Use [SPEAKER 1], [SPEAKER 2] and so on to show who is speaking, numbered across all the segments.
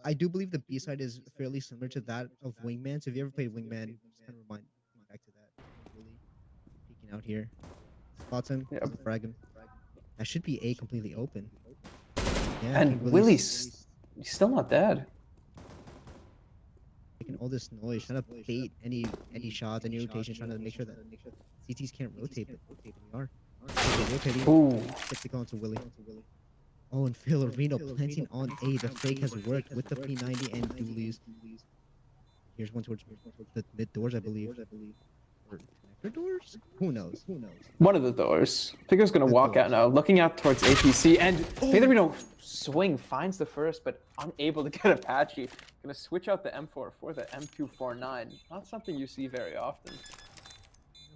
[SPEAKER 1] I do believe the B side is fairly similar to that of Wingman. So if you ever played Wingman, just kind of think back to that. Really peeking out here. Spots him,
[SPEAKER 2] Yeah.
[SPEAKER 1] doesn't frag him. That should be A completely open. Yeah,
[SPEAKER 2] And
[SPEAKER 1] King Willie's
[SPEAKER 2] He's still not dead.
[SPEAKER 1] making all this noise, trying to bait any shots, any rotations, trying to make sure that CTs can't rotate, but they are. Okay, rotating.
[SPEAKER 2] Ooh.
[SPEAKER 1] Gets the call into Willie. Oh, and Filorino planting on A. The fake has worked with the P90 and Doolies. Here's one towards the mid doors, I believe. Or connector doors? Who knows?
[SPEAKER 2] One of the doors. Figure's gonna walk out now, looking out towards APC, and Filorino swing finds the first, but unable to get Apache. Gonna switch out the M4 for the M249. Not something you see very often.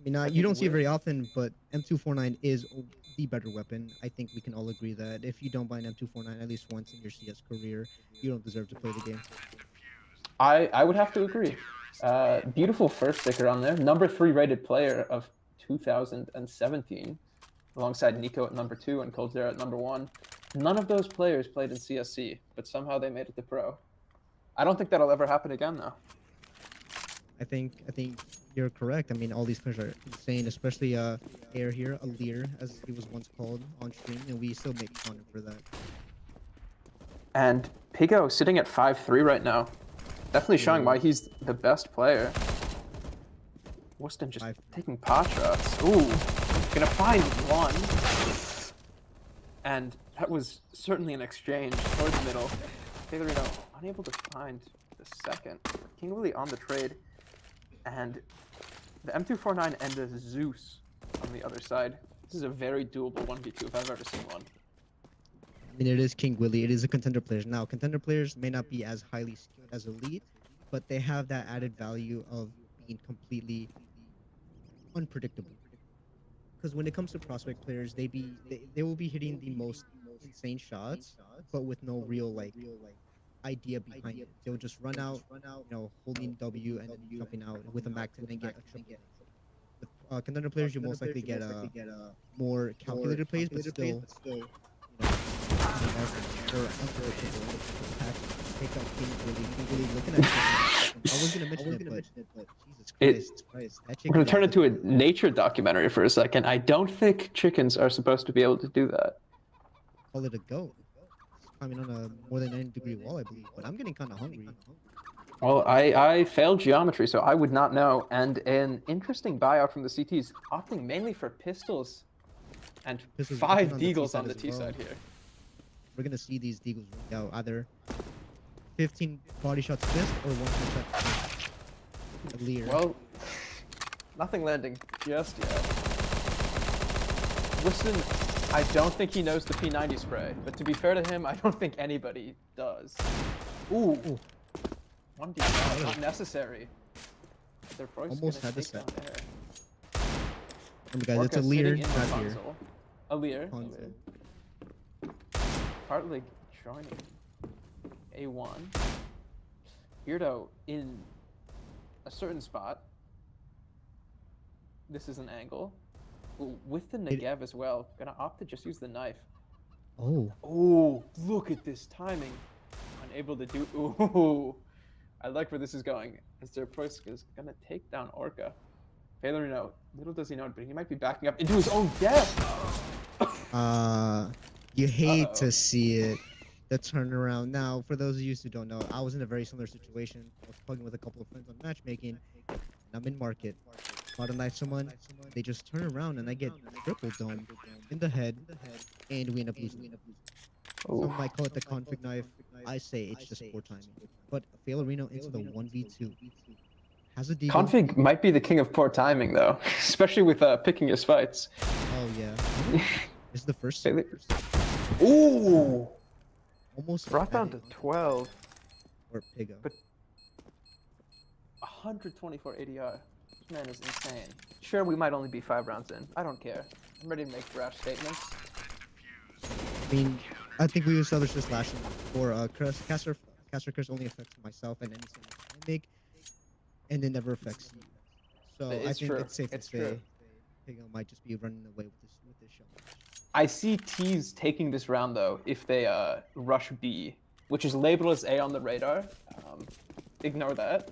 [SPEAKER 1] I mean, you don't see it very often, but M249 is the better weapon. I think we can all agree that if you don't buy an M249 at least once in your CS career, you don't deserve to play the game.
[SPEAKER 2] I would have to agree. Beautiful first sticker on there. Number 3 rated player of 2017, alongside Nico at number 2 and Coldzera at number 1. None of those players played in CSC, but somehow they made it to pro. I don't think that'll ever happen again, though.
[SPEAKER 1] I think you're correct. I mean, all these players are insane, especially Air here, Alir, as he was once called on stream, and we still make fun of him for that.
[SPEAKER 2] And Pigo sitting at 5-3 right now. Definitely showing why he's the best player. Wuston just taking pot shots. Ooh, gonna find one. And that was certainly an exchange towards the middle. Filorino unable to find the second. King Willie on the trade. And the M249 and the Zeus on the other side. This is a very doable 1v2 if I've ever seen one.
[SPEAKER 1] I mean, it is King Willie. It is a contender player. Now, contender players may not be as highly skilled as elite, but they have that added value of being completely unpredictable. Because when it comes to prospect players, they will be hitting the most insane shots, but with no real idea behind it. They'll just run out, holding W and then jumping out with a max and then get a triple. With contender players, you most likely get more calculated plays, but still, I was gonna mention it, but Jesus Christ,
[SPEAKER 2] we're gonna turn it into a nature documentary for a second. I don't think chickens are supposed to be able to do that.
[SPEAKER 1] Call it a goat. It's climbing on a more than 90-degree wall, I believe, but I'm getting kind of hungry.
[SPEAKER 2] Well, I failed geometry, so I would not know. And an interesting buyout from the CTs, opting mainly for pistols and 5 deagles on the T side here.
[SPEAKER 1] We're gonna see these deagles ring out either 15 body shots missed or 1 shot clear.
[SPEAKER 2] Well, nothing landing just yet. Listen, I don't think he knows the P90 spray, but to be fair to him, I don't think anybody does. Ooh. 1D, not necessary. They're
[SPEAKER 1] almost had the set.
[SPEAKER 2] Remember,
[SPEAKER 1] guys, it's a leader, not here.
[SPEAKER 2] A leader. Partly joining A1. Beardo in a certain spot. This is an angle. Ooh, with the Negev as well. Gonna opt to just use the knife. Oh, look at this timing. Unable to do. Ooh. I like where this is going. As their Proisk is gonna take down Orca. Filorino, little does he know, but he might be backing up into his own death.
[SPEAKER 1] You hate to see it. The turnaround. Now, for those of you who don't know, I was in a very similar situation. I was plugging with a couple of friends on matchmaking, and I'm in market. Bought a knife someone, they just turn around and I get triple dome in the head, and we end up losing. Some might call it the config knife. I say it's just poor timing. But Filorino into the 1v2. Has a deagle.
[SPEAKER 2] Config might be the king of poor timing, though, especially with picking his fights.
[SPEAKER 1] Oh, yeah. This is the first.
[SPEAKER 2] Ooh!
[SPEAKER 1] Almost
[SPEAKER 2] brought down to 12.
[SPEAKER 1] Or Pigo.
[SPEAKER 2] But 124 ADR. This man is insane. Sure, we might only be 5 rounds in. I don't care. I'm ready to make brash statements.
[SPEAKER 1] I mean, I think we established this last time for caster curse only affects myself and any single I make, and it never affects you. So I think it's safe to say Pigo might just be running away with this show.
[SPEAKER 2] I see T's taking this round though if they rush B which is labeled as A on the radar. Ignore that.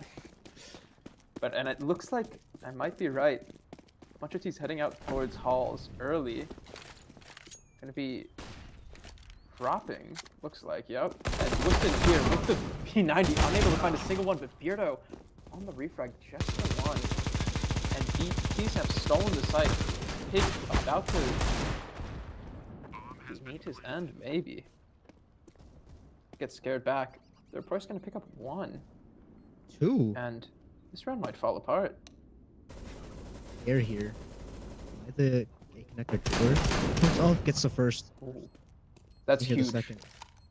[SPEAKER 2] And it looks like I might be right. A bunch of teams heading out towards halls early. Gonna be dropping, looks like, yep. And Wooston here with the P90, unable to find a single one, but Beardo on the refrag just the one. And T's have stolen the site. Pig about to meet his end, maybe. Get scared back. They're probably gonna pick up 1.
[SPEAKER 1] 2.
[SPEAKER 2] And this round might fall apart.
[SPEAKER 1] Air here. The A connector door. Comes off, gets the first.
[SPEAKER 2] Ooh. That's huge.
[SPEAKER 1] The second.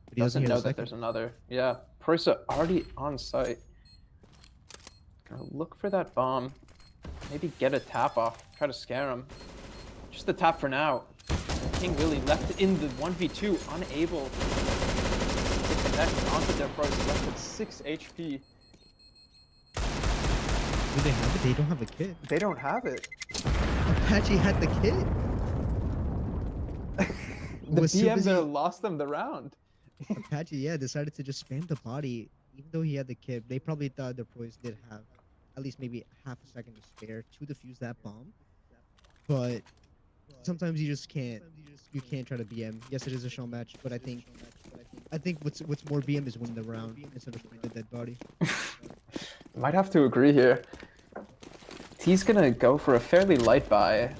[SPEAKER 1] But he
[SPEAKER 2] Doesn't
[SPEAKER 1] hear
[SPEAKER 2] know
[SPEAKER 1] the
[SPEAKER 2] that
[SPEAKER 1] second.
[SPEAKER 2] there's another. Yeah, Prosa already on site. Gonna look for that bomb. Maybe get a tap off. Try to scare him. Just the tap for now. King Willie left in the 1v2, unable to connect onto their Prosa, left with 6 HP.
[SPEAKER 1] Do they have it? They don't have a kit.
[SPEAKER 2] They don't have it.
[SPEAKER 1] Apache had the kit.
[SPEAKER 2] The BM there lost them the round.
[SPEAKER 1] Apache, yeah, decided to just spam the body. Even though he had the kit, they probably thought their pros did have at least maybe half a second to spare to defuse that bomb. But sometimes you just can't. You can't try to BM. Yes, it is a show match, but I think what's more BM is win the round instead of the dead body.
[SPEAKER 2] Might have to agree here. T's gonna go for a fairly light buy.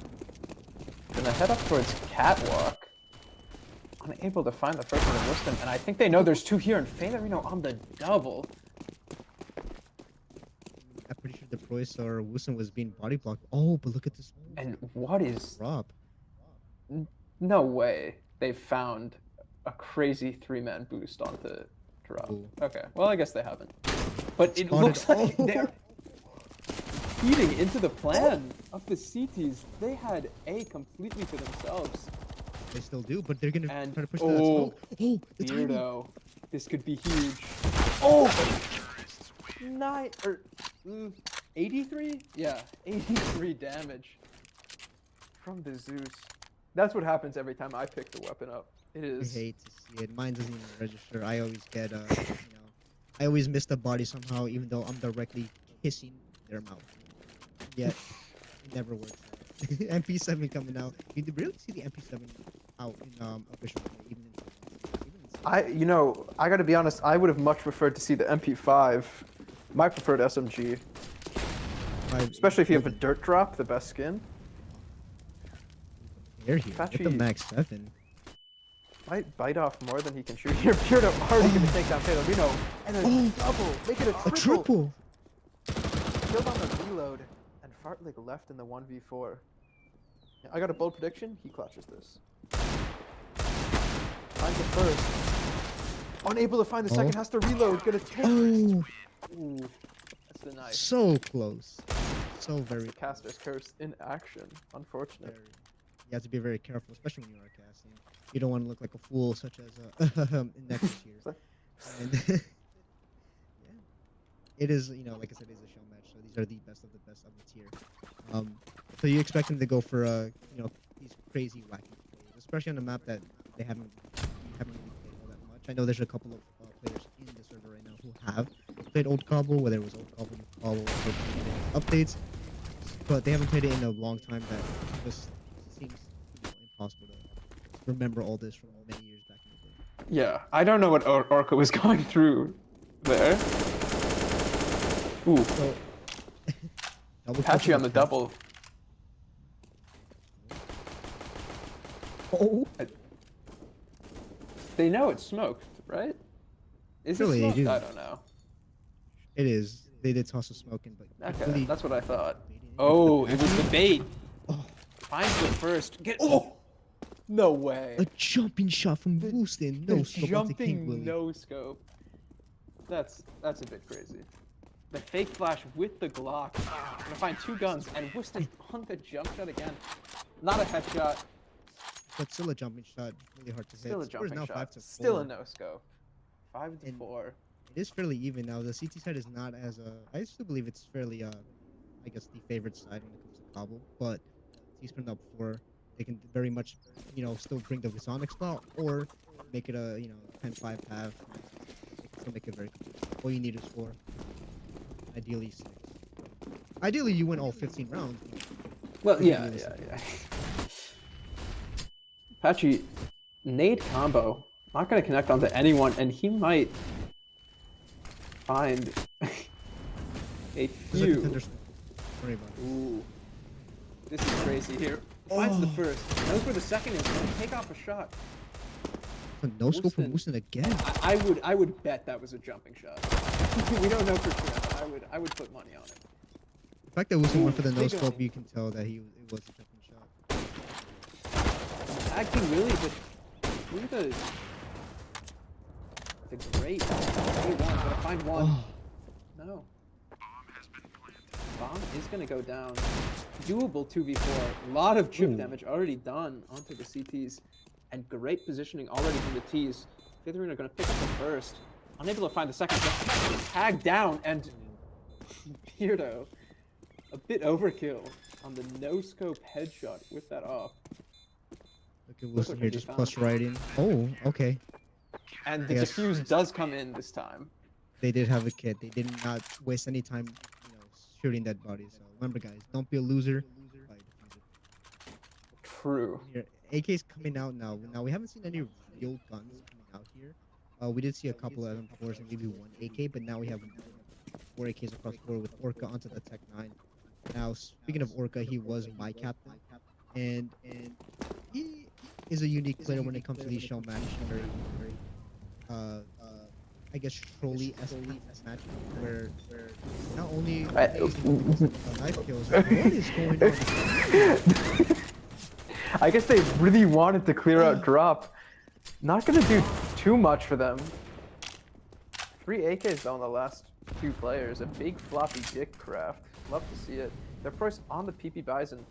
[SPEAKER 2] Gonna head up towards Catwalk. Unable to find the first one in Wisdom, and I think they know there's 2 here, and Favorino on the double.
[SPEAKER 1] I'm pretty sure the Proyce or Woosen was being body blocked. Oh, but look at this.
[SPEAKER 2] And what is...
[SPEAKER 1] Rob.
[SPEAKER 2] No way they found a crazy 3-man boost onto Drop.
[SPEAKER 1] Ooh.
[SPEAKER 2] Okay, well, I guess they haven't. But it looks like they're feeding into the plan of the CTs. They had A completely to themselves.
[SPEAKER 1] They still do, but they're gonna try to push that
[SPEAKER 2] Oh,
[SPEAKER 1] smoke. Oh, the
[SPEAKER 2] Beardo. This could be huge. Oh! 83? Yeah, 83 damage from the Zeus. That's what happens every time I pick the weapon up. It is.
[SPEAKER 1] I hate to see it. Mine doesn't even register. I always get, I always miss the body somehow, even though I'm directly kissing their mouth. Yet, it never works out. MP7 coming out. You really see the MP7 out in official play, even in
[SPEAKER 2] I gotta be honest, I would have much preferred to see the MP5. My preferred SMG. Especially if you have a dirt drop, the best skin.
[SPEAKER 1] Here, get the Max 7.
[SPEAKER 2] Might bite off more than he can shoot here. Beardo already gonna take down Favorino. And a double! Make it a triple! Killed on the reload. And Fartlig left in the 1v4. Yeah, I got a bold prediction. He clutches this. Finds the first. Unable to find the second. Has to reload. Gonna take. Ooh, that's the knife.
[SPEAKER 1] So close. So very.
[SPEAKER 2] The caster's curse in action. Unfortunate.
[SPEAKER 1] You have to be very careful, especially when you are casting. You don't want to look like a fool, such as in Nexus here. And yeah, it is. Like I said, it is a show match. So these are the best of the tier. So you expect them to go for these crazy wacky plays, especially on a map that they haven't really played all that much. I know there's a couple of players in the server right now who have played Old Cobble, whether it was Old Cobble, updates, but they haven't played it in a long time. That just seems impossible to remember all this from many years back in the day.
[SPEAKER 2] Yeah, I don't know what Orca was going through there. Ooh. So, Apache on the double.
[SPEAKER 1] Oh.
[SPEAKER 2] They know it's smoked, right? Is it smoked? I don't know.
[SPEAKER 1] It is. They did toss a smoke in, but
[SPEAKER 2] okay, really that's what I thought. Oh, it was the bait. Oh. Finds the first. No way.
[SPEAKER 1] A jumping shot from Wooston. No scope.
[SPEAKER 2] Jumping no scope. That's a bit crazy. The fake flash with the Glock. Gonna find 2 guns and Wooston on the jump shot again. Not a headshot.
[SPEAKER 1] But still a jumping shot. Really hard to hit.
[SPEAKER 2] Still a jumping shot.
[SPEAKER 1] 5 to 4.
[SPEAKER 2] Still a no scope. 5 to 4.
[SPEAKER 1] It is fairly even now. The CT side is not as I still believe it's fairly I guess the favorite side when it comes to Cobble. But T's putting up 4. They can very much still bring the Sonic spot or make it a 10-5 half. still make it very competitive. All you need is 4. Ideally 6. Ideally, you win all 15 rounds.
[SPEAKER 2] Well, yeah. Apache, nade combo. Not going to connect onto anyone, and he might find a few.
[SPEAKER 1] Sorry about it.
[SPEAKER 2] Ooh. This is crazy here. Finds the first. Knows where the second is. Gonna take off a shot.
[SPEAKER 1] No scope from Woosten again.
[SPEAKER 2] I would bet that was a jumping shot. We don't know for sure, but I would put money on it.
[SPEAKER 1] The fact that Woosten went for the no scope, you can tell that it was a jumping shot.
[SPEAKER 2] Acting really, but through the great A1, gonna find one.
[SPEAKER 1] Oh.
[SPEAKER 2] No. Bomb is gonna go down. Doable 2v4. A lot of chip damage already done onto the CTs. And great positioning already from the Ts. Fitherino gonna pick up the first. Unable to find the second. Tagged down, and Beardo. A bit overkill on the no-scope headshot with that off.
[SPEAKER 1] Look at Wilson here, just plus right in. Oh, okay.
[SPEAKER 2] And the defuse does come in this time.
[SPEAKER 1] They did have a kit. They did not waste any time, shooting dead bodies. So remember, guys, don't be a loser. Buy a diffuser.
[SPEAKER 2] True.
[SPEAKER 1] Here, AK's coming out now. Now we haven't seen any real guns coming out here. We did see a couple of M4s and maybe 1 AK, but now we have 4 AKs across the board with Orca onto the Tech 9. Now, speaking of Orca, he was my captain, and he is a unique player when it comes to these shell matches. Very, I guess trolley-esque matches where not only knife kills, but what is going on?
[SPEAKER 2] I guess they really wanted to clear out drop. Not gonna do too much for them. 3 AKs though on the last few players. A big floppy dick craft. Love to see it. They're first on the PP Bison.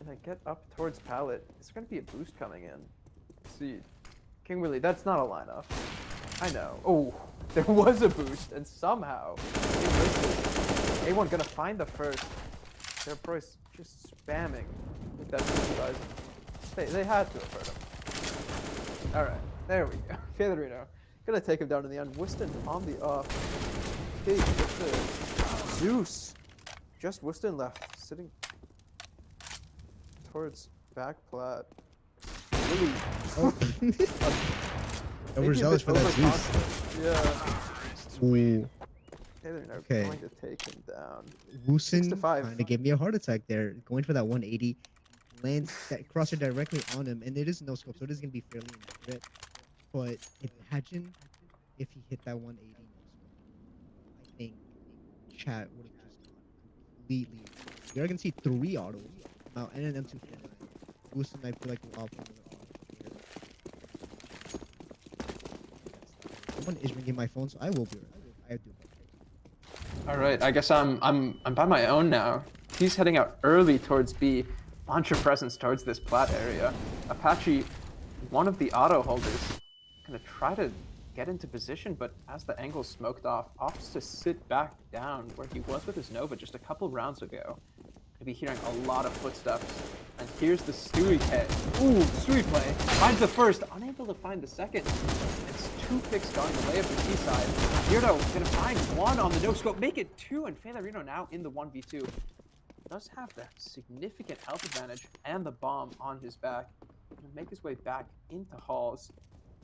[SPEAKER 2] And I get up towards pallet. Is there gonna be a boost coming in? Let's see. King Willie, that's not a lineup. I know. Oh, there was a boost, and somehow it missed. A1 gonna find the first. They're just spamming with that PP Bison. They had to have heard him. Alright, there we go. Fitherino gonna take him down in the end. Woosten on the off. Big with the Zeus. Just Woosten left, sitting towards back plat. Really
[SPEAKER 1] overzealous for that Zeus.
[SPEAKER 2] Yeah.
[SPEAKER 1] Ooh.
[SPEAKER 2] Okay. Going to take him down.
[SPEAKER 1] Woosten kind of gave me a heart attack there, going for that 180. Lands that crosser directly on him, and it is no scope, so it is gonna be fairly inaccurate. But imagine if he hit that 180 no scope. I think chat would have just gone completely. You're gonna see 3 autos now and an M249. Woosten, I feel like will opt another auto here. Someone is ringing my phone, so I will be right. I do.
[SPEAKER 2] All right, I guess I'm by my own now. He's heading out early towards B. Bunch of presence towards this plat area. Apache, one of the auto holders, gonna try to get into position, but as the angle's smoked off, opts to sit back down where he was with his Nova just a couple rounds ago. Gonna be hearing a lot of footsteps. And here's the Stewie head. Ooh, Stewie play. Finds the first, unable to find the second. It's 2 picks going the way of the T side. Beardo gonna find 1 on the no scope, make it 2, and Fitherino now in the 1v2. Does have the significant health advantage and the bomb on his back. Gonna make his way back into halls.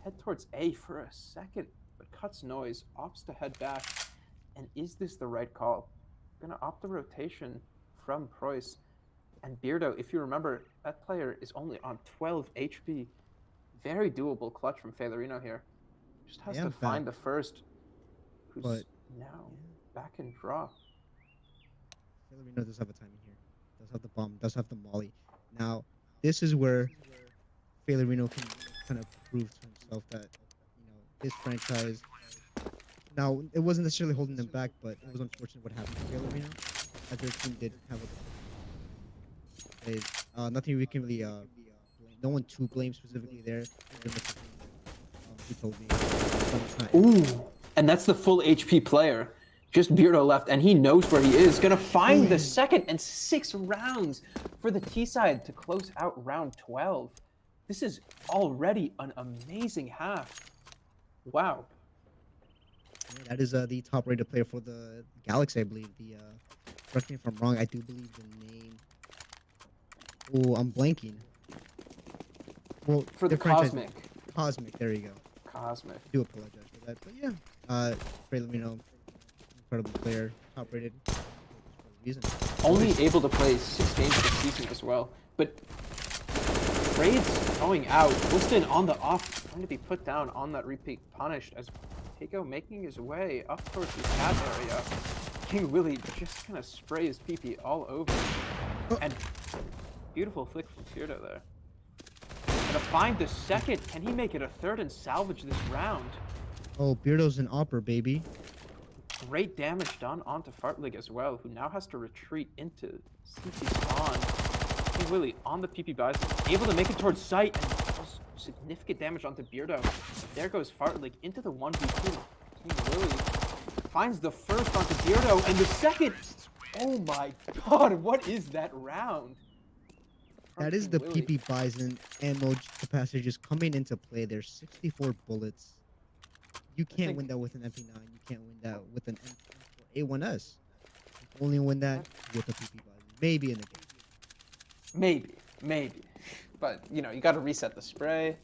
[SPEAKER 2] Head towards A for a second, but cuts noise, opts to head back. And is this the right call? Gonna opt the rotation from Preuss. And Beardo, if you remember, that player is only on 12 HP. Very doable clutch from Fitherino here. Just has to find the first, who's now back in draw.
[SPEAKER 1] Fitherino does have a timing here. Does have the bomb. Does have the molly. Now, this is where Fitherino can kind of prove to himself that his franchise. Now, it wasn't necessarily holding them back, but it was unfortunate what happened to Fitherino. As their team did have a nothing we can really blame. No one to blame specifically there. He told me.
[SPEAKER 2] Ooh, and that's the full HP player. Just Beardo left, and he knows where he is. Gonna find the second, and 6 rounds for the T side to close out round 12. This is already an amazing half Wow.
[SPEAKER 1] Yeah, that is the top rated player for the Galaxy, I believe. Correct me if I'm wrong. I do believe the name. Oh, I'm blanking. Well,
[SPEAKER 2] For the
[SPEAKER 1] their franchise name,
[SPEAKER 2] Cosmic.
[SPEAKER 1] Cosmic. There you go.
[SPEAKER 2] Cosmic.
[SPEAKER 1] I do apologize for that, but yeah. Trey, let me know. Incredible player, top rated for a reason.
[SPEAKER 2] Only able to play 6 games this season as well. But Trades going out. Wuston on the off, going to be put down on that repeat punished as Keiko making his way up towards the cat area. King Willie just kind of sprays PP all over. And beautiful flick from Feardo there. Gonna find the second. Can he make it a third and salvage this round?
[SPEAKER 1] Oh, Beardo's an opera, baby.
[SPEAKER 2] Great damage done onto Fartlig as well, who now has to retreat into CT spawn. King Willie on the PP Bison, able to make it towards sight and does significant damage onto Beardo. There goes Fartlig into the 1v2. King Willie finds the first onto Beardo and the second. Oh my god, what is that round?
[SPEAKER 1] That is the PP Bison ammo capacity just coming into play. There's 64 bullets. You can't win that with an MP9. You can't win that with an M4A1S. You can only win that with a PP Bison. Maybe in the game.
[SPEAKER 2] Maybe. But, you know, you got to reset the spray.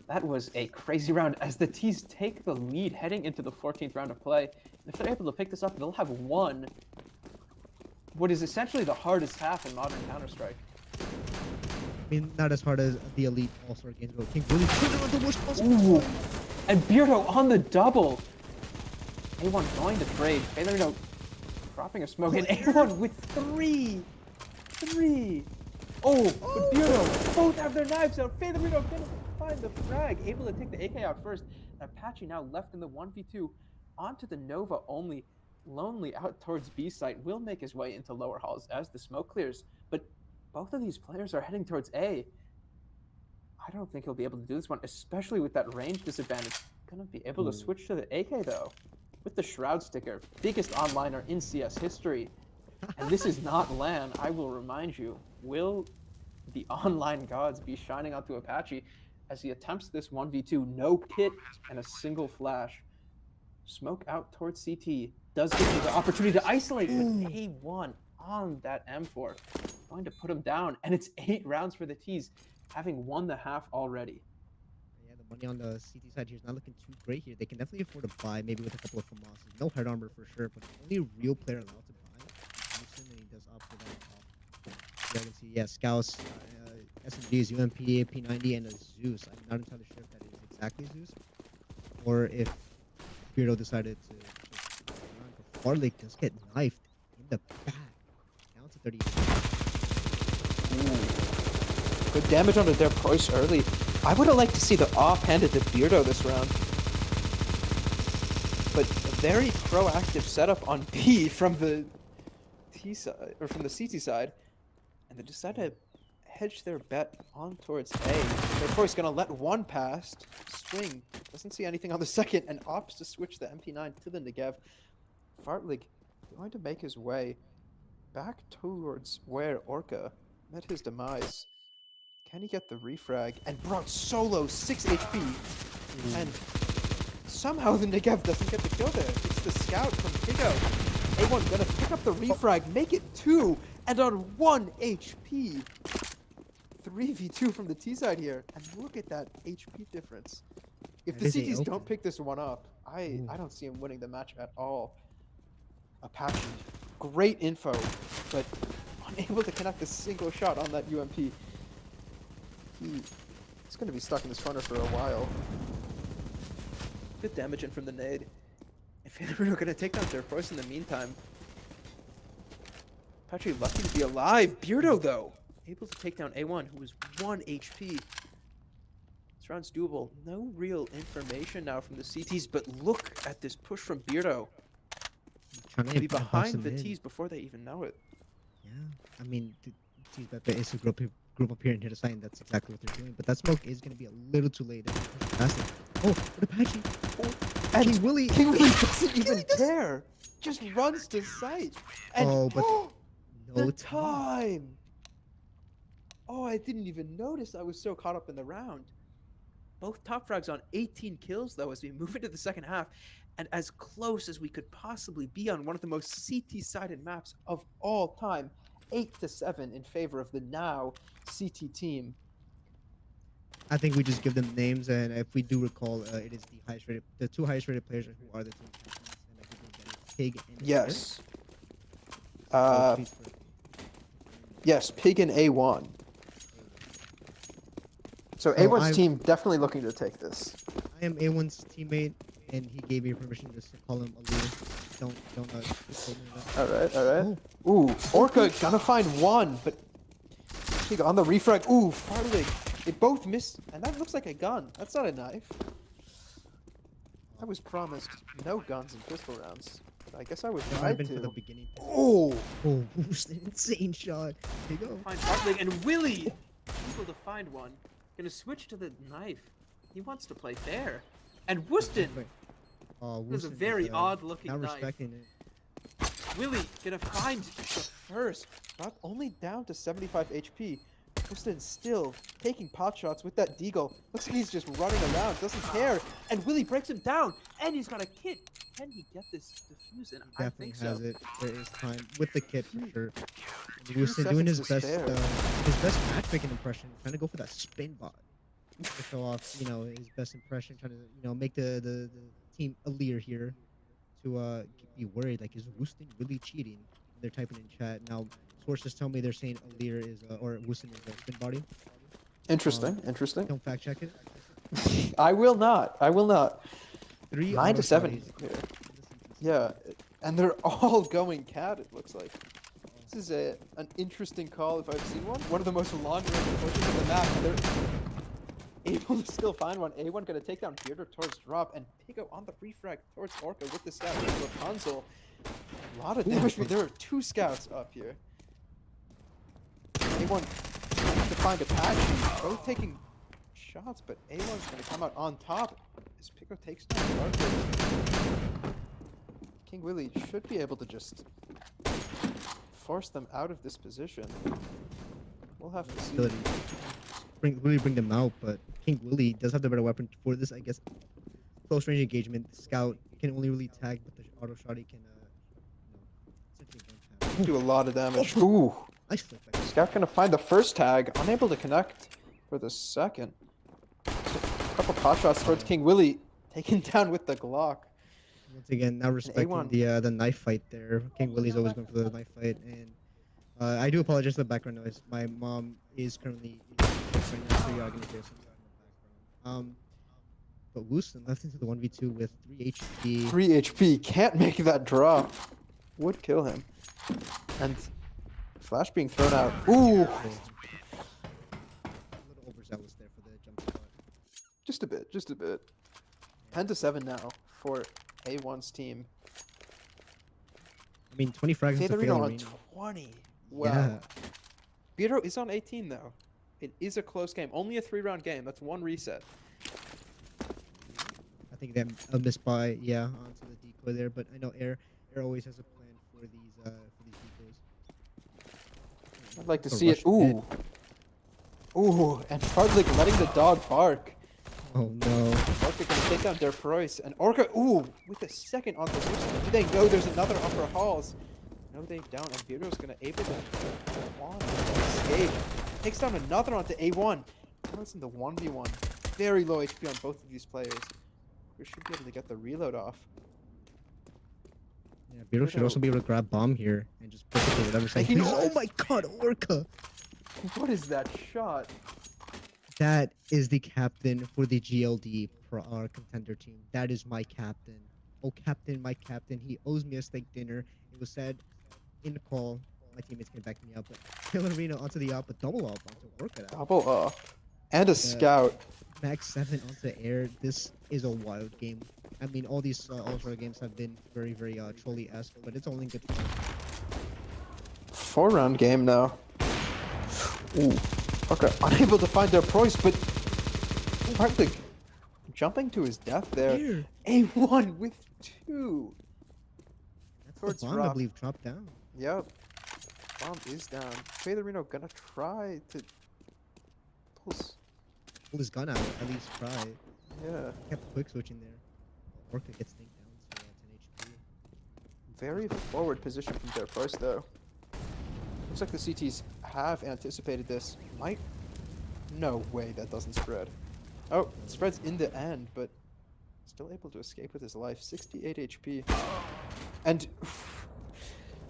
[SPEAKER 2] That was a crazy round as the T's take the lead heading into the 14th round of play. If they're able to pick this up, they'll have won what is essentially the hardest half in modern Counter-Strike.
[SPEAKER 1] I mean, not as hard as the Elite All-Star games, but King Willie put it on the worst possible.
[SPEAKER 2] And Beardo on the double. A1 going to trade. Failurino dropping a smoke. And A1 with three. Oh, but Beardo both have their knives out. Failurino gonna find the frag. Able to take the AK out first. And Apache now left in the 1v2 onto the Nova only. Lonely out towards B site. Will make his way into lower halls as the smoke clears. But both of these players are heading towards A. I don't think he'll be able to do this one, especially with that range disadvantage. Gonna be able to switch to the AK though, with the Shroud sticker. Biggest onliner in CS history. And this is not LAN, I will remind you. Will the online gods be shining onto Apache as he attempts this 1v2? No kit and a single flash. Smoke out towards CT. Does give you the opportunity to isolate with A1 on that M4. Going to put him down, and it's 8 rounds for the T's, having won the half already.
[SPEAKER 1] Yeah, the money on the CT side here is not looking too great here. They can definitely afford to buy, maybe with a couple of FAMASs. No head armor for sure, but the only real player allowed to buy is Nixon, and he does opt for that. Yeah, I can see, yeah, Scouts, SMGs, UMP, P90, and a Zeus. I'm not entirely sure if that is exactly Zeus, or if Beardo decided to Farley does get knifed in the back. Down to 30.
[SPEAKER 2] Ooh. Good damage onto their Preuss early. I would have liked to see the off-handed to Beardo this round. But a very proactive setup on B from the T side, or from the CT side. And they decide to hedge their bet on towards A. Their Preuss gonna let one pass, swing, doesn't see anything on the second, and opts to switch the MP9 to the Negev. Fartlig going to make his way back towards where Orca met his demise. Can he get the refrag? And brought solo 6 HP. And somehow the Negev doesn't get the kill there. It's the scout from Kigo. A1 gonna pick up the refrag, make it 2, and on 1 HP. 3v2 from the T side here. And look at that HP difference. If the CTs don't pick this one up, I don't see him winning the match at all. Apache, great info, but unable to connect a single shot on that UMP. He's going to be stuck in this corner for a while. Good damage in from the nade. If they're going to take down their Preuss in the meantime. Apache lucky to be alive. Beardo, though, able to take down A1, who was 1 HP. This round's doable. No real information now from the CTs, but look at this push from Beardo. Trying to be behind the T's before they even know it.
[SPEAKER 1] Yeah, I mean, the T's Beppe is a group up here and hit a sign. That's exactly what they're doing. But that smoke is going to be a little too late. Oh, but Apache. Oh, and King Willie doesn't even care. Just runs to sight. And
[SPEAKER 2] but no time. Oh, I didn't even notice. I was so caught up in the round. Both top frags on 18 kills, though, as we move into the second half, and as close as we could possibly be on one of the most CT-sided maps of all time. 8-7 in favor of the now CT team.
[SPEAKER 1] I think we just give them names, and if we do recall, it is the two highest rated players who are the team captains, and I think we're getting Pig and
[SPEAKER 2] Yes.
[SPEAKER 1] Air. So
[SPEAKER 2] Yes, Pig and A1. So A1's team definitely looking to take this.
[SPEAKER 1] I am A1's teammate, and he gave me permission just to call him Alir. Don't
[SPEAKER 2] All right. Ooh, Orca gonna find one, but Pig on the refrag. Ooh, Farlig. They both missed, and that looks like a gun. That's not a knife. I was promised no guns and pistol rounds, but I guess I was lied to.
[SPEAKER 1] For the beginning.
[SPEAKER 2] Oh,
[SPEAKER 1] an insane shot. Here you go.
[SPEAKER 2] Find Farlig and Willie able to find one. Gonna switch to the knife. He wants to play fair. And Wooston. This is a very odd-looking knife.
[SPEAKER 1] Not respecting it.
[SPEAKER 2] Willie gonna find the first. Not only down to 75 HP. Wooston still taking pot shots with that deagle. Looks like he's just running around, doesn't care. And Willie breaks him down, and he's got a kit. Can he get this defuse in? I think so.
[SPEAKER 1] Definitely has it. There is time with the kit for sure. Wooston doing his best matchmaking impression, trying to go for that spin bot to show off, his best impression, trying to, make the team Alir here to be worried. Like, is Wooston really cheating? They're typing in chat now. Sources tell me they're saying Alir is or Wooston is a spin body.
[SPEAKER 2] Interesting.
[SPEAKER 1] Don't fact check it.
[SPEAKER 2] I will not.
[SPEAKER 1] 9-7
[SPEAKER 2] here. Yeah, and they're all going cat. It looks like this is an interesting call if I've seen one. One of the most long-range pushes of the map. And they're able to still find one. A1 gonna take down Bearder towards drop, and Pico on the refrag towards Orca with the scout into Rapunzel. A lot of damage. There are two scouts up here. A1 to find Apache, both taking shots, but A1's going to come out on top as Pico takes down Arthur. King Willie should be able to just force them out of this position. We'll have to see.
[SPEAKER 1] Bring them out, but King Willie does have the better weapon for this, I guess. Close range engagement. The scout can only really tag, but the auto shot he can essentially
[SPEAKER 2] do a lot of damage. Ooh.
[SPEAKER 1] Nice flip.
[SPEAKER 2] Scout gonna find the first tag, unable to connect for the second. Just a couple pot shots towards King Willie, taken down with the Glock.
[SPEAKER 1] Once again, now respecting the knife fight there. King Willie's always going for the knife fight, and I do apologize for the background noise. My mom is currently right now, so y'all gonna hear some in the background. But Wooston left into the 1v2 with 3 HP.
[SPEAKER 2] 3 HP, can't make that drop. Would kill him. And flash being thrown out. Ooh!
[SPEAKER 1] A little overzealous there for the jump spot.
[SPEAKER 2] Just a bit. 10-7 now for A1's team.
[SPEAKER 1] I mean, 20 frags into
[SPEAKER 2] Fedorino on 20. Wow.
[SPEAKER 1] Yeah.
[SPEAKER 2] Beardo is on 18 though. It is a close game. Only a 3-round game. That's one reset.
[SPEAKER 1] I think that a miss by onto the decoy there, but I know Air always has a plan for these decoys.
[SPEAKER 2] I'd like to see it. Ooh. Ooh, and Farlig letting the dog bark.
[SPEAKER 1] Oh no.
[SPEAKER 2] Orca can take down Der Preuss, and Orca, ooh, with a second on the Wooston. Do they know there's another upper halls? No, they don't, and Beardo's gonna able to escape. Takes down another onto A1. Now it's in the 1v1. Very low HP on both of these players. We should be able to get the reload off.
[SPEAKER 1] Yeah, Beardo should also be able to grab bomb here and just push it to whatever side. Oh my god, Orca!
[SPEAKER 2] What is that shot?
[SPEAKER 1] That is the captain for the GLD for our contender team. That is my captain. Oh, captain, my captain. He owes me a steak dinner. It was said in the call. My teammates can back me up. But Pillarino onto the up, a double up onto Orca.
[SPEAKER 2] Double up. And a scout.
[SPEAKER 1] Max 7 onto Air. This is a wild game. I mean, all these All-Star games have been very, very trolly-esque, but it's only good fun.
[SPEAKER 2] 4-round game now. Ooh. Okay, unable to find their Preuss, but Farlig jumping to his death there.
[SPEAKER 1] Here.
[SPEAKER 2] A1 with 2.
[SPEAKER 1] That's the bomb, I believe, dropped down.
[SPEAKER 2] Yep. Bomb is down. Fedorino gonna try to pull
[SPEAKER 1] pull his gun out, at least try.
[SPEAKER 2] Yeah.
[SPEAKER 1] Kept quick switching there. Orca gets taken down to 10 HP.
[SPEAKER 2] Very forward position from their price though. Looks like the CTs have anticipated this. Might. No way that doesn't spread. Oh, it spreads in the end, but still able to escape with his life. 68 HP. And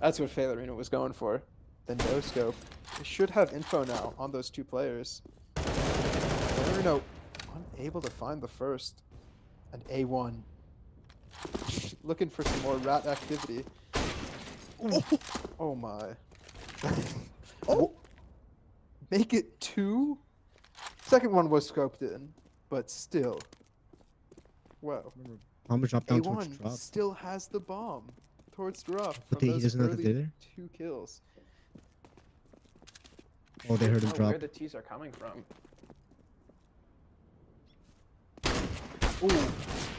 [SPEAKER 2] that's what Failerino was going for. The no scope. They should have info now on those two players. Failerino unable to find the first. And A1 looking for some more rat activity. Ooh. Oh my. Oh. Make it 2? Second one was scoped in, but still. Wow.
[SPEAKER 1] Remember, bomber dropped down towards
[SPEAKER 2] A1
[SPEAKER 1] drop.
[SPEAKER 2] still has the bomb towards drop
[SPEAKER 1] But
[SPEAKER 2] from
[SPEAKER 1] he
[SPEAKER 2] those
[SPEAKER 1] doesn't know that
[SPEAKER 2] early
[SPEAKER 1] they're there?
[SPEAKER 2] 2 kills.
[SPEAKER 1] Oh, they heard him drop.
[SPEAKER 2] Where the T's are coming from. Ooh,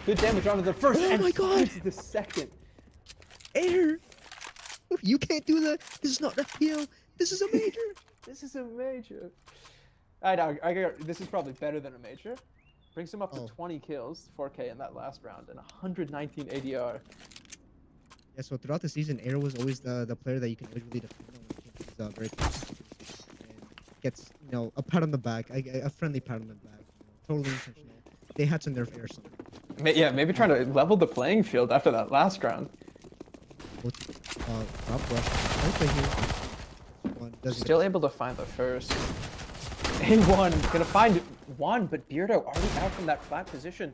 [SPEAKER 2] good damage onto the first.
[SPEAKER 1] Oh
[SPEAKER 2] and
[SPEAKER 1] my god!
[SPEAKER 2] the second.
[SPEAKER 1] Air! You can't do that! This is not a kill! This is a major!
[SPEAKER 2] This is a major. I know. This is probably better than a major. Brings him up to 20 kills, 4K in that last round, and 119 ADR.
[SPEAKER 1] Yeah, so throughout the season, Air was always the player that you can always really depend on when it comes very close. And gets, a pat on the back, a friendly pat on the back. Totally intentional. They had to nerf Air something.
[SPEAKER 2] Yeah, maybe trying to level the playing field after that last round.
[SPEAKER 1] Drop rush. Okay, here.
[SPEAKER 2] Still able to find the first. A1 gonna find one, but Beardo already out from that flat position.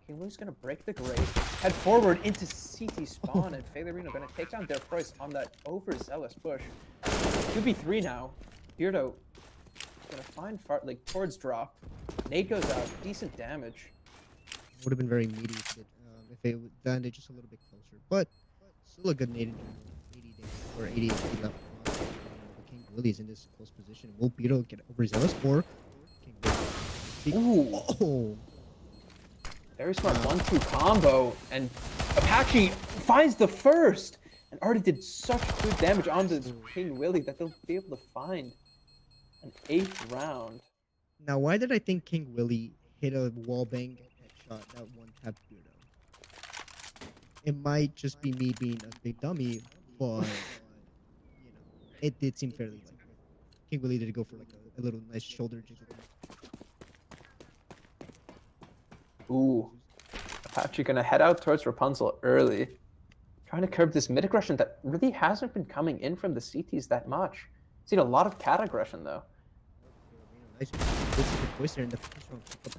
[SPEAKER 2] King Lou's gonna break the grate, head forward into CT spawn, and Failerino gonna take down their price on that overzealous push. 2v3 now. Beardo gonna find towards drop. Nade goes out, decent damage.
[SPEAKER 1] Would have been very meaty if they landed just a little bit closer, but still a good nade in general. 80 days or 80 HP left. King Willie's in this close position. Will Beetle get overzealous or King Willie?
[SPEAKER 2] Ooh.
[SPEAKER 1] Oh.
[SPEAKER 2] Very smart 1-2 combo, and Apache finds the first and already did such good damage onto King Willie that they'll be able to find an 8th round.
[SPEAKER 1] Now, why did I think King Willie hit a wallbang headshot that one tapped Beardo? It might just be me being a big dummy, but it did seem fairly likely. King Willie did go for like a little nice shoulder jiggle.
[SPEAKER 2] Ooh. Apache gonna head out towards Rapunzel early. Trying to curb this mid aggression that really hasn't been coming in from the CTs that much. Seen a lot of cat aggression though.
[SPEAKER 1] Nice choice there in the first one. Pick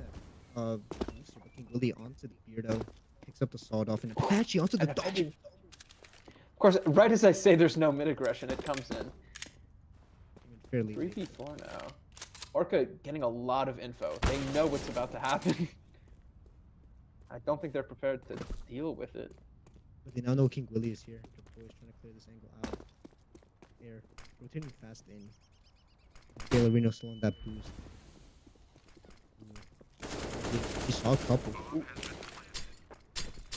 [SPEAKER 1] up that King Willie onto the Beardo. Picks up the sawed off and Apache onto the double.
[SPEAKER 2] Of course, right as I say there's no mid aggression, it comes in.
[SPEAKER 1] Fairly
[SPEAKER 2] 3v4 now. Orca getting a lot of info. They know what's about to happen. I don't think they're prepared to deal with it.
[SPEAKER 1] But they now know King Willie is here. They're always trying to clear this angle out. Air rotating fast in. Failerino still on that boost. He saw a couple.
[SPEAKER 2] Ooh.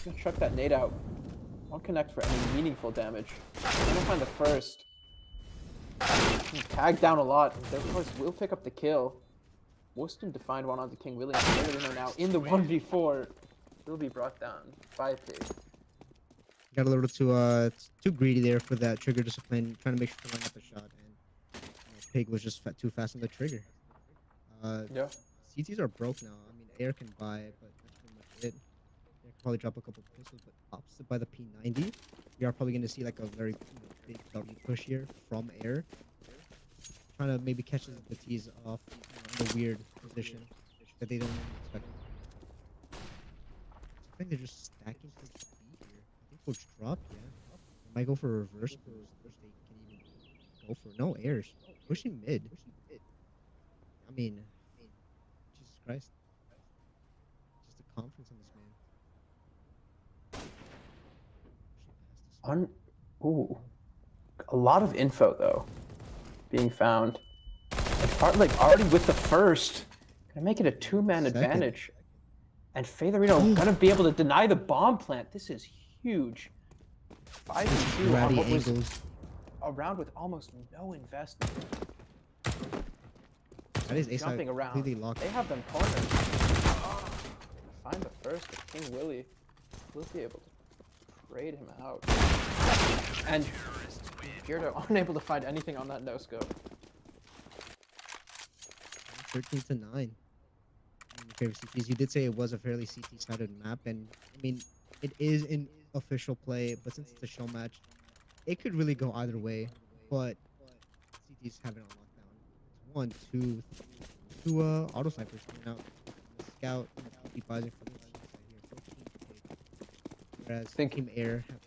[SPEAKER 2] Gonna chuck that nade out. Won't connect for any meaningful damage. Gonna find the first. Tag down a lot. Their course will pick up the kill. Wooston to find one onto King Willie. Failerino now in the 1v4. Will be brought down by Pig.
[SPEAKER 1] Got a little too greedy there for that trigger discipline, trying to make sure to line up a shot, and Pig was just too fast on the trigger.
[SPEAKER 2] Yeah.
[SPEAKER 1] CTs are broke now. I mean, Air can buy it, but that's pretty much it. Air can probably drop a couple pistols, but opposite by the P90, we are probably going to see like a very big W push here from Air, trying to maybe catch the T's off in a weird position that they don't really expect. I think they're just stacking for speed here. I think towards drop, yeah. They might go for a reverse boost, which they can even go for. No airs. Pushing mid. I mean, Jesus Christ. Just the confidence in this man.
[SPEAKER 2] Ooh. A lot of info though being found. And Fartlek already with the first. Gonna make it a 2-man advantage. And Failerino gonna be able to deny the bomb plant. This is huge. 5v2 on what was a round with almost no investment.
[SPEAKER 1] That is ace
[SPEAKER 2] jumping around.
[SPEAKER 1] completely locked.
[SPEAKER 2] They have them cornered. Find the first, but King Willie will be able to trade him out. And Gyardo unable to find anything on that no-scope.
[SPEAKER 1] 13-9. Favorite CTs. You did say it was a fairly CT-sided map, and I mean, it is in official play, but since it's a show match, it could really go either way. But CTs have it on lockdown. It's 1, 2, 3, 2 auto snipers coming out. The scout and the keep vising for the team side here. 14 whereas Team Air have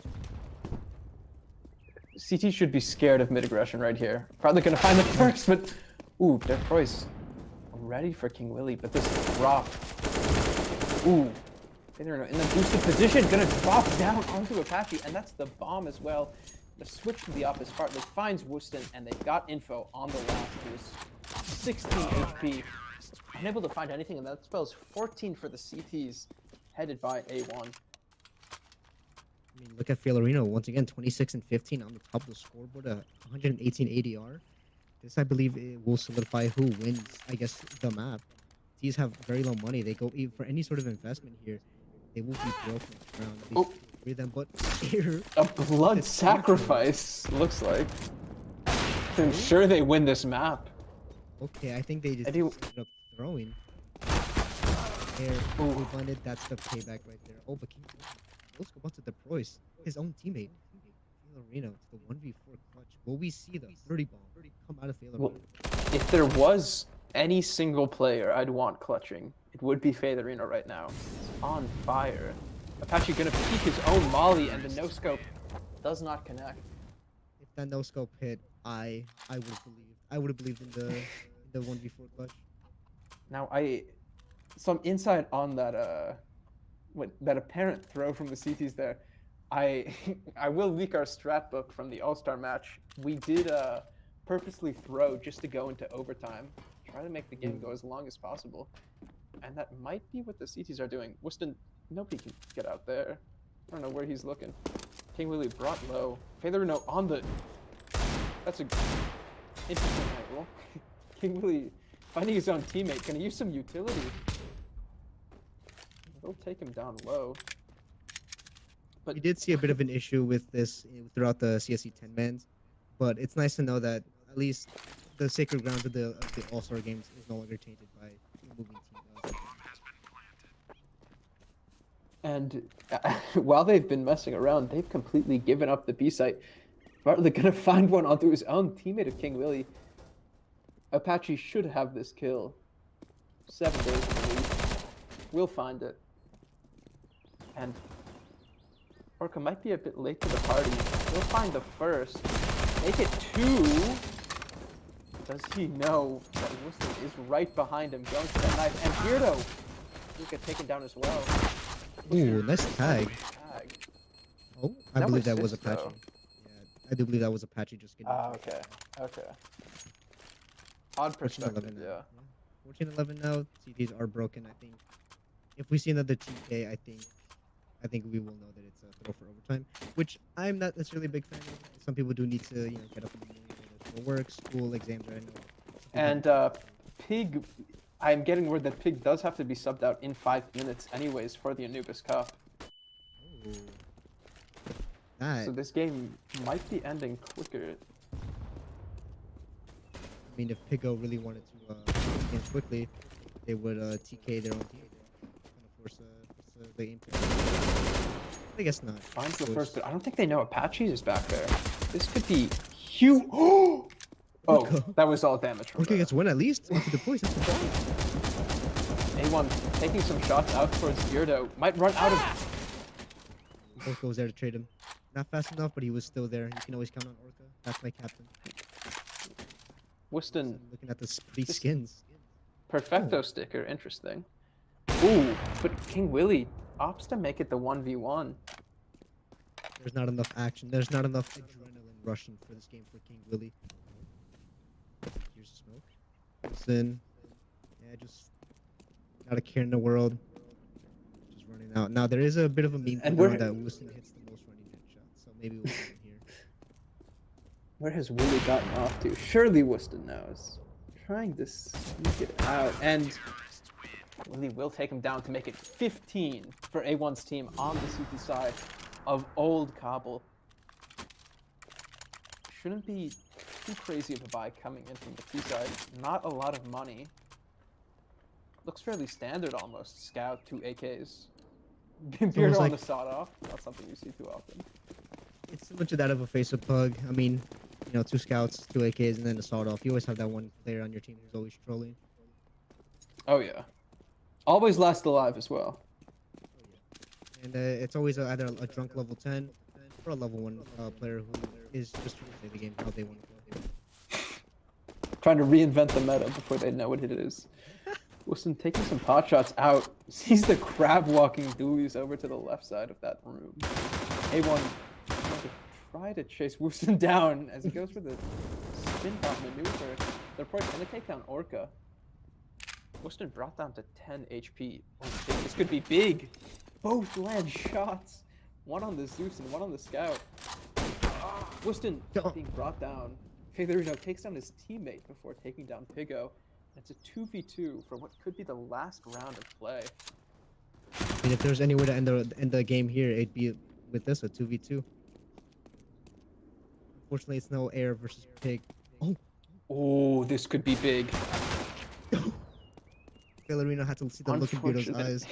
[SPEAKER 1] 2.
[SPEAKER 2] CT should be scared of mid-aggression right here. Probably gonna find the first, but ooh, Dead Price ready for King Willie, but this drop. Ooh, in the boosted position, gonna drop down onto Apache, and that's the bomb as well. The switch to the opposite part, finds Wuston, and they've got info on the last, who's 16 HP. Unable to find anything, and that spells 14 for the CTs, headed by A1.
[SPEAKER 1] I mean, look at Fiorino once again, 26 and 15 on the top of the scoreboard, 118 ADR. This, I believe, it will solidify who wins, I guess, the map. These have very low money. They go for any sort of investment here. They will be broken around.
[SPEAKER 2] Oh.
[SPEAKER 1] Them, but here,
[SPEAKER 2] a blood sacrifice, looks like, to ensure they win this map.
[SPEAKER 1] Okay, I think they just ended up throwing. There, blended. That's the payback right there. Oh, but let's go back to deploy his own teammate. Fiorino to the 1v4 clutch. Will we see the 30 bomb come out of Fiorino?
[SPEAKER 2] Well, if there was any single player I'd want clutching, it would be Fiorino right now. It's on fire. Apache gonna peek his own molly, and the no-scope does not connect.
[SPEAKER 1] If that no-scope hit, I would have believed in the 1v4 clutch.
[SPEAKER 2] Now some insight on that that apparent throw from the CTs there. I will leak our strat book from the All-Star match. We did purposely throw just to go into overtime, try to make the game go as long as possible. And that might be what the CTs are doing. Wuston, nobody can get out there. I don't know where he's looking. King Willie brought low. Fiorino on the... That's a interesting angle. King Willie finding his own teammate. Can he use some utility? He'll take him down low.
[SPEAKER 1] But we did see a bit of an issue with this throughout the CSC 10-mans, but it's nice to know that at least the sacred grounds of the All-Star games is no longer tainted by moving teams.
[SPEAKER 2] And while they've been messing around, they've completely given up the B site. They're gonna find one onto his own teammate of King Willie. Apache should have this kill. 7 days in the lead. We'll find it. And Orca might be a bit late to the party. He'll find the first. Make it 2. Does he know that Wuston is right behind him, going for that knife? And Gyardo will get taken down as well.
[SPEAKER 1] Ooh, nice tag. Oh, I believe that was Apache.
[SPEAKER 2] Though.
[SPEAKER 1] Yeah, I do believe that was Apache just getting.
[SPEAKER 2] Okay. Odd perspective, yeah.
[SPEAKER 1] 14-11 now. CTs are broken. I think if we see another TK, I think we will know that it's a throw for overtime, which I'm not necessarily a big fan of. Some people do need to, get up in the morning for work, school, exams, right?
[SPEAKER 2] And Pig, I'm getting word that Pig does have to be subbed out in 5 minutes anyways for the Anubis Cup.
[SPEAKER 1] Oh.
[SPEAKER 2] So this game might be ending quicker.
[SPEAKER 1] I mean, if Pigo really wanted to game quickly, they would TK their own team. Kind of force the game to. I guess not.
[SPEAKER 2] Finds the first, but I don't think they know Apache is back there. This could be huge. Oh, that was all damage from
[SPEAKER 1] Okay, gets win at least. Onto the points. That's the ball.
[SPEAKER 2] A1 taking some shots out towards Gyardo. Might run out of...
[SPEAKER 1] Orca was there to trade him. Not fast enough, but he was still there. You can always count on Orca. That's my captain.
[SPEAKER 2] Wuston
[SPEAKER 1] looking at the pretty skins.
[SPEAKER 2] Perfecto sticker, interesting. Ooh, but King Willie opts to make it the 1v1.
[SPEAKER 1] There's not enough action. There's not enough adrenaline rushing for this game for King Willie. Here's the smoke. Listen. Yeah, just not a care in the world. Just running out. Now, there is a bit of a meme that Wuston hits the most running headshots, so maybe we'll see here.
[SPEAKER 2] Where has Willie gotten off to? Surely Wuston knows. trying to sneak it out, and Willie will take him down to make it 15 for A1's team on the CT side of Old Kabul. Shouldn't be too crazy of a buy coming in from the T side. Not a lot of money. Looks fairly standard almost. Scout, 2 AKs. Beard on the sawed off. Not something you see too often.
[SPEAKER 1] It's similar to that of a face-up pug. I mean, 2 scouts, 2 AKs, and then a sawed off. You always have that one player on your team who's always trolling.
[SPEAKER 2] Oh yeah. Always last alive as well.
[SPEAKER 1] And it's always either a drunk level 10 or a level 1 player who is just trying to play the game how they want to play.
[SPEAKER 2] Trying to reinvent the meta before they know what it is. Wilson taking some pot shots out. Sees the crab walking dualies over to the left side of that room. A1 trying to try to chase Wilson down as he goes for the spin bot maneuver. They're probably going to take down Orca. Wilson brought down to 10 HP. Oh, this could be big. Both land shots. One on the Zeus and one on the Scout. Wilson being brought down. Featherino takes down his teammate before taking down Pigo. It's a 2v2 for what could be the last round of play.
[SPEAKER 1] And if there's any way to end the game here, it'd be with this, a 2v2. Unfortunately, it's no air versus pig.
[SPEAKER 2] Oh, this could be big.
[SPEAKER 1] Featherino had to see the look in Vito's eyes.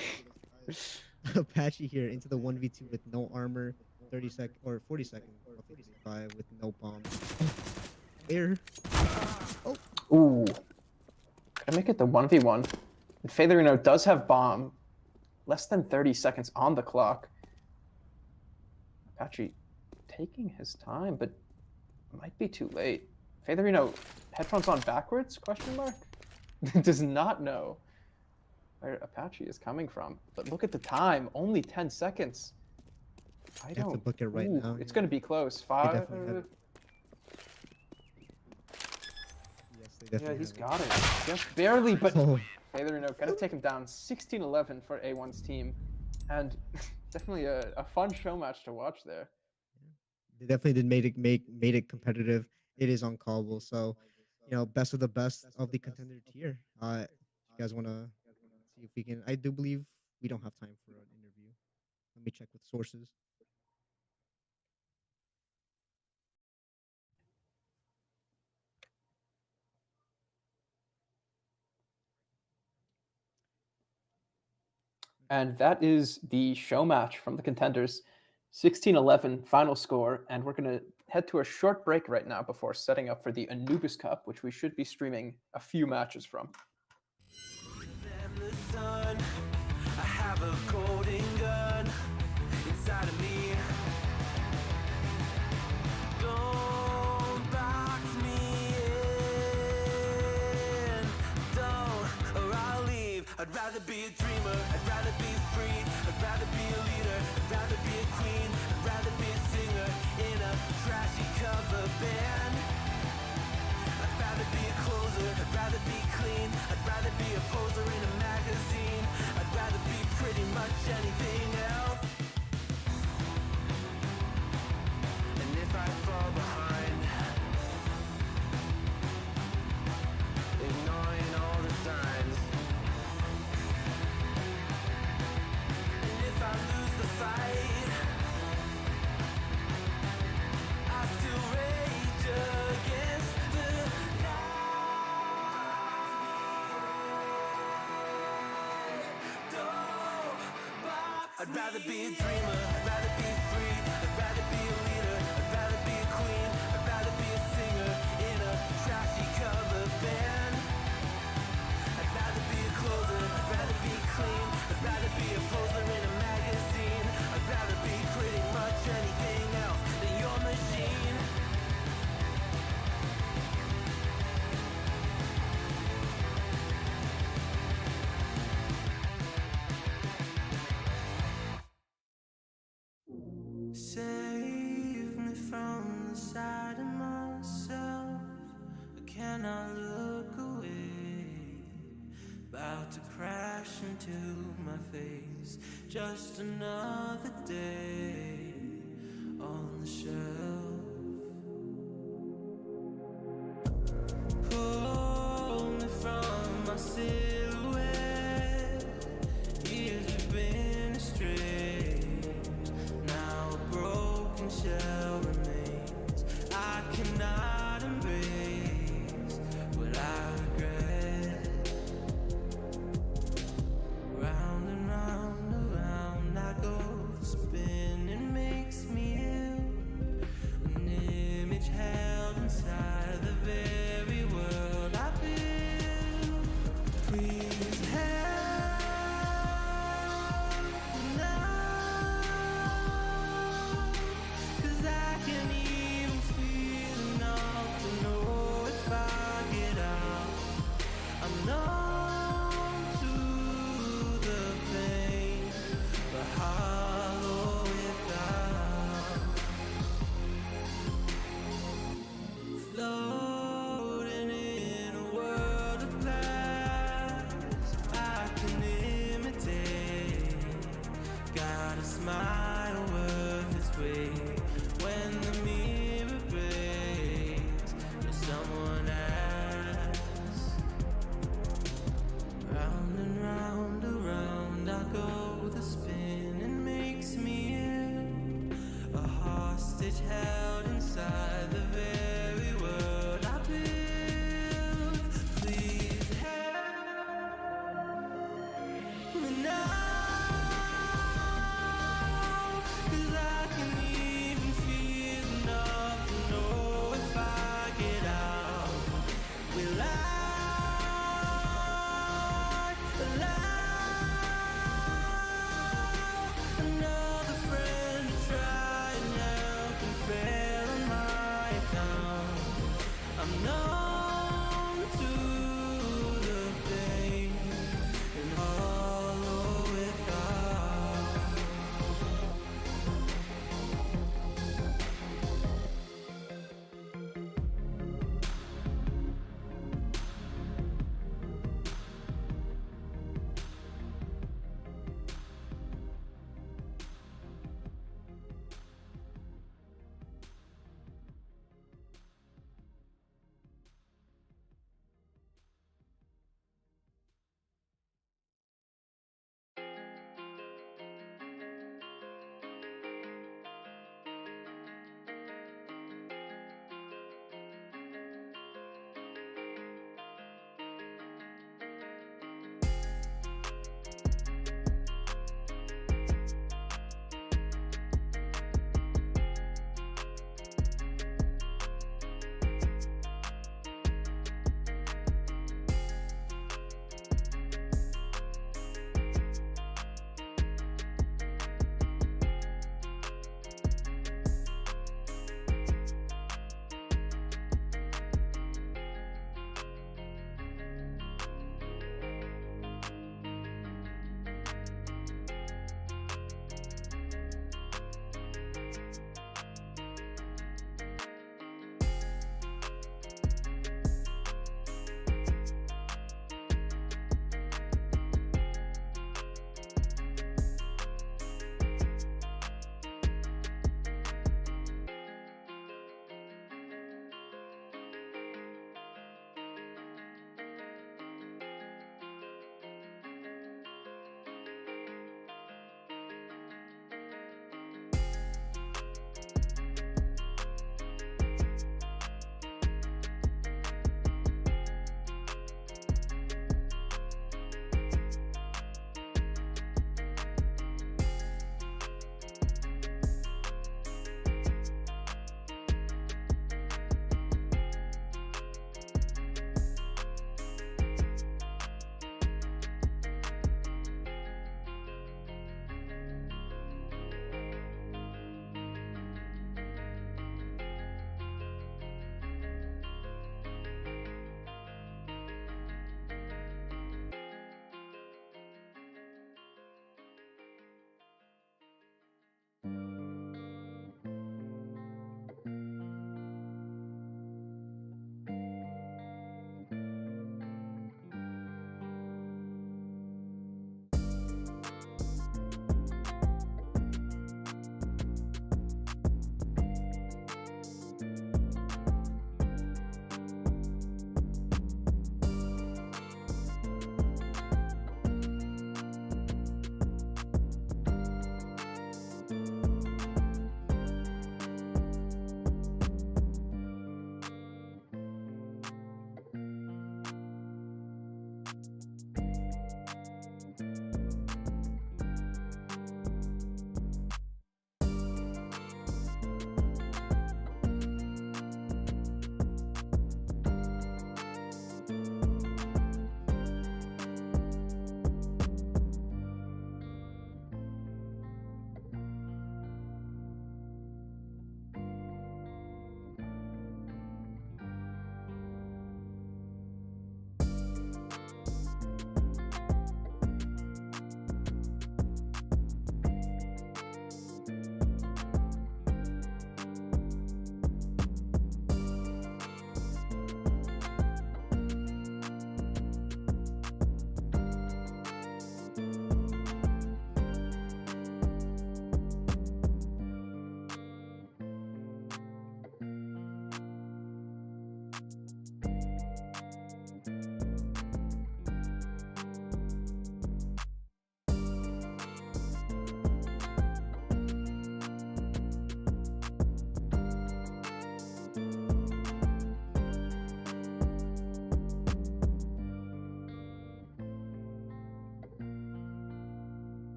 [SPEAKER 1] Apache here into the 1v2 with no armor, 30 seconds or 40 seconds, roughly 55 with no bomb. Air. Oh.
[SPEAKER 2] Ooh. Gotta make it the 1v1. And Featherino does have bomb. Less than 30 seconds on the clock. Apache taking his time, but might be too late. Featherino, headphones on backwards? Question mark? Does not know where Apache is coming from. But look at the time, only 10 seconds. I don't.
[SPEAKER 1] Have to book it right now.
[SPEAKER 2] It's gonna be close. 5. Yeah, he's got it. Just barely, but Featherino gonna take him down. 16-11 for A1's team, and definitely a fun show match to watch there.
[SPEAKER 1] They definitely did made it competitive. It is on Kabul, so best of the best of the contender tier. You guys want to see if we can? I do believe we don't have time for an interview. Let me check with sources.
[SPEAKER 2] And that is the show match from the contenders. 16-11 final score, and we're going to head to a short break right now before setting up for the Anubis Cup, which we should be streaming a few matches from. I have a golden gun inside of me. Don't box me in. Don't, or I'll leave. I'd rather be a dreamer. I'd rather be free. I'd rather be a leader. I'd rather be a queen. I'd rather be a singer in a trashy cover band. I'd rather be a closer. I'd rather be clean. I'd rather be a poser in a magazine. I'd rather be pretty much anything else. And if I fall behind, ignoring all the signs. And if I lose the fight, I still rage against the I'd rather be a dreamer, I'd rather be free, I'd rather be a leader, I'd rather be a queen, I'd rather be a singer in a trashy cover band. I'd rather be a closer, I'd rather be clean, I'd rather be a poser in a magazine. I'd rather be pretty much anything else than your machine. Save me from the side of myself. I cannot look away. About to crash into my face. Just another day on the shelf. Pull
[SPEAKER 3] the very world I build. Please help now, 'cause I can't even feel enough to know if I get out. I'm numb to the pain, but hollow without. Floating in a world of glass, I can imitate. Got a smile worth its weight when the mirror breaks and someone asks. Round and round, around I go. The spinning makes me ill, a hostage held inside the very world I build. Please help me now, 'cause I can even feel enough to know if I get out. Will I allow another friend to try and help and fail on my account? I'm numb to the pain and hollow without.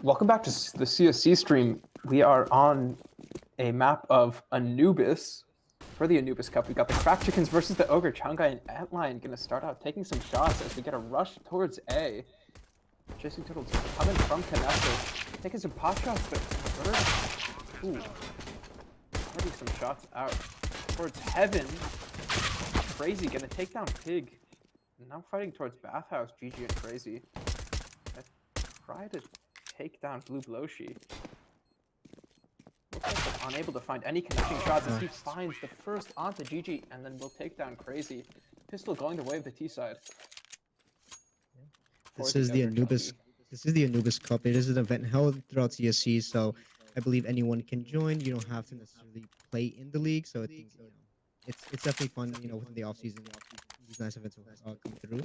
[SPEAKER 2] Welcome back to the CSC stream. We are on a map of Anubis. For the Anubis Cup, we got the Crack Chickens versus the Ogre Chungai, and Antlion gonna start out taking some shots as we get a rush towards A. Chasing Turtles coming from connector, taking some pot shots, but ooh, already some shots out towards Heaven. Crazy gonna take down Pig. Now fighting towards Bathhouse. GG and Crazy. Try to take down Blue Bloshi. Looks like they're unable to find any connecting shots as he finds the first onto GG, and then will take down Crazy. Pistol going the way of the T side.
[SPEAKER 1] This is the Anubis. This is the Anubis Cup. It is an event held throughout CSC, so I believe anyone can join. You don't have to necessarily play in the league, so I think it's definitely fun. Within the off season, these nice events will come through.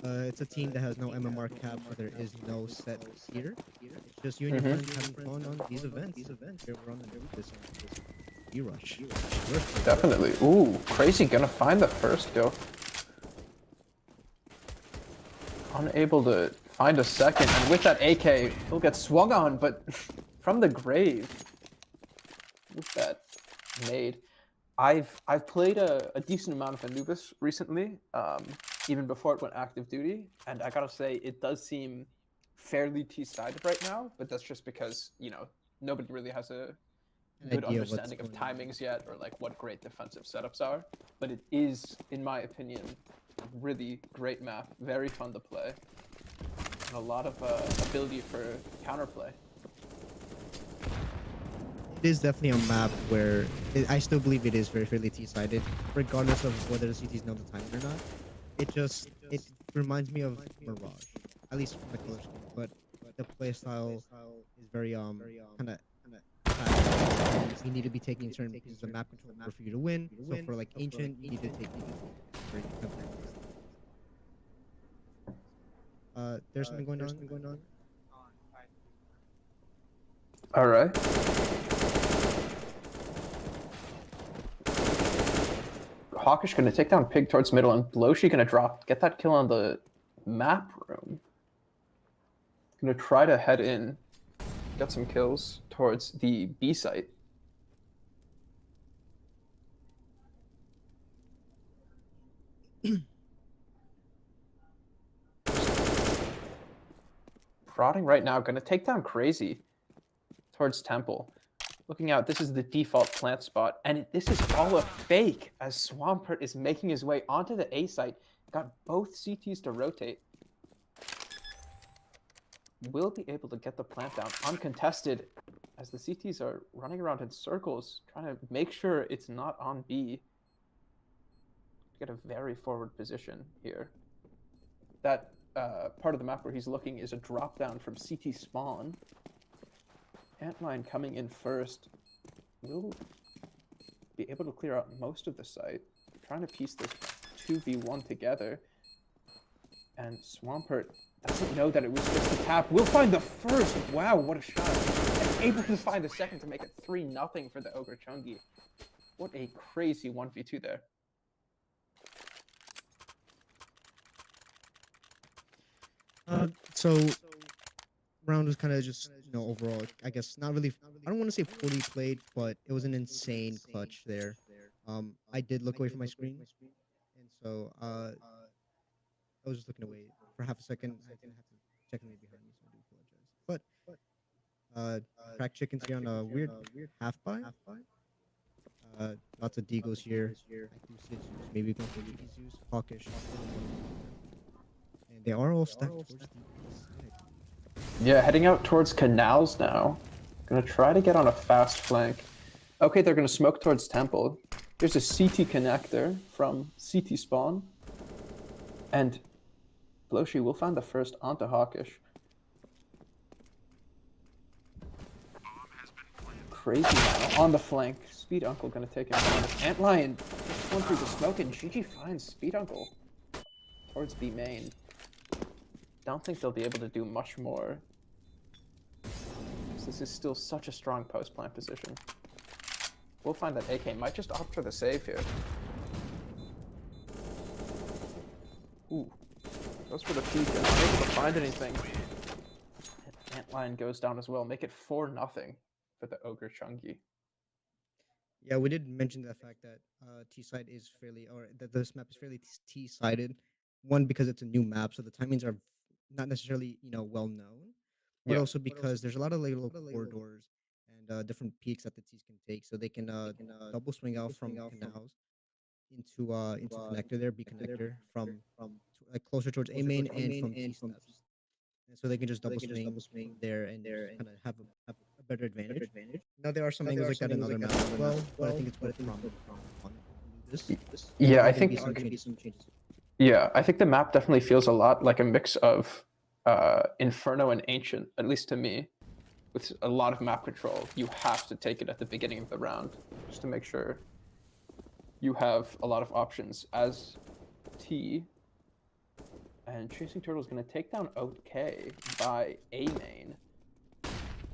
[SPEAKER 1] It's a team that has no MMR cap, so there is no set here. It's just you and your friends having fun on these events. Here we're on the Anubis E-Rush.
[SPEAKER 2] Definitely. Ooh, Crazy gonna find the first go. Unable to find a second, and with that AK, he'll get swung on, but from the grave. With that nade. I've played a decent amount of Anubis recently, even before it went active duty, and I gotta say it does seem fairly T-sided right now, but that's just because, nobody really has a good understanding of timings yet, or like what great defensive setups are. But it is, in my opinion, a really great map, very fun to play, and a lot of ability for counterplay.
[SPEAKER 1] It is definitely a map where I still believe it is very fairly T-sided, regardless of whether the CTs know the timing or not. It reminds me of Mirage, at least from the color scheme, but the playstyle is very kind of you need to be taking certain pieces of map control in order for you to win. So for like Ancient, you need to take there's something going on.
[SPEAKER 2] All right. Hawkish gonna take down Pig towards middle, and Bloshi gonna get that kill on the map room. Gonna try to head in, get some kills towards the B site. Prodding right now, gonna take down Crazy towards Temple. Looking out, this is the default plant spot, and this is all a fake as Swampert is making his way onto the A site. Got both CTs to rotate. Will be able to get the plant down uncontested as the CTs are running around in circles, trying to make sure it's not on B. Get a very forward position here. That part of the map where he's looking is a drop down from CT spawn. Antlion coming in first will be able to clear out most of the site. Trying to piece this 2v1 together. And Swampert doesn't know that it was just a tap. We'll find the first. Wow, what a shot. And able to find the second to make it 3-0 for the Ogre Chungi. What a crazy 1v2 there.
[SPEAKER 1] So round was kind of just overall, I guess not really. I don't want to say poorly played, but it was an insane clutch there. I did look away from my screen, and so I was just looking away for half a second. I didn't have to check me behind me, so I do apologize. But Crack Chickens here on a weird half buy. Lots of Deagles here. I do see Zeus, maybe going for Zeus, Hawkish, and they are all stacked towards the side.
[SPEAKER 2] Yeah, heading out towards canals now. Gonna try to get on a fast flank. Okay, they're gonna smoke towards Temple. There's a CT connector from CT spawn. And Bloshi will find the first onto Hawkish. Crazy now on the flank. Speed Uncle gonna take him down. Antlion just went through the smoke, and GG finds Speed Uncle towards B main. Don't think they'll be able to do much more. This is still such a strong post-plant position. We'll find that AK might just opt for the save here. Ooh. Goes for the peek and unable to find anything. Antlion goes down as well. Make it 4-0 for the Ogre Chungi.
[SPEAKER 1] Yeah, we did mention the fact that T side is fairly, or that this map is fairly T sided. One, because it's a new map, so the timings are not necessarily well known, but
[SPEAKER 2] Yeah.
[SPEAKER 1] also because there's a lot of little corridors and different peaks that the T's can take, so they can double swing out from canals into connector there, B connector from like closer towards A main and from T steps. And so they can just double swing from there and just kind of have a better advantage. Now there are some angles like that in other maps as well, but I think it's more prominent on Anubis.
[SPEAKER 2] Yeah,
[SPEAKER 1] There
[SPEAKER 2] I
[SPEAKER 1] are going to
[SPEAKER 2] think
[SPEAKER 1] be some changes.
[SPEAKER 2] yeah, I think the map definitely feels a lot like a mix of Inferno and Ancient, at least to me. With a lot of map control, you have to take it at the beginning of the round just to make sure you have a lot of options as T. And Chasing Turtle is going to take down OK by A main.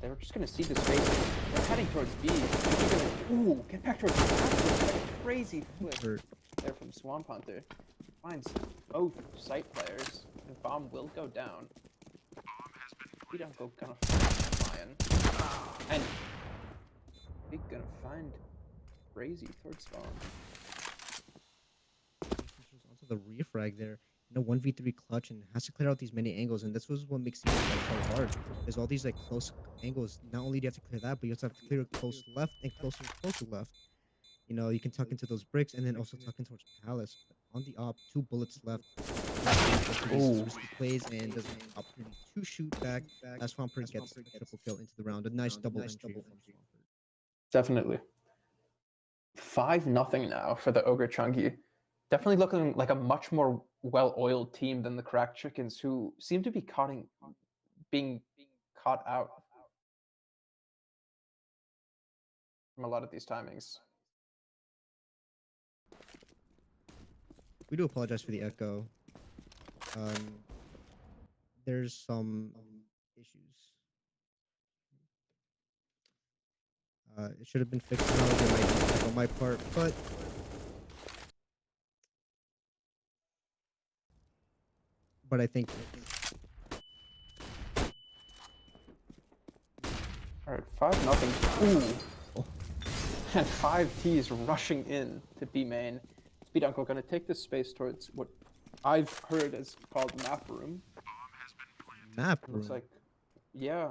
[SPEAKER 2] They're just going to see the space. They're heading towards B. Ooh, get back towards B. Crazy flip there from Swamp Hunter. Finds both site players, and bomb will go down. We don't go gonna find Lion. And we're gonna find Crazy towards spawn.
[SPEAKER 1] Onto the refrag there. 1v3 clutch and has to clear out these many angles, and this was what makes it so hard. There's all these like close angles. Not only do you have to clear that, but you also have to clear close left and closer left. You can tuck into those bricks and then also tuck in towards Palace. But on the op, 2 bullets left. Risky plays and doesn't have an opportunity to shoot back as Swampert gets a triple kill into the round. A nice double entry from Swampert.
[SPEAKER 2] Definitely. 5-0 now for the Ogre Chungi. Definitely looking like a much more well-oiled team than the Cracked Chickens, who seem to be being caught out from a lot of these timings.
[SPEAKER 1] We do apologize for the echo. There's some issues. It should have been fixed now. There might be stuff on my part, but I think.
[SPEAKER 2] All right, 5-0. Ooh. Oh. And 5 T's rushing in to B main. Speed Uncle gonna take this space towards what I've heard is called map room.
[SPEAKER 1] Map room.
[SPEAKER 2] Looks like, yeah,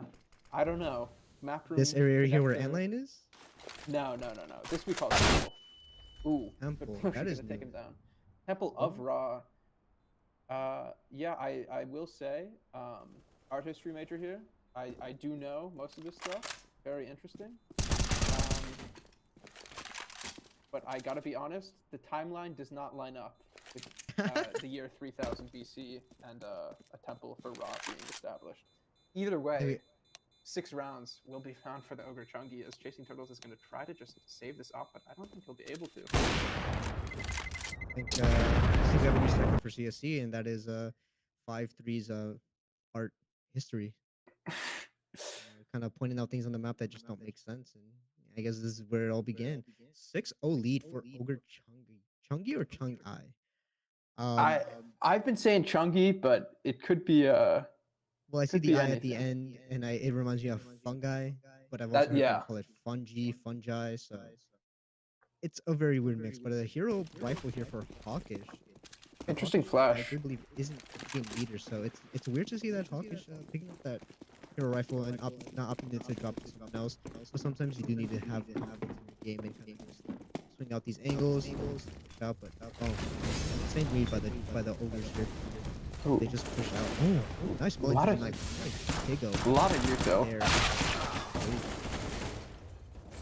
[SPEAKER 2] I don't know. Map room.
[SPEAKER 1] This area here where Antlion is?
[SPEAKER 2] No. This we call Temple. Ooh,
[SPEAKER 1] Temple. That is
[SPEAKER 2] take him down. Temple of Ra. Yeah, I will say, art history major here. I do know most of this stuff. Very interesting. But I gotta be honest, the timeline does not line up with the year 3000 BC and a temple for Ra being established. Either way, 6 rounds will be found for the Ogre Chungi, as Chasing Turtles is going to try to just save this up, but I don't think he'll be able to.
[SPEAKER 1] I think we have a new record for CSC, and that is 5-3's art history. Kind of pointing out things on the map that just don't make sense, and I guess this is where it all began. 6-0 lead for Ogre Chungi. Chungi or Chung-I?
[SPEAKER 2] I've been saying Chungi, but it could be
[SPEAKER 1] well, I see the I at the end, and it reminds me of fungi, but I've also heard people call it fungi, so it's a very weird mix. But a hero rifle here for Hawkish.
[SPEAKER 2] Interesting flash.
[SPEAKER 1] I do believe isn't game leader, so it's weird to see that Hawkish picking up that hero rifle and not opting to drop to someone else. But sometimes you do need to have confidence in your game and kind of just swing out these angles. But same read by the ogres here.
[SPEAKER 2] Ooh.
[SPEAKER 1] They just push out. Oh, nice ball.
[SPEAKER 2] A lot of Yuko.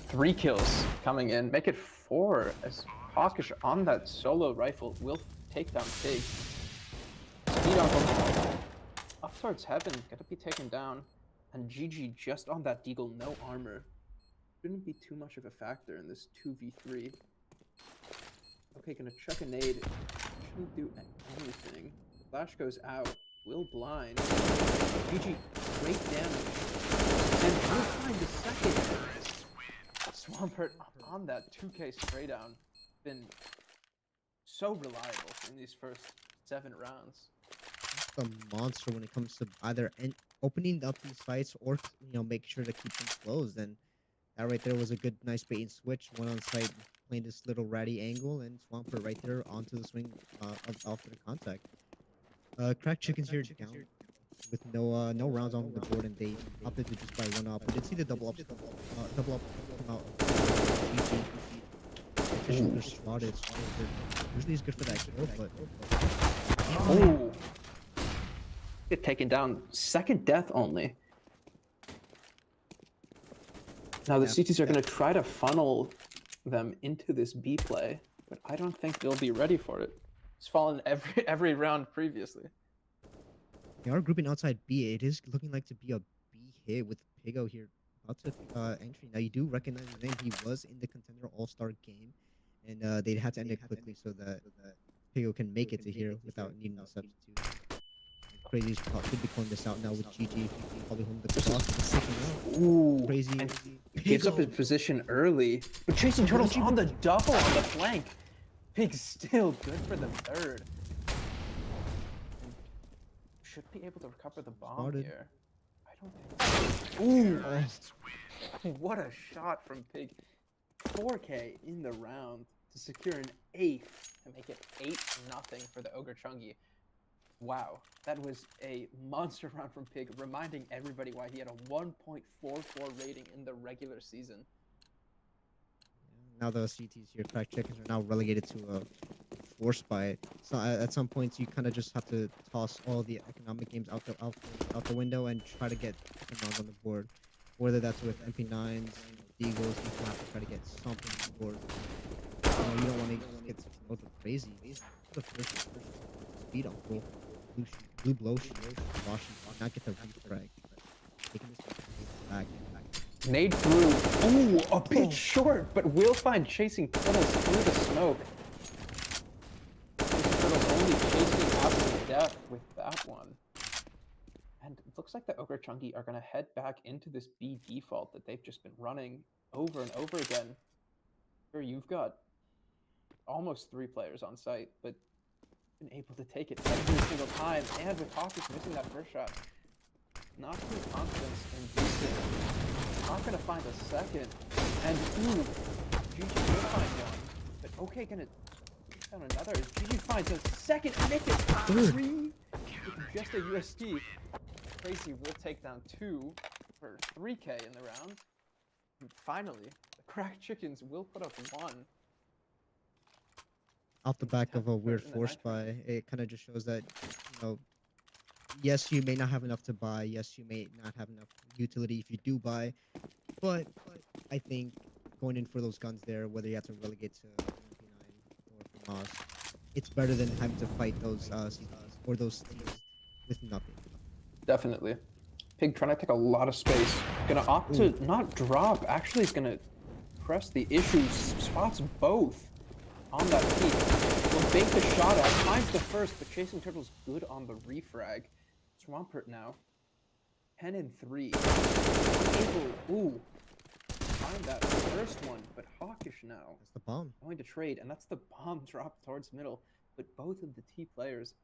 [SPEAKER 2] 3 kills coming in. Make it 4 as Hawkish on that solo rifle will take down Pig. Speed up towards heaven, gotta be taken down. And GG just on that Deagle, no armor. Shouldn't be too much of a factor in this 2v3. Okay, gonna chuck a nade. Shouldn't do anything. Flash goes out. Will blind. GG, great damage. And we'll find the second. Swampert on that 2k spray down. Been so reliable in these first 7 rounds.
[SPEAKER 1] a monster when it comes to either opening up these sites or make sure to keep them closed. And that right there was a good, nice bait and switch. One on site playing this little ratty angle and Swampert right there onto the swing after the contact. Cracked Chickens here down with no rounds on the board, and they opted to just buy one up. We did see the double up come out. GG. Efficient spotted. Usually he's good for that kill, but
[SPEAKER 2] Oh, get taken down. Second death only. Now the CTs are going to try to funnel them into this B play, but I don't think they'll be ready for it. It's fallen every round previously.
[SPEAKER 1] they are grouping outside B. It is looking like to be a B hit with Pigo here about to entry. Now you do recognize his name. He was in the Contender All-Star game, and they had to end it quickly so that Pigo can make it to here without needing a substitute. Crazy should be calling this out now with GG. Probably home the clock.
[SPEAKER 2] Ooh,
[SPEAKER 1] Crazy.
[SPEAKER 2] and he gives up his position early, but Chasing Turtles on the double on the flank. Pig's still good for the third. And should be able to recover the bomb here. I don't think. Ooh, what a shot from Pig. 4K in the round to secure an 8th to make it 8-0 for the Ogre Chungi. Wow, that was a monster round from Pig, reminding everybody why he had a 1.44 rating in the regular season.
[SPEAKER 1] Now the CTs here, Cracked Chickens, are now relegated to a force buy. So at some points, you kind of just have to toss all the economic games out the window and try to get rounds on the board. Whether that's with MP9s, Deagles, you have to try to get something on the board. You don't want to just get both crazy. The first speed on full. Blue blow shield, Washington, not get the refrag. Taking this back.
[SPEAKER 2] Nade through. Ooh, a bit short, but will find Chasing Turtles through the smoke. Chasing Turtles only chasing after death with that one. And it looks like the Ogre Chungi are going to head back into this B default that they've just been running over and over again. Here you've got almost 3 players on site, but been able to take it every single time, and with Hawkins missing that first shot, not too confidence in boosting. Not gonna find a second, and ooh, GG will find one, but okay, gonna down another. GG finds a second and makes it 3 with just a USD. Crazy will take down 2 for 3K in the round. And finally, the Cracked Chickens will put up 1.
[SPEAKER 1] Off the back of a weird force buy, it kind of just shows that, yes, you may not have enough to buy. Yes, you may not have enough utility if you do buy. But I think going in for those guns there, whether you have to relegate to MP9 or FAMAS, it's better than having to fight those CTs or those teams with nothing. Definitely.
[SPEAKER 2] Pig trying to take a lot of space. Gonna opt to not drop. Actually, is gonna press the issue. Spots both on that peak. Will bait the shot out. Finds the first, but Chasing Turtles good on the refrag. Swampert now. 10 and 3. Ooh. Find that first one, but Hawkish now.
[SPEAKER 1] That's the bomb.
[SPEAKER 2] Going to trade, and that's the bomb drop towards middle. But both of the T players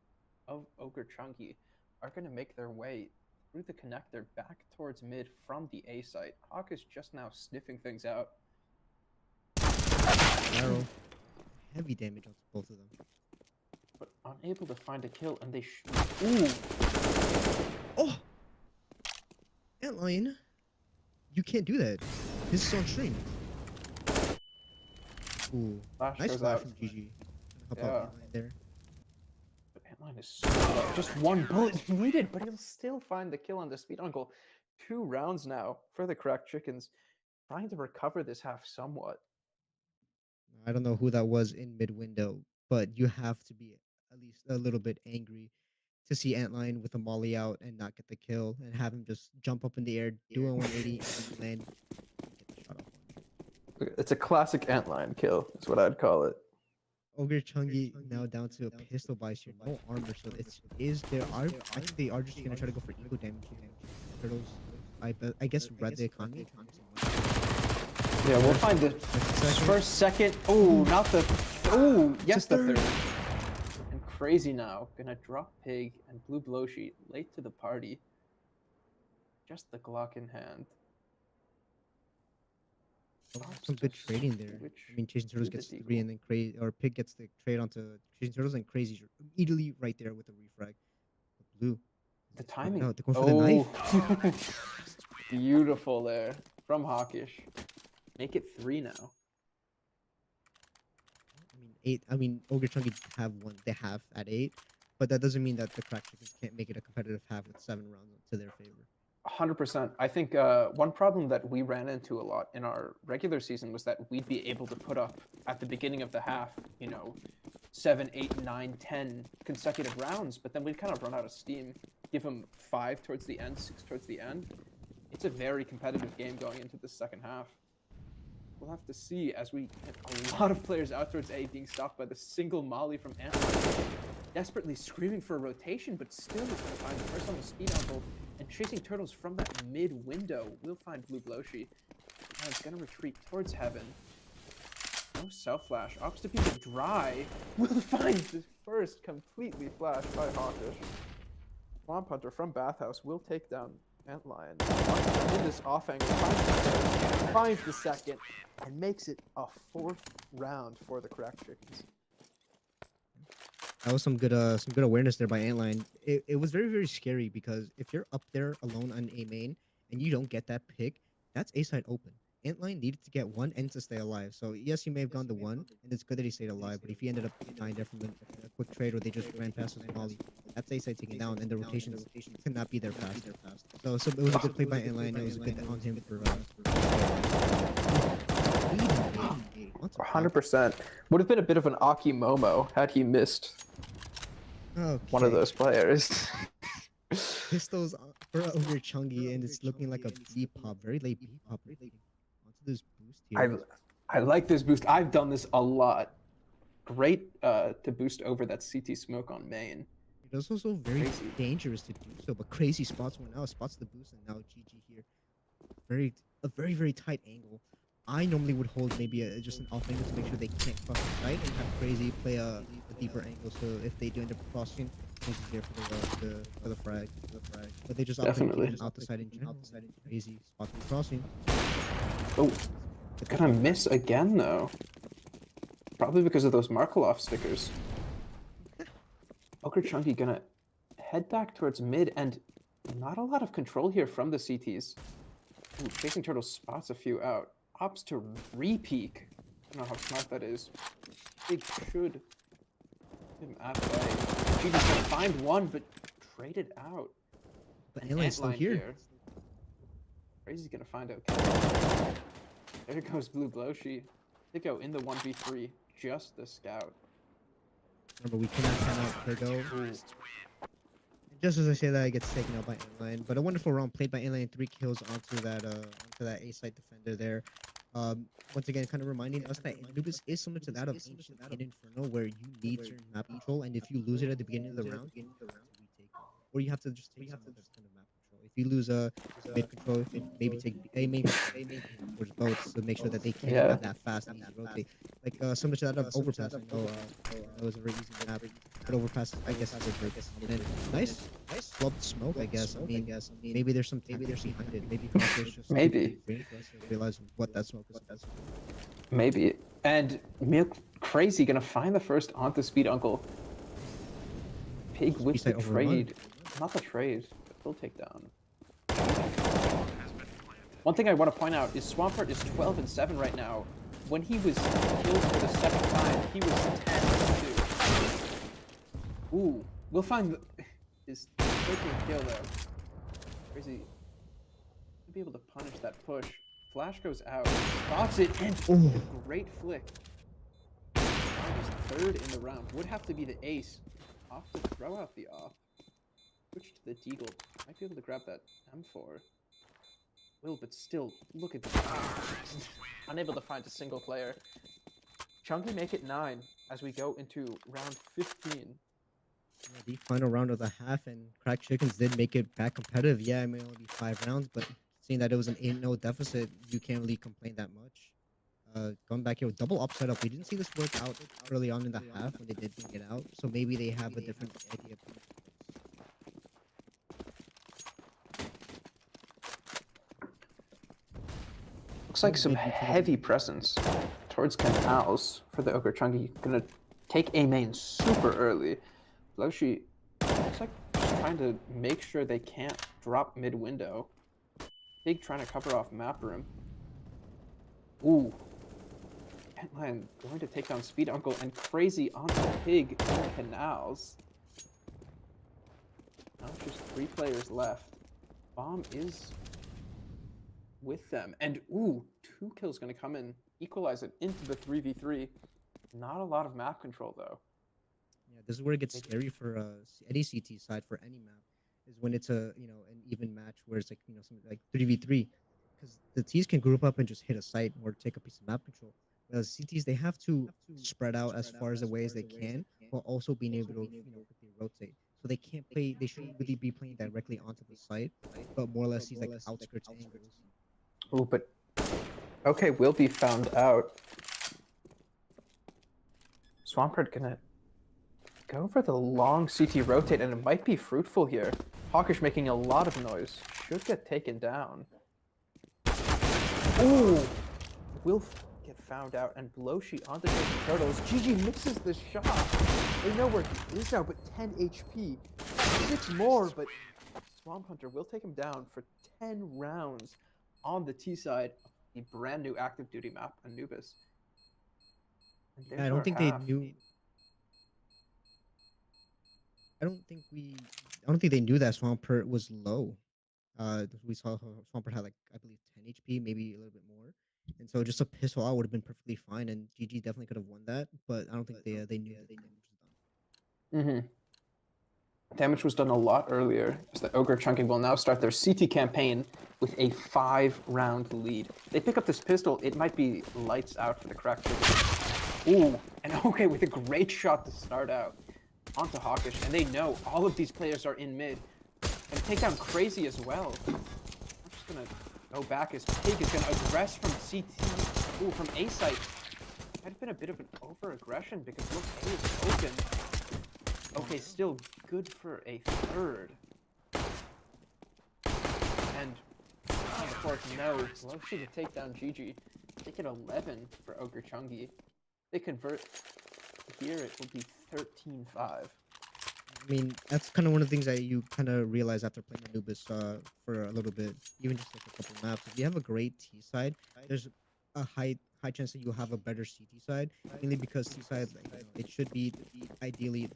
[SPEAKER 2] of Ogre Chungi are going to make their way through the connector back towards mid from the A site. Hawkish just now sniffing things out.
[SPEAKER 1] Arrow. Heavy damage on both of them.
[SPEAKER 2] But unable to find a kill, and they ooh!
[SPEAKER 1] Oh! Antlion, you can't do that. This is on stream. Ooh.
[SPEAKER 2] Flash
[SPEAKER 1] Nice
[SPEAKER 2] goes
[SPEAKER 1] flash
[SPEAKER 2] out.
[SPEAKER 1] from GG. Help
[SPEAKER 2] Yeah.
[SPEAKER 1] out Antlion there.
[SPEAKER 2] But Antlion is so low. Just one bullet needed, but he'll still find the kill on the speed on goal. 2 rounds now for the Cracked Chickens, trying to recover this half somewhat.
[SPEAKER 1] I don't know who that was in mid window, but you have to be at least a little bit angry to see Antlion with a molly out and not get the kill, and have him just jump up in the air, do a 180, and land, get the shot off.
[SPEAKER 2] It's a classic Antlion kill, is what I'd call it.
[SPEAKER 1] Ogre Chungi now down to a pistol buy here, no armor, so I think they are just gonna try to go for eco damage. Turtles, I guess read the economy.
[SPEAKER 2] Yeah, we'll find the first, second. Oh, not the. Oh, yes, the third. And Crazy now gonna drop Pig and Blue Bloshi late to the party. Just the Glock in hand.
[SPEAKER 1] Some good trading there. I mean, Chasing Turtles gets 3 and then Crazy or Pig gets the trade onto Chasing Turtles and Crazy's immediately right there with the refrag. Blue.
[SPEAKER 2] The timing.
[SPEAKER 1] They're going for the knife.
[SPEAKER 2] Beautiful there from Hawkish. Make it 3 now.
[SPEAKER 1] I mean, 8. I mean, Ogre Chunky have one. They have at 8, but that doesn't mean that the Crack Chickens can't make it a competitive half with 7 rounds to their favor.
[SPEAKER 2] 100%. I think one problem that we ran into a lot in our regular season was that we'd be able to put up at the beginning of the half, 7, 8, 9, 10 consecutive rounds, but then we'd kind of run out of steam. Give them 5 towards the end, 6 towards the end. It's a very competitive game going into the second half. We'll have to see as we get a lot of players out towards A being stopped by the single molly from Antler. Desperately screaming for a rotation, but still is going to find the first on the speed uncle. And Chasing Turtles from that mid window will find Blue Bloshi. Now he's going to retreat towards Heaven. No self flash. Ops to people dry. Will find the first completely flashed by Hawkish. Swamp Hunter from Bathhouse will take down Antlion. In this off angle, finds the second, and makes it a 4th round for the Crack Chickens.
[SPEAKER 1] That was some good awareness there by Antlion. It was very, very scary because if you're up there alone on A main and you don't get that pick, that's A side open. Antlion needed to get 1 and to stay alive. So yes, he may have gone to 1, and it's good that he stayed alive. But if he ended up dying there from a quick trade or they just ran past with Molly, that's A side taken down, and the rotations could not be there fast. So it was a good play by Antlion. It was a good on him for
[SPEAKER 2] 100%. Would have been a bit of an Aki Momo had he missed one of those players.
[SPEAKER 1] Pistols for over Chungy, and it's looking like a B pop, very late B pop. Onto this boost here.
[SPEAKER 2] I like this boost. I've done this a lot. Great to boost over that CT smoke on main.
[SPEAKER 1] It was also very dangerous to do so, but Crazy spots one out, spots the boost, and now GG here. A very, very tight angle. I normally would hold maybe just an off angle to make sure they can't cross the site and have Crazy play a deeper angle. So if they do end up crossing, Crazy's there for the frag. But they just opted out the side and Crazy spots the crossing.
[SPEAKER 2] Oh, gonna miss again though. Probably because of those Markelov stickers. Ogre Chunky gonna head back towards mid, and not a lot of control here from the CTs. Ooh, Chasing Turtle spots a few out. Ops to re-peek. I don't know how smart that is. Big should get him at play. GG's gonna find one, but traded out.
[SPEAKER 1] But Antline's still here.
[SPEAKER 2] Crazy's gonna find out. There goes Blue Bloshi. Pico in the 1v3, just the scout.
[SPEAKER 1] Remember, we cannot count out Pico. Just as I say that, it gets taken out by Antlion. But a wonderful round played by Antlion. 3 kills onto that A side defender there. Once again, kind of reminding us that Anubis is similar to that of Ancient in Inferno, where you need certain map control, and if you lose it at the beginning of the round, you retake it. Or you have to just take some other kind of map control. If you lose mid control, maybe take maybe towards both to make sure that they can't have that fast and easy rotate. Like similar to that of Overpass. I know that was a very easy map, but Overpass, I guess, is a great combination. Nice flubbed smoke, I guess. I mean, maybe there's some tactics behind it. Maybe
[SPEAKER 2] maybe
[SPEAKER 1] realize what that smoke is.
[SPEAKER 2] Maybe. And Milk Crazy gonna find the first onto Speed Uncle. Pig with the trade. Not the trade, but he'll take down. One thing I want to point out is Swampert is 12 and 7 right now. When he was killed for the 2nd time, he was 10 and 2. Ooh, we'll find his 13th kill though. Crazy. He'll be able to punish that push. Flash goes out, spots it, and a great flick. His 3rd in the round. Would have to be the ace. Off to throw out the off. Switch to the Deagle. Might be able to grab that M4. Will, but still, look at this. Unable to find a single player. Chunky make it 9 as we go into round 15.
[SPEAKER 1] Yeah, the final round of the half, and Crack Chickens did make it back competitive. Yeah, it may only be 5 rounds, but seeing that it was an 8-0 deficit, you can't really complain that much. Going back here with double upside up. We didn't see this work out early on in the half when they did bring it out. So maybe they have a different idea of playing
[SPEAKER 2] Looks like some heavy presence towards canals for the Ogre Chunky. Gonna take A main super early. Loshi looks like trying to make sure they can't drop mid window. Big trying to cover off map room. Ooh. Antlion going to take down Speed Uncle and Crazy onto Pig in canals. Now just 3 players left. Bomb is with them. And ooh, 2 kills going to come in, equalize it into the 3v3. Not a lot of map control though.
[SPEAKER 1] Yeah, this is where it gets scary for any CT side for any map, is when it's a an even match where it's like something like 3v3, because the T's can group up and just hit a site or take a piece of map control. Whereas CTs, they have to spread out as far as away as they can, while also being able to quickly rotate. So they can't play. They shouldn't really be playing directly onto the site, but more or less these like outskirts angles.
[SPEAKER 2] Ooh, but okay, will be found out. Swampert gonna go for the long CT rotate, and it might be fruitful here. Hawkish making a lot of noise. Should get taken down. Ooh! Will get found out, and Bloshi onto the turtles. GG mixes the shot. They know where he is now, but 10 HP. 6 more, but Swamp Hunter will take him down for 10 rounds on the T side of the brand new active duty map, Anubis.
[SPEAKER 1] I don't think they knew. I don't think they knew that Swampert was low. We saw Swampert had like I believe 10 HP, maybe a little bit more, and so just a pistol out would have been perfectly fine, and GG definitely could have won that. But I don't think they knew that the damage was done.
[SPEAKER 2] Damage was done a lot earlier, as the Ogre Chunky will now start their CT campaign with a 5-round lead. They pick up this pistol, it might be lights out for the crack chicken. Ooh, and okay, with a great shot to start out onto Hawkish, and they know all of these players are in mid. And take down Crazy as well. I'm just gonna go back as Pig is gonna aggress from CT, ooh, from A site. Might have been a bit of an over-aggression because look, A is open. Okay, still good for a 3rd. And on the 4th, no. Loshi to take down GG. Take it 11 for Ogre Chungi. They convert here, it will be 13-5.
[SPEAKER 1] I mean, that's kind of one of the things that you kind of realize after playing Anubis for a little bit, even just like a couple maps. If you have a great T side, there's a high chance that you'll have a better CT side, mainly because T side, it should be ideally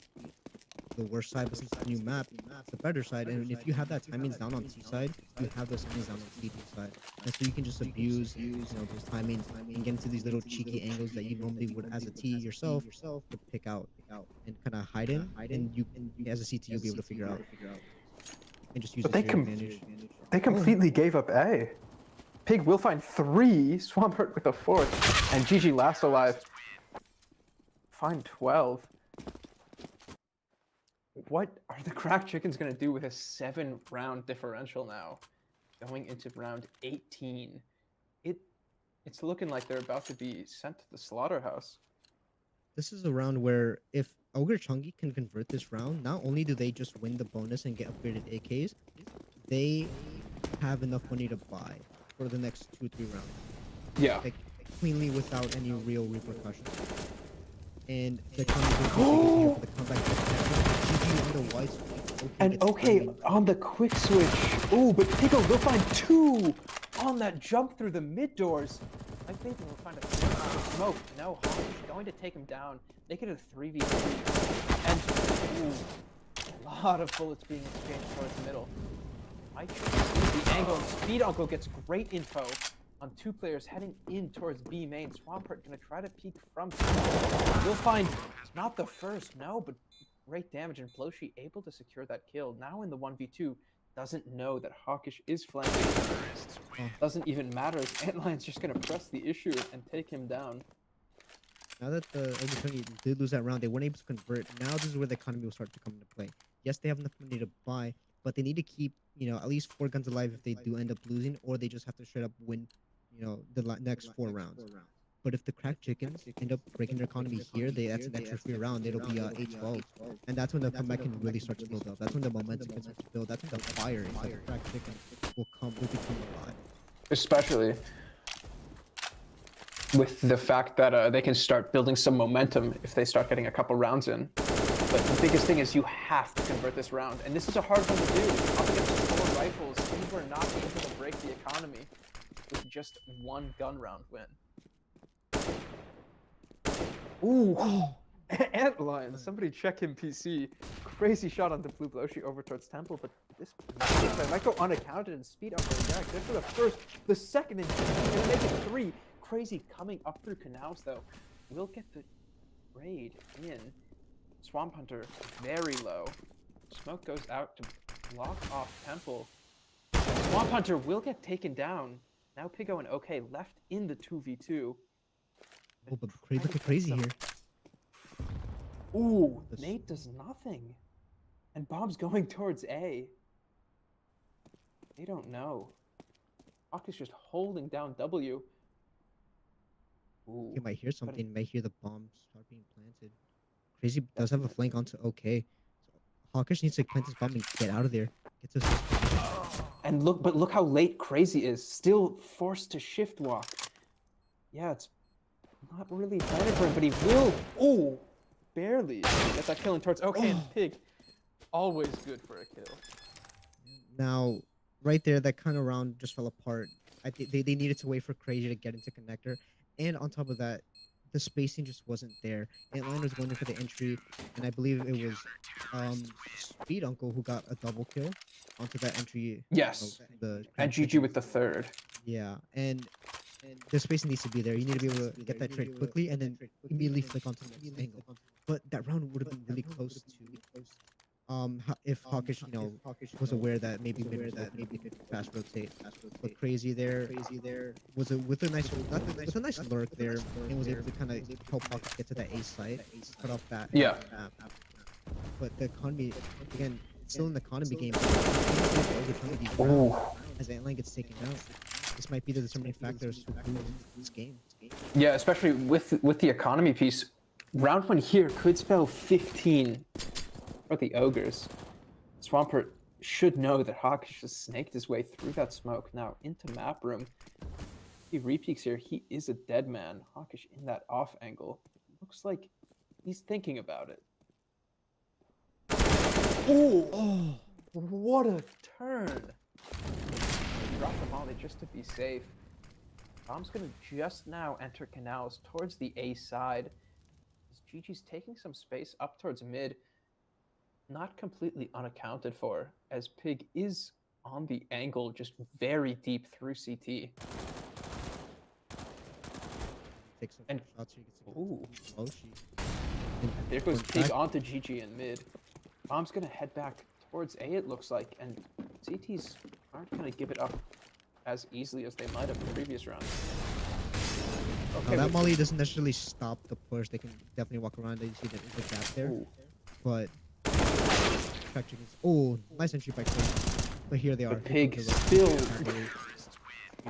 [SPEAKER 1] the worst side, but since it's a new map, it's the better side. And if you have that timings down on T side, you have those timings down on CT side, and so you can just abuse those timings and get into these little cheeky angles that you normally would as a T yourself to pick out and kind of hide in, and you as a CT you'll be able to figure out and just use it to your advantage.
[SPEAKER 2] They completely gave up A. Pig will find 3, Swampert with a 4th, and GG last alive. Find 12. What are the crack chickens going to do with a 7-round differential now? Going into round 18. It's looking like they're about to be sent to the slaughterhouse.
[SPEAKER 1] This is a round where if Ogre Chungi can convert this round, not only do they just win the bonus and get upgraded AKs, they have enough money to buy for the next 2-3 rounds.
[SPEAKER 2] Yeah.
[SPEAKER 1] Like cleanly without any real repercussions. And the comeback
[SPEAKER 2] and okay, on the quick switch. Oh, but Pickle will find 2 on that jump through the mid doors. I think we'll find a smoke. No, Hawkish going to take him down. Make it a 3v3. And ooh, a lot of bullets being exchanged towards the middle. I choose the angle. Speed Uncle gets great info on 2 players heading in towards B main. Swampert gonna try to peek from C. We'll find not the first, no, but great damage, and Bloshi able to secure that kill. Now in the 1v2, doesn't know that Hawkish is flanking. Doesn't even matter, as Antlion's just gonna press the issue and take him down.
[SPEAKER 1] Now that the Ogre Chungi did lose that round, they weren't able to convert. Now this is where the economy will start to come into play. Yes, they have enough money to buy, but they need to keep, at least 4 guns alive if they do end up losing, or they just have to straight up win, the next 4 rounds. But if the cracked chickens end up breaking their economy here, that's an extra free round. It'll be 8-12, and that's when the comeback can really start to build up. That's when the momentum can start to build. That's when the fire inside the cracked chicken will become alive.
[SPEAKER 2] Especially with the fact that they can start building some momentum if they start getting a couple rounds in. But the biggest thing is you have to convert this round, and this is a hard one to do. Up against 4 rifles, we were not able to break the economy with just 1 gun round win. Ooh, Antlion, somebody check him PC. Crazy shot on the blue Bloshi over towards Temple, but this might go unaccounted and speed up the react. There for the first, the second, and make it 3. Crazy coming up through canals though. We'll get the raid in. Swamp Hunter very low. Smoke goes out to block off Temple. Swamp Hunter will get taken down. Now Pigo and OK left in the 2v2.
[SPEAKER 1] Oh, but look at Crazy here.
[SPEAKER 2] Ooh, Nate does nothing. And Bob's going towards A. They don't know. Hawk is just holding down W. Ooh,
[SPEAKER 1] You might hear something. Might hear the bombs start being planted. Crazy does have a flank onto OK. So Hawkish needs to plant this bomb and get out of there. Get to
[SPEAKER 2] and look how late Crazy is. Still forced to shift walk. Yeah, it's not really planted for him, but he will. Ooh, barely. Gets that killing towards OK and Pig. Always good for a kill.
[SPEAKER 1] Now, right there, that kind of round just fell apart. I think they needed to wait for Crazy to get into connector. And on top of that, the spacing just wasn't there. Antlion was going in for the entry, and I believe it was Speed Uncle who got a double kill onto that entry.
[SPEAKER 2] Yes. And GG with the 3rd.
[SPEAKER 1] Yeah, and the spacing needs to be there. You need to be able to get that trade quickly and then immediately flick onto the next angle. But that round would have been really close to if Hawkish, was aware that maybe could fast rotate. But Crazy there was with a nice lurk there and was able to kind of help Hawkish get to that A site, cut off that.
[SPEAKER 2] Yeah.
[SPEAKER 1] But the economy again, still in the economy game. As Antlion gets taken out, this might be the determining factor as to who wins this game.
[SPEAKER 2] Yeah, especially with the economy piece. Round 1 here could spell 15 for the Ogres. Swampert should know that Hawkish just snaked his way through that smoke. Now into map room. He repeaks here. He is a dead man. Hawkish in that off angle. Looks like he's thinking about it. Oh, what a turn. Drop the molly just to be safe. Bomb's gonna just now enter canals towards the A side. GG's taking some space up towards mid. Not completely unaccounted for, as Pig is on the angle just very deep through CT. And ooh, there goes Pig onto GG in mid. Bomb's gonna head back towards A, it looks like, and CTs aren't gonna give it up as easily as they might have in previous rounds. Okay,
[SPEAKER 1] that molly doesn't necessarily stop the push. They can definitely walk around. They see the gap there, but oh, nice entry by Crazy. But here they are.
[SPEAKER 2] Pig still.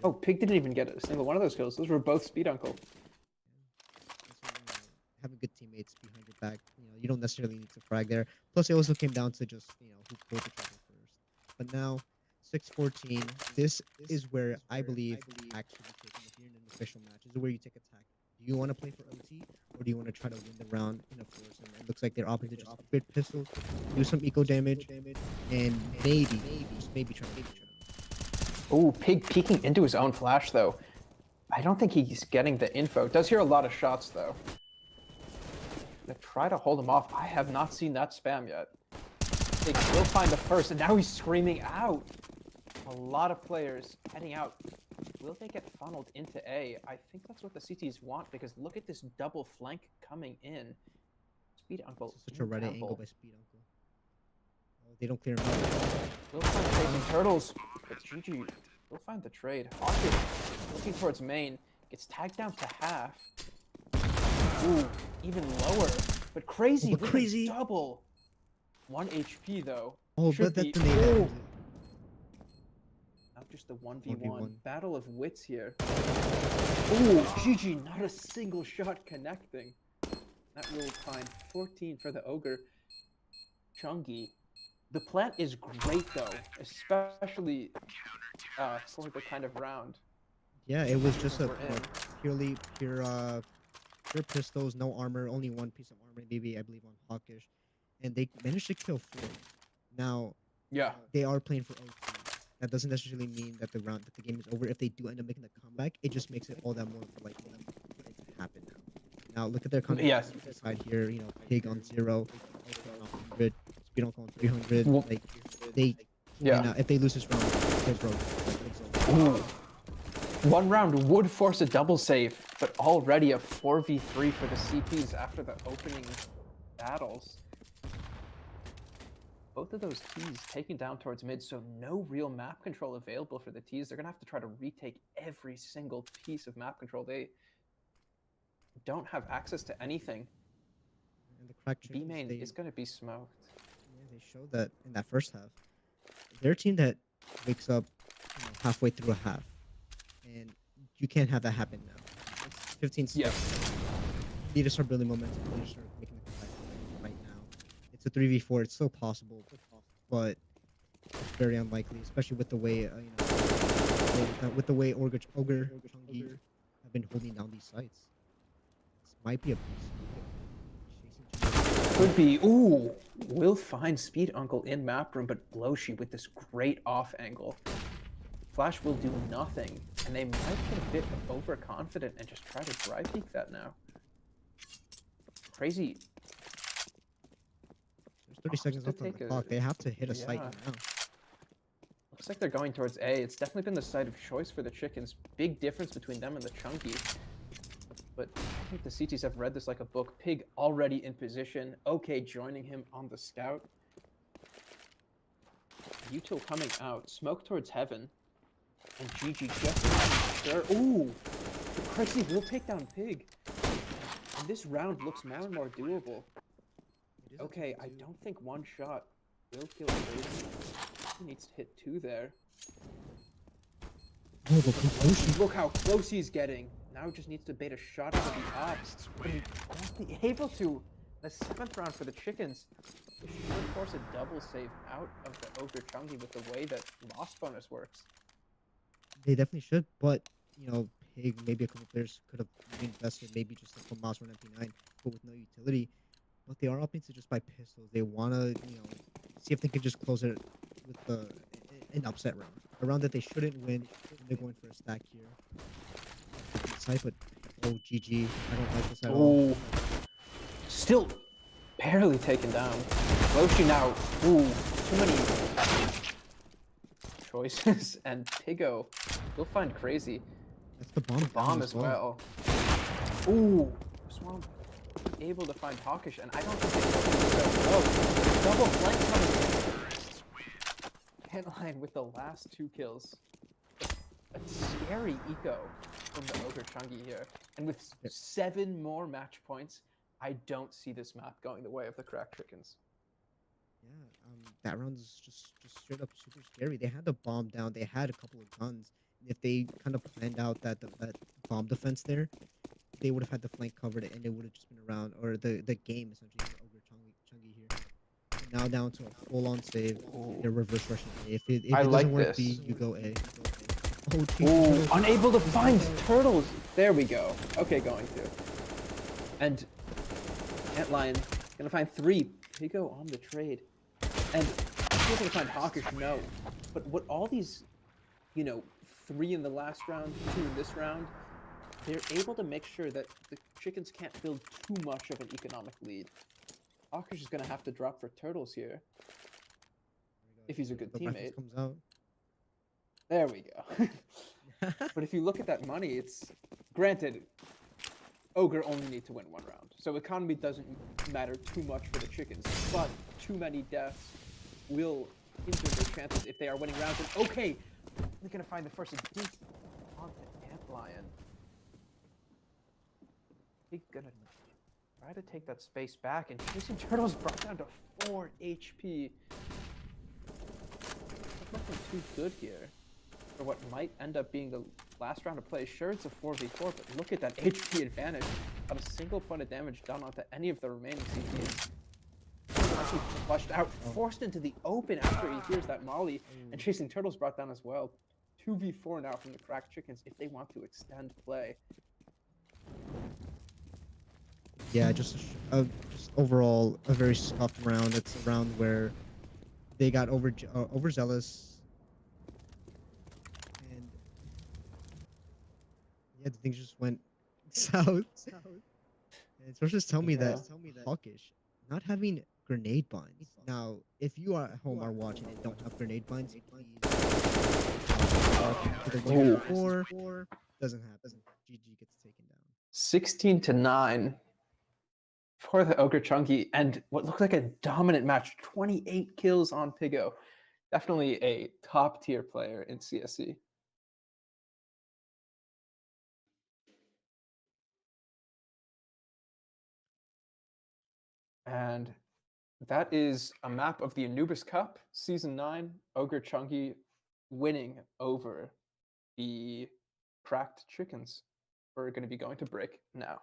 [SPEAKER 2] Oh, Pig didn't even get a single one of those kills. Those were both Speed Uncle.
[SPEAKER 1] Having good teammates behind your back, you don't necessarily need to frag there. Plus, it also came down to just who pulled the trigger first. But now, 6-14. This is where I believe actually taking if you're in an official match. This is where you take attack. Do you want to play for OT, or do you want to try to win the round in a force? And it looks like they're opting to just upgrade pistols, do some eco damage, and maybe try to.
[SPEAKER 2] Oh, Pig peeking into his own flash though. I don't think he's getting the info. Does hear a lot of shots though. Gonna try to hold him off. I have not seen that spam yet. Pig will find the first, and now he's screaming out. A lot of players heading out. Will they get funneled into A? I think that's what the CTs want, because look at this double flank coming in. Speed Uncle.
[SPEAKER 1] Such a right angle by Speed Uncle. Oh, they don't clear him out.
[SPEAKER 2] We'll find Crazy Turtles, but GG will find the trade. Hawkins looking towards main. Gets tagged down to half. Ooh, even lower. But Crazy with a double. 1 HP though.
[SPEAKER 1] Oh, but that's the nade.
[SPEAKER 2] just the 1v1
[SPEAKER 1] 1v1.
[SPEAKER 2] battle of wits here. Oh, GG, not a single shot connecting. That will find 14 for the Ogre. Chungi. The plant is great though, especially for the kind of round.
[SPEAKER 1] Yeah, it was just a
[SPEAKER 2] we're in.
[SPEAKER 1] pure pistols, no armor, only one piece of armor, maybe I believe on Hawkish, and they managed to kill 4. Now
[SPEAKER 2] Yeah.
[SPEAKER 1] they are playing for OT. That doesn't necessarily mean that the game is over. If they do end up making the comeback, it just makes it all that more likely for it to happen now. Now look at their kind of
[SPEAKER 2] Yes.
[SPEAKER 1] side here. You know, Pig on 0, Ultra on 100, Speed Uncle on 300.
[SPEAKER 2] Well,
[SPEAKER 1] Like they,
[SPEAKER 2] Yeah.
[SPEAKER 1] if they lose this round, they're broke. Like, it's over.
[SPEAKER 2] Ooh. One round would force a double save, but already a 4v3 for the CPs after the opening battles. Both of those T's taken down towards mid, so no real map control available for the T's. They're going to have to try to retake every single piece of map control. They don't have access to anything.
[SPEAKER 1] And the crack
[SPEAKER 2] B
[SPEAKER 1] chickens,
[SPEAKER 2] main
[SPEAKER 1] they,
[SPEAKER 2] is going to be smoked.
[SPEAKER 1] yeah, they showed that in that first half. They're a team that wakes up halfway through a half, and you can't have that happen now. It's 15
[SPEAKER 2] Yeah.
[SPEAKER 1] seconds. You need to start building momentum. You need to start making the comeback right now. It's a 3v4. It's still possible, but it's very unlikely, especially with the way with the way Ogre Chungi have been holding down these sites. This might be a beast.
[SPEAKER 2] Could be. Ooh, will find Speed Uncle in map room, but Bloshi with this great off angle. Flash will do nothing, and they might get a bit overconfident and just try to dry peek that now. Crazy.
[SPEAKER 1] There's 30 seconds left on the clock. They have to hit a site now.
[SPEAKER 2] Looks like they're going towards A. It's definitely been the site of choice for the chickens. Big difference between them and the Chunky. But I think the CTs have read this like a book. Pig already in position. Okay, joining him on the scout. Util coming out. Smoke towards heaven. And GG just sure. Ooh! The Crazy will take down Pig. And this round looks more and more doable. Okay, I don't think one shot will kill Crazy. He needs to hit 2 there.
[SPEAKER 1] Oh,
[SPEAKER 2] Look how close he's getting. Now just needs to bait a shot out of the ops. But he won't be able to. The 7th round for the chickens. They should force a double save out of the Ogre Chungi with the way that loss bonus works.
[SPEAKER 1] They definitely should, but Pig, maybe a couple players could have invested, maybe just like Mouse or an MP9, but with no utility. But they are opting to just buy pistols. They wanna, see if they can just close it with an upset round, a round that they shouldn't win. They're going for a stack here. But GG, I don't like this at all.
[SPEAKER 2] Still barely taken down. Roshi now. Ooh, too many choices, and Pigo will find Crazy.
[SPEAKER 1] That's the
[SPEAKER 2] Bomb as well. Ooh, Swamp able to find Hawkish, and I don't think they double flank coming in. Handline with the last 2 kills. A scary eco from the Ogre Chungi here. And with 7 more match points, I don't see this map going the way of the crack chickens.
[SPEAKER 1] Yeah, that round is just straight up super scary. They had the bomb down. They had a couple of guns. If they kind of planned out that bomb defense there, they would have had the flank covered, and it would have just been around, or the game essentially for Ogre Chungi here. And now down to a full-on save. They're reverse rushing A. If it doesn't work B, you go A.
[SPEAKER 2] Oh, unable to find turtles. There we go. Okay, going to. And Antlion gonna find 3. Pigo on the trade. And he's gonna find Hawkish, no. But what all these, 3 in the last round, 2 in this round, they're able to make sure that the chickens can't build too much of an economic lead. Hawkish is gonna have to drop for turtles here. If he's a good teammate.
[SPEAKER 1] Comes out.
[SPEAKER 2] There we go. But if you look at that money, it's granted, Ogre only need to win 1 round. So economy doesn't matter too much for the chickens, but too many deaths will hinder their chances if they are winning rounds. And okay, they're gonna find the first dink onto Antlion. He's gonna try to take that space back, and Chasing Turtles brought down to 4 HP. Nothing too good here. for what might end up being the last round of play. Sure, it's a 4v4, but look at that HP advantage. Not a single point of damage done onto any of the remaining CTs. He flushed out, forced into the open after he hears that molly, and Chasing Turtles brought down as well. 2v4 now from the Cracked Chickens if they want to extend play.
[SPEAKER 1] Yeah, just overall a very soft round. It's a round where they got overzealous, and yeah, things just went south. And sources tell me that Hawkish not having grenade binds. Now, if you are at home are watching and don't have grenade binds, please. To the 1-4 doesn't happen. GG gets taken down.
[SPEAKER 2] 16-9 for the Ogre Chunky, and what looked like a dominant match. 28 kills on Pigo. Definitely a top tier player in CSC. And that is a map of the Anubis Cup, Season 9, Ogre Chunky winning over the Cracked Chickens. We're going to be going to break now.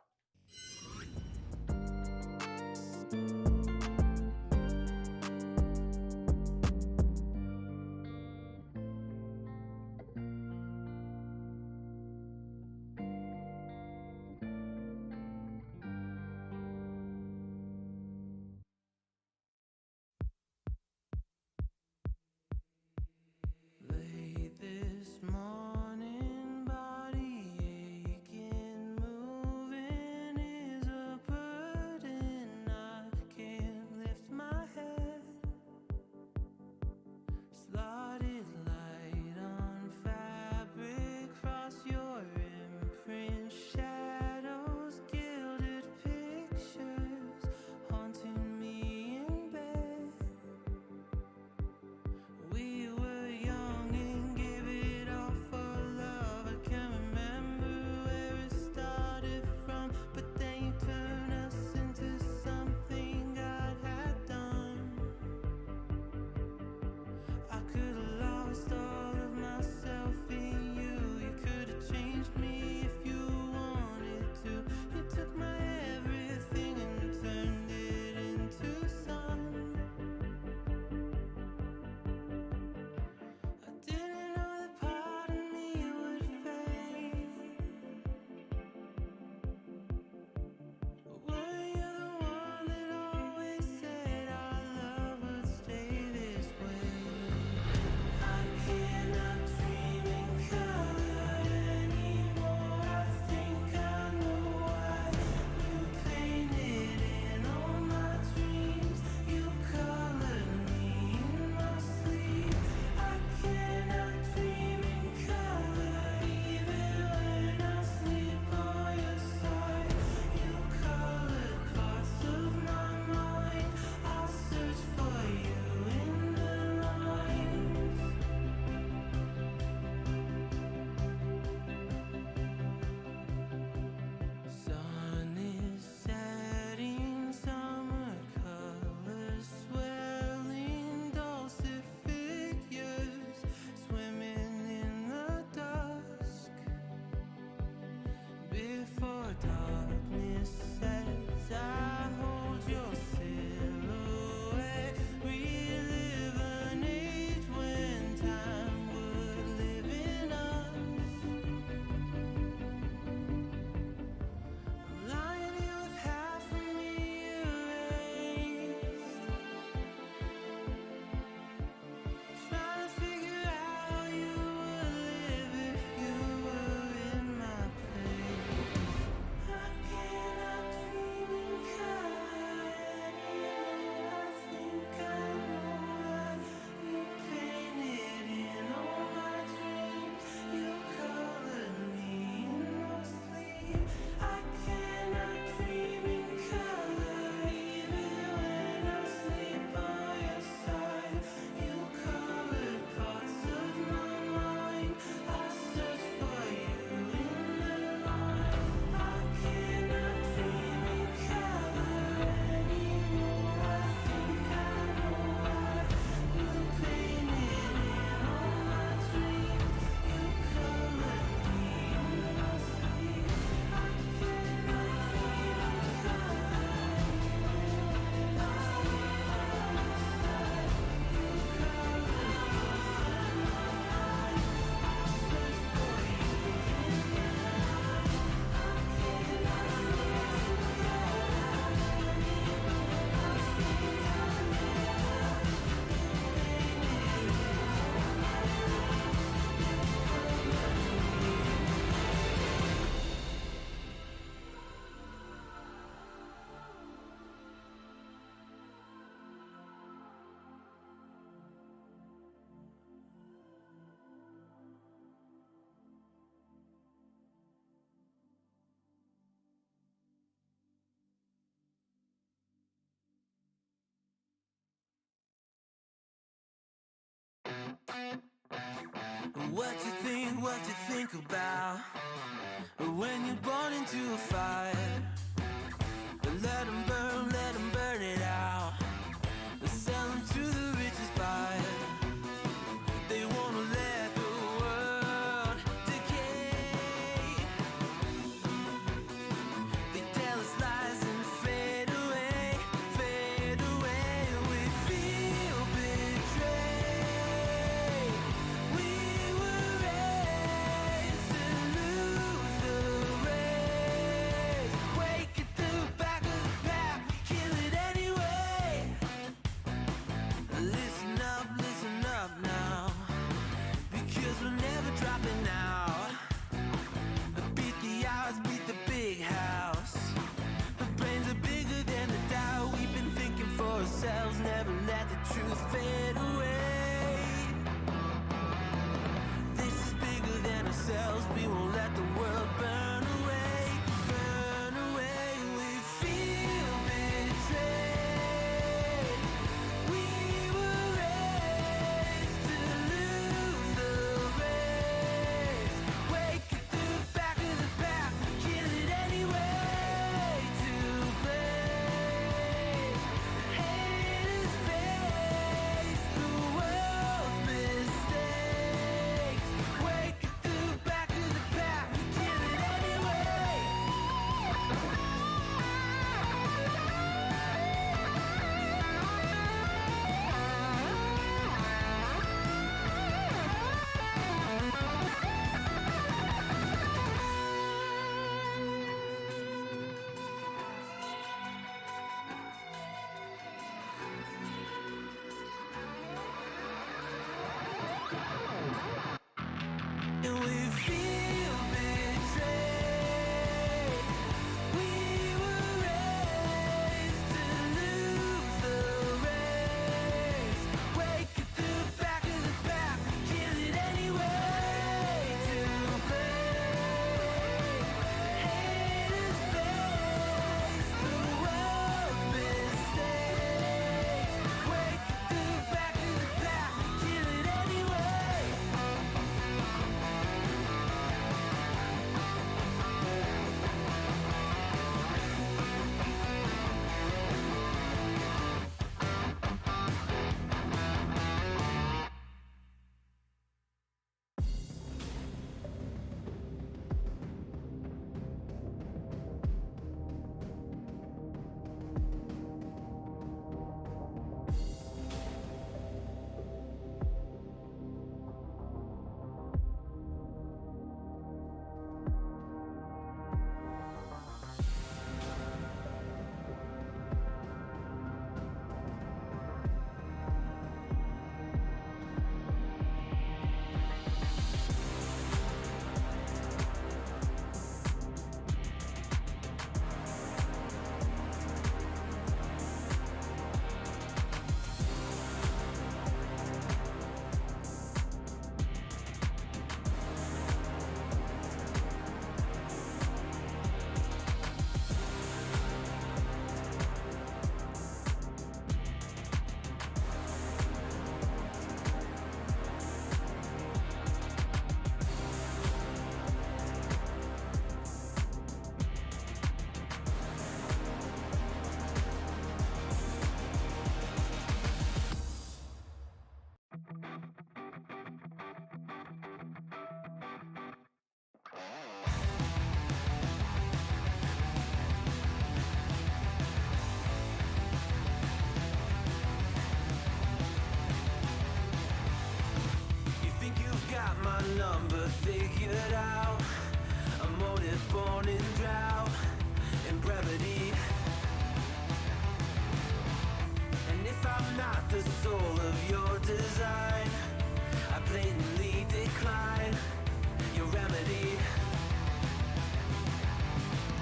[SPEAKER 3] Late this morning, body aching, moving is What you think about when you're born into a fire? Let them burn it out. Sell them to the richest buyer. They wanna let the world decay. They tell us lies and fade away, fade away. We feel betrayed. We were raised to lose the race. Wake at the back of the pack, kill it anyway. Listen up now, because we're never dropping out. Beat the odds, beat the big house. The brains are bigger than the doubt. We've been thinking for ourselves, never let the truth fade away. This is bigger than ourselves, we won't let the world burn away, burn away. We feel betrayed. We were raised to lose the race. Wake at the back of the pack, kill it anyway. To blame, haters face the world's mistakes. Wake at the back of the pack, kill it anyway. And we feel betrayed. We were raised to lose the race. Wake at the back of the pack, kill it anyway. To blame, haters face the world's mistakes. Wake at the back of the pack, kill it anyway. You think you've got my number figured out? A motive born in drought and brevity. And if I'm not the soul of your design, I blatantly decline your remedy.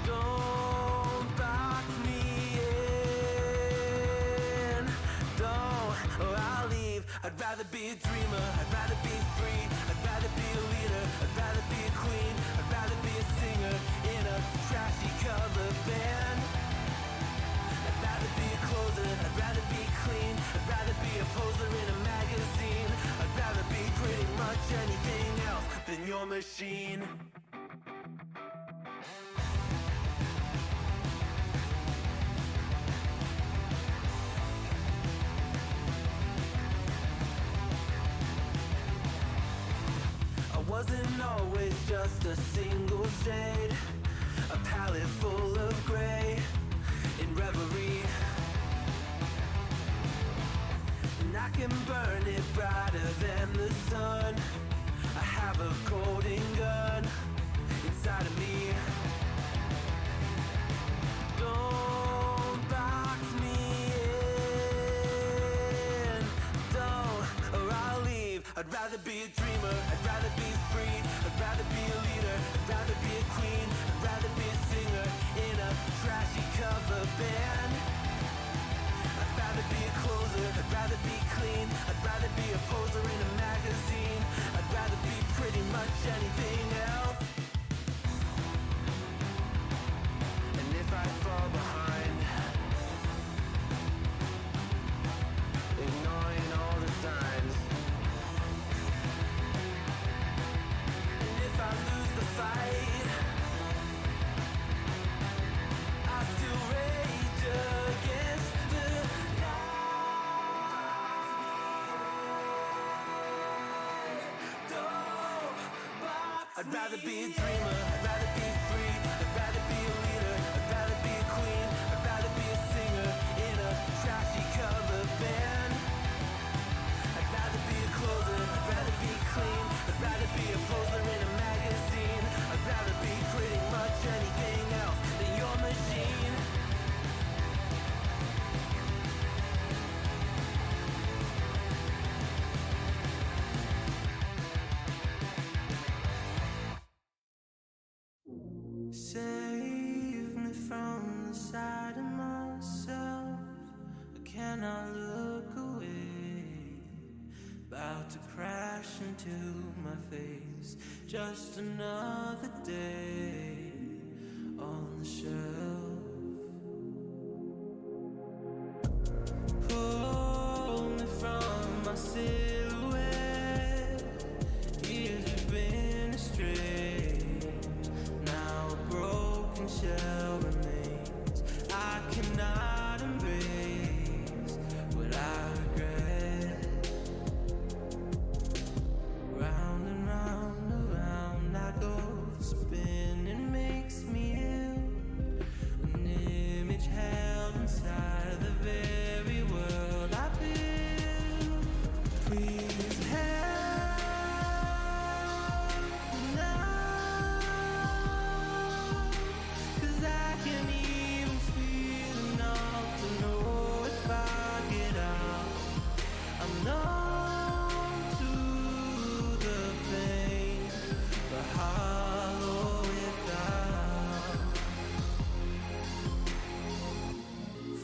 [SPEAKER 3] Don't box me in, don't, or I'll leave. I'd rather be a dreamer, I'd rather be free, I'd rather be a leader, I'd rather be a queen, I'd rather be a singer in a trashy cover band. I'd rather be a closer, I'd rather be clean, I'd rather be a poser in a magazine, I'd rather be your machine. I wasn't always just a single shade, a palette full of gray in reverie. And I can burn it brighter than the sun. I have a golden gun inside of me. Don't box me in, don't, or I'll leave. I'd rather be a dreamer, I'd rather be free, I'd rather be a leader, I'd rather be a queen, I'd rather be a singer in a trashy cover band. I'd rather be a closer, I'd rather be clean, I'd rather be a poser in a magazine, I'd rather be pretty much anything else. And if I fall behind, ignoring all the signs, and if I lose the fight, I still rage against the I'd rather be a dreamer, I'd rather be free, I'd rather be a leader, I'd rather be a queen, I'd rather be a singer in a trashy cover band. I'd rather be a closer, I'd rather be clean, I'd rather be a poser in a magazine, I'd rather be pretty much anything else than your machine. Save me from the side of myself. I cannot look away. About to crash into my face. Just another day on the shelf. Pull me from my silhouette. Years have been astray. Now a broken shell remains. I cannot embrace what I regret. Round and round, around I go. The spinning makes me ill. An image held inside the very world I build. Please help me now, 'cause I can't even feel enough to know if I get out. I'm numb to the pain, but hollow without.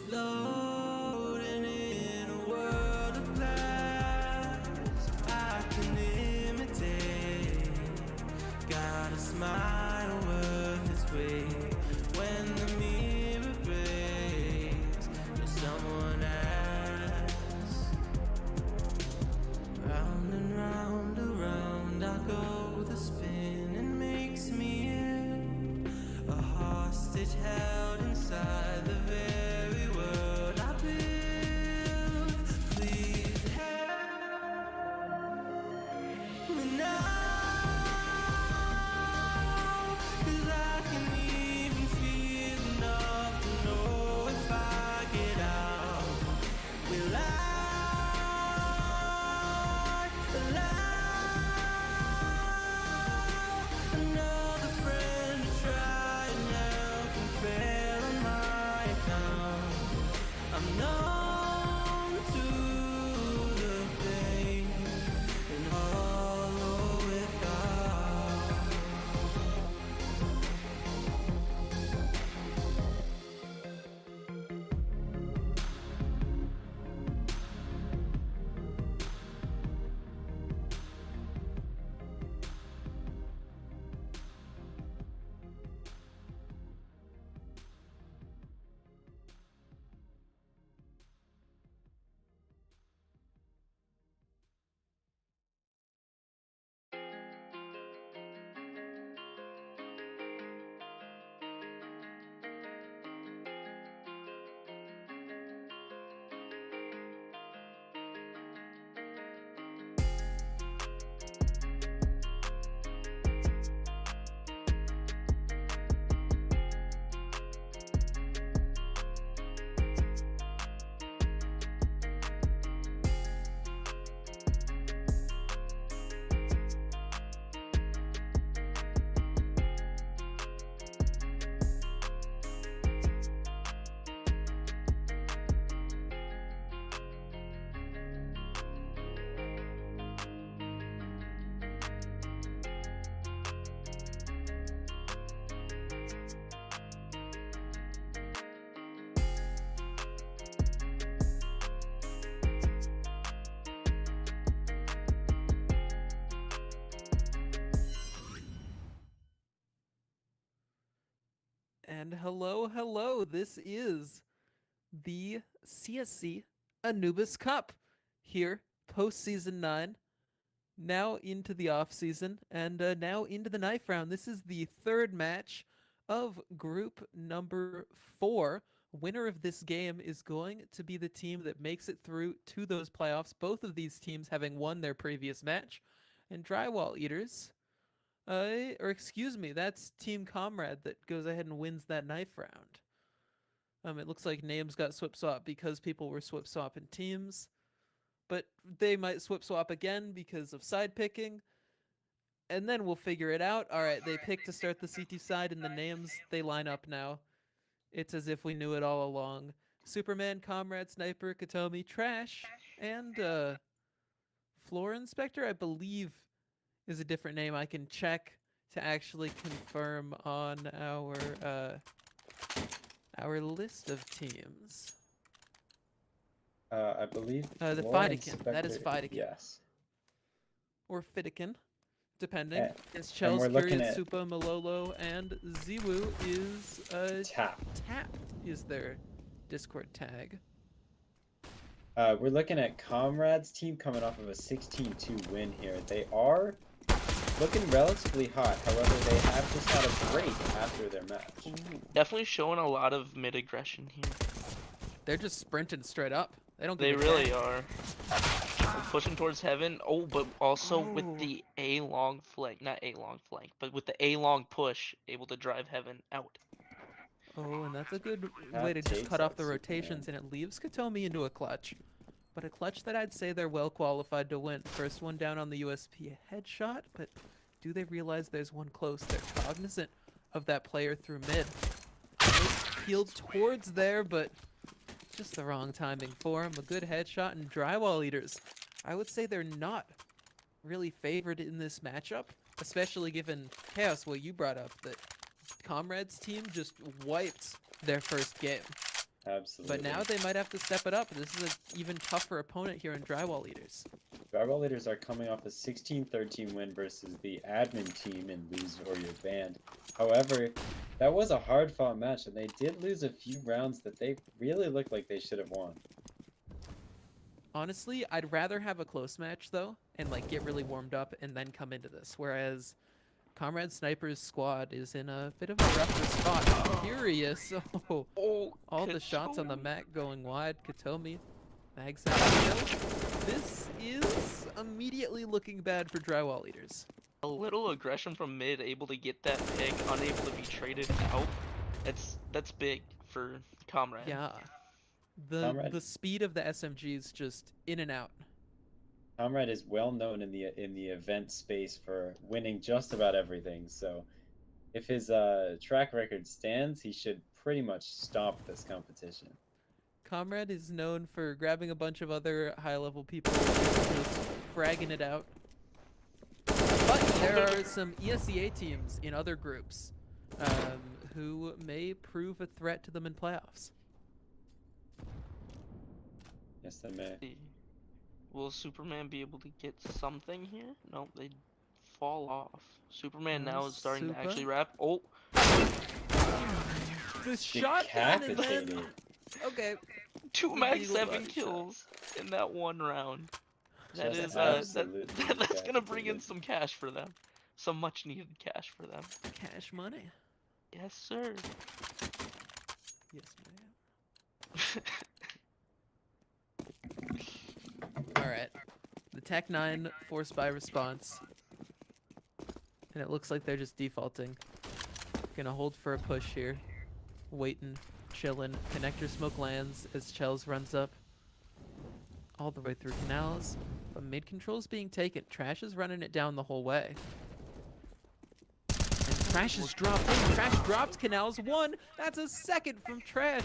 [SPEAKER 3] Floating in a world of glass, I can imitate. Got a smile worth its weight when the mirror breaks. There's someone else. Round and round, around I go. The spinning makes me ill. A hostage held inside the very world I build. Please help me now, 'cause I can even feel enough to know if I get out. Will I allow another friend to try and help and fail on my account?
[SPEAKER 4] And hello, hello. This is the CSC Anubis Cup here, post season 9, now into the off season, and now into the knife round. This is the third match of group number 4. Winner of this game is going to be the team that makes it through to those playoffs, both of these teams having won their previous match. And Drywall Eaters, or excuse me, that's Team Comrade that goes ahead and wins that knife round. It looks like names got swip-swapped because people were swip-swapping teams, but they might swip-swap again because of side picking, and then we'll figure it out. All right, they picked to start the CT side, and the names, they line up now. It's as if we knew it all along. Superman, Comrade, Sniper, Katomi, Trash, and Floor Inspector, I believe, is a different name. I can check to actually confirm on our list of teams.
[SPEAKER 5] I believe
[SPEAKER 4] The
[SPEAKER 5] Floor
[SPEAKER 4] Fidekin. That is
[SPEAKER 5] Inspector-
[SPEAKER 4] Fidekin.
[SPEAKER 5] Yes.
[SPEAKER 4] Or Fiddikin, depending.
[SPEAKER 5] And-
[SPEAKER 4] It's
[SPEAKER 5] and
[SPEAKER 4] Chels,
[SPEAKER 5] we're looking
[SPEAKER 4] Curious,
[SPEAKER 5] at-
[SPEAKER 4] Supa, Malolo, and Ziwu is
[SPEAKER 5] Tap.
[SPEAKER 4] Tap is their Discord tag.
[SPEAKER 5] We're looking at Comrade's team coming off of a 16-2 win here. They are looking relatively hot. However, they have just had a break after their match.
[SPEAKER 6] Definitely showing a lot of mid aggression here.
[SPEAKER 4] They're just sprinting straight up. They don't.
[SPEAKER 6] They
[SPEAKER 4] give a
[SPEAKER 6] really
[SPEAKER 4] damn.
[SPEAKER 6] are. Pushing towards heaven. Oh, but also with the A long flank, not A long flank, but with the A long push, able to drive heaven out.
[SPEAKER 4] Oh, and that's a good
[SPEAKER 5] That
[SPEAKER 4] way to just
[SPEAKER 5] takes
[SPEAKER 4] cut off
[SPEAKER 5] out
[SPEAKER 4] the
[SPEAKER 5] Superman.
[SPEAKER 4] rotations, and it leaves Katomi into a clutch. But a clutch that I'd say they're well qualified to win. First one down on the USP headshot, but do they realize there's one close? They're cognizant of that player through mid. Peeled towards there, but just the wrong timing for him. A good headshot, and Drywall Eaters, I would say they're not really favored in this matchup, especially given, Chaos, what you brought up, that Comrade's team just wiped their first game.
[SPEAKER 5] Absolutely.
[SPEAKER 4] But now they might have to step it up. This is an even tougher opponent here in Drywall Eaters.
[SPEAKER 5] Drywall Leaders are coming off a 16-13 win versus the admin team in Lose or You're Banned. However, that was a hard-fought match, and they did lose a few rounds that they really looked like they should have won.
[SPEAKER 4] Honestly, I'd rather have a close match, though, and like get really warmed up and then come into this. Whereas Comrade Sniper's squad is in a bit of a rougher spot. Curious. Oh,
[SPEAKER 6] Oh,
[SPEAKER 4] all the shots on the
[SPEAKER 6] Katomi.
[SPEAKER 4] Mac going wide. Katomi, Mags out of kill. This is immediately looking bad for Drywall Eaters.
[SPEAKER 6] A little aggression from mid, able to get that pick, unable to be traded out. That's big for Comrade.
[SPEAKER 4] Yeah.
[SPEAKER 5] Comrade.
[SPEAKER 4] The speed of the SMGs just in and out.
[SPEAKER 5] Comrade is well known in the event space for winning just about everything. So, if his track record stands, he should pretty much stomp this competition.
[SPEAKER 4] Comrade is known for grabbing a bunch of other high-level people and just fragging it out. But there are some ESEA teams in other groups who may prove a threat to them in playoffs.
[SPEAKER 5] Yes, they may.
[SPEAKER 6] Will Superman be able to get something here? No, they fall off. Superman now is starting to
[SPEAKER 4] Supa?
[SPEAKER 6] actually wrap. Oh,
[SPEAKER 4] The shot and then...
[SPEAKER 5] Decapitated.
[SPEAKER 4] Okay.
[SPEAKER 6] two
[SPEAKER 4] The
[SPEAKER 6] max
[SPEAKER 4] Eagle
[SPEAKER 6] 7
[SPEAKER 4] body shot.
[SPEAKER 6] kills in that one round. That
[SPEAKER 5] Just
[SPEAKER 6] is that's
[SPEAKER 5] absolutely
[SPEAKER 6] gonna bring in
[SPEAKER 5] decapitated.
[SPEAKER 6] some cash for them. Some much needed cash for them.
[SPEAKER 4] Cash money.
[SPEAKER 6] Yes, sir.
[SPEAKER 4] Yes, ma'am. Alright. The Tech 9 force buy response. And it looks like they're just defaulting. Gonna hold for a push here. Waiting, chilling. Connector smoke lands as Chels runs up. All the way through canals. But mid control's being taken. Trash is running it down the whole way. And Trash is dropped in. Trash drops canals. One. That's a second from Trash.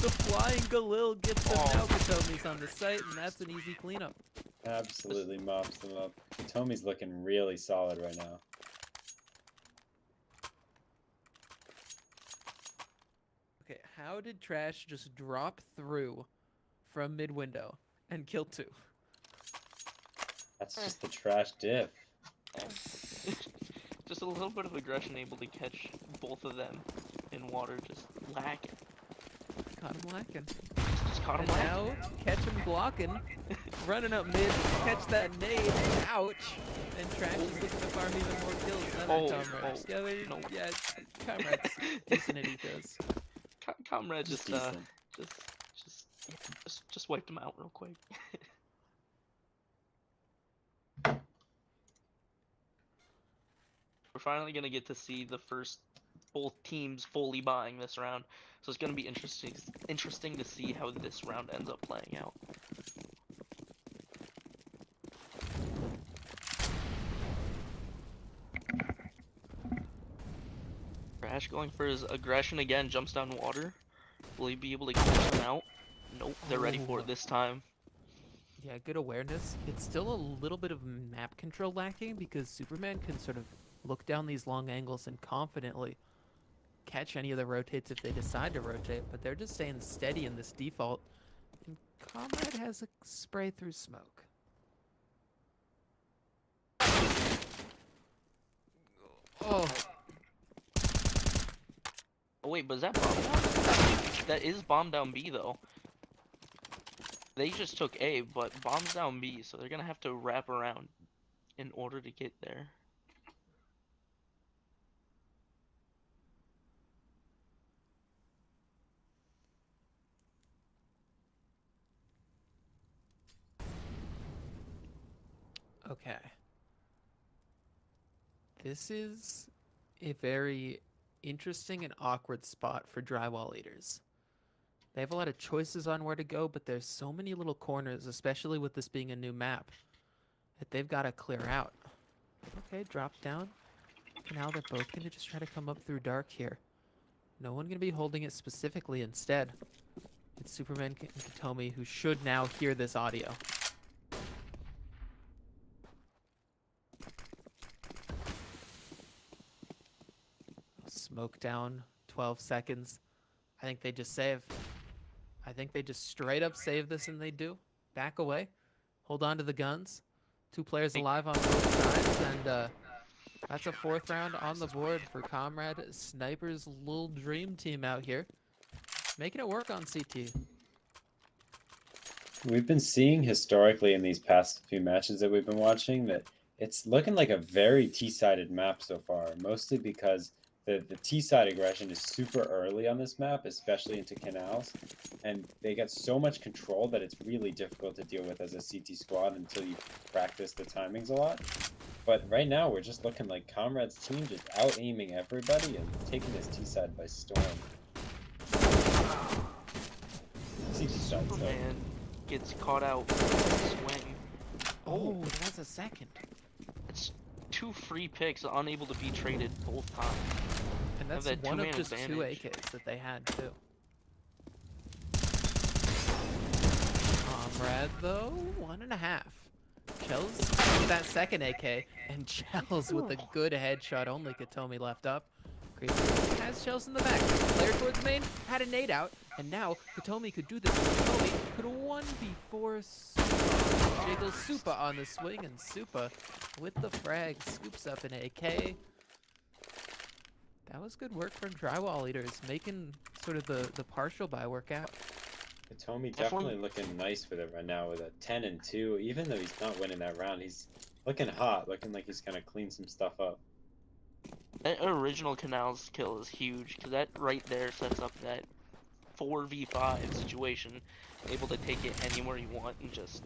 [SPEAKER 4] The flying Galil gets him now. Katomi's on the site, and that's an easy cleanup.
[SPEAKER 5] Absolutely mops them up. Tomi's looking really solid right now.
[SPEAKER 4] Okay, how did Trash just drop through from mid window and kill two?
[SPEAKER 5] That's just the trash diff.
[SPEAKER 6] Just a little bit of aggression, able to catch both of them. in water, just lacking.
[SPEAKER 4] Caught him lacking.
[SPEAKER 6] Just caught him
[SPEAKER 4] And
[SPEAKER 6] lacking.
[SPEAKER 4] now, catch him blocking. Running up mid, catch that nade. Ouch. And Trash is looking to farm even more kills than
[SPEAKER 6] Oh,
[SPEAKER 4] Comrades.
[SPEAKER 6] oh,
[SPEAKER 4] Yeah,
[SPEAKER 6] no.
[SPEAKER 4] yeah, Comrades decent at ecos.
[SPEAKER 6] Comrade
[SPEAKER 5] Just
[SPEAKER 6] just
[SPEAKER 5] decent.
[SPEAKER 6] just wiped him out real quick. We're finally gonna get to see the first both teams fully buying this round, so it's gonna be interesting to see how this round ends up playing out. Crash going for his aggression again, jumps down water. Will he be able to catch him out? Nope, they're ready for it this time.
[SPEAKER 4] Yeah, good awareness. It's still a little bit of map control lacking because Superman can sort of look down these long angles and confidently catch any of the rotates if they decide to rotate, but they're just staying steady in this default. And Comrade has a spray through smoke. Oh,
[SPEAKER 6] Oh wait, but is that bomb down? That is bomb down B though. They just took A, but bomb's down B, so they're gonna have to wrap around in order to get there.
[SPEAKER 4] okay. This is a very interesting and awkward spot for drywall eaters. They have a lot of choices on where to go, but there's so many little corners, especially with this being a new map, that they've got to clear out. Okay, drop down. Now they're both going to just try to come up through dark here. No one going to be holding it specifically instead. It's Superman and Katomi who should now hear this audio. Smoke down, 12 seconds. I think they just save. I think they just straight up save this, and they do. Back away. Hold on to the guns. 2 players alive on both sides, and that's a 4th round on the board for Comrade Sniper's little dream team out here. Making it work on CT.
[SPEAKER 5] We've been seeing historically in these past few matches that we've been watching that it's looking like a very T-sided map so far, mostly because the T-side aggression is super early on this map, especially into canals, and they get so much control that it's really difficult to deal with as a CT squad until you practice the timings a lot. But right now, we're just looking like Comrade's team just out-aiming everybody and taking this T-side by storm. CT side, so.
[SPEAKER 6] Superman gets caught out with a swing.
[SPEAKER 4] Oh, that's a second.
[SPEAKER 6] It's 2 free picks, unable to be traded both times.
[SPEAKER 4] And that's
[SPEAKER 6] that
[SPEAKER 4] one of
[SPEAKER 6] two-man
[SPEAKER 4] just 2
[SPEAKER 6] advantage.
[SPEAKER 4] AKs that they had, too. Comrade, though, 1.5. Chels with that second AK, and Chels with a good headshot. Only Katomi left up. Crazy has Chels in the back. Player towards main, had a nade out, and now Katomi could do this. Katomi could 1v4 Supa. Jiggles Supa on the swing, and Supa with the frag scoops up an AK. That was good work from drywall eaters, making sort of the partial buy work out.
[SPEAKER 5] Katomi definitely looking nice with it right now with a 10-2. Even though he's not winning that round, he's looking hot, looking like he's gonna clean some stuff up.
[SPEAKER 6] That original Canals kill is huge, because that right there sets up that 4v5 situation, able to take it anywhere you want and just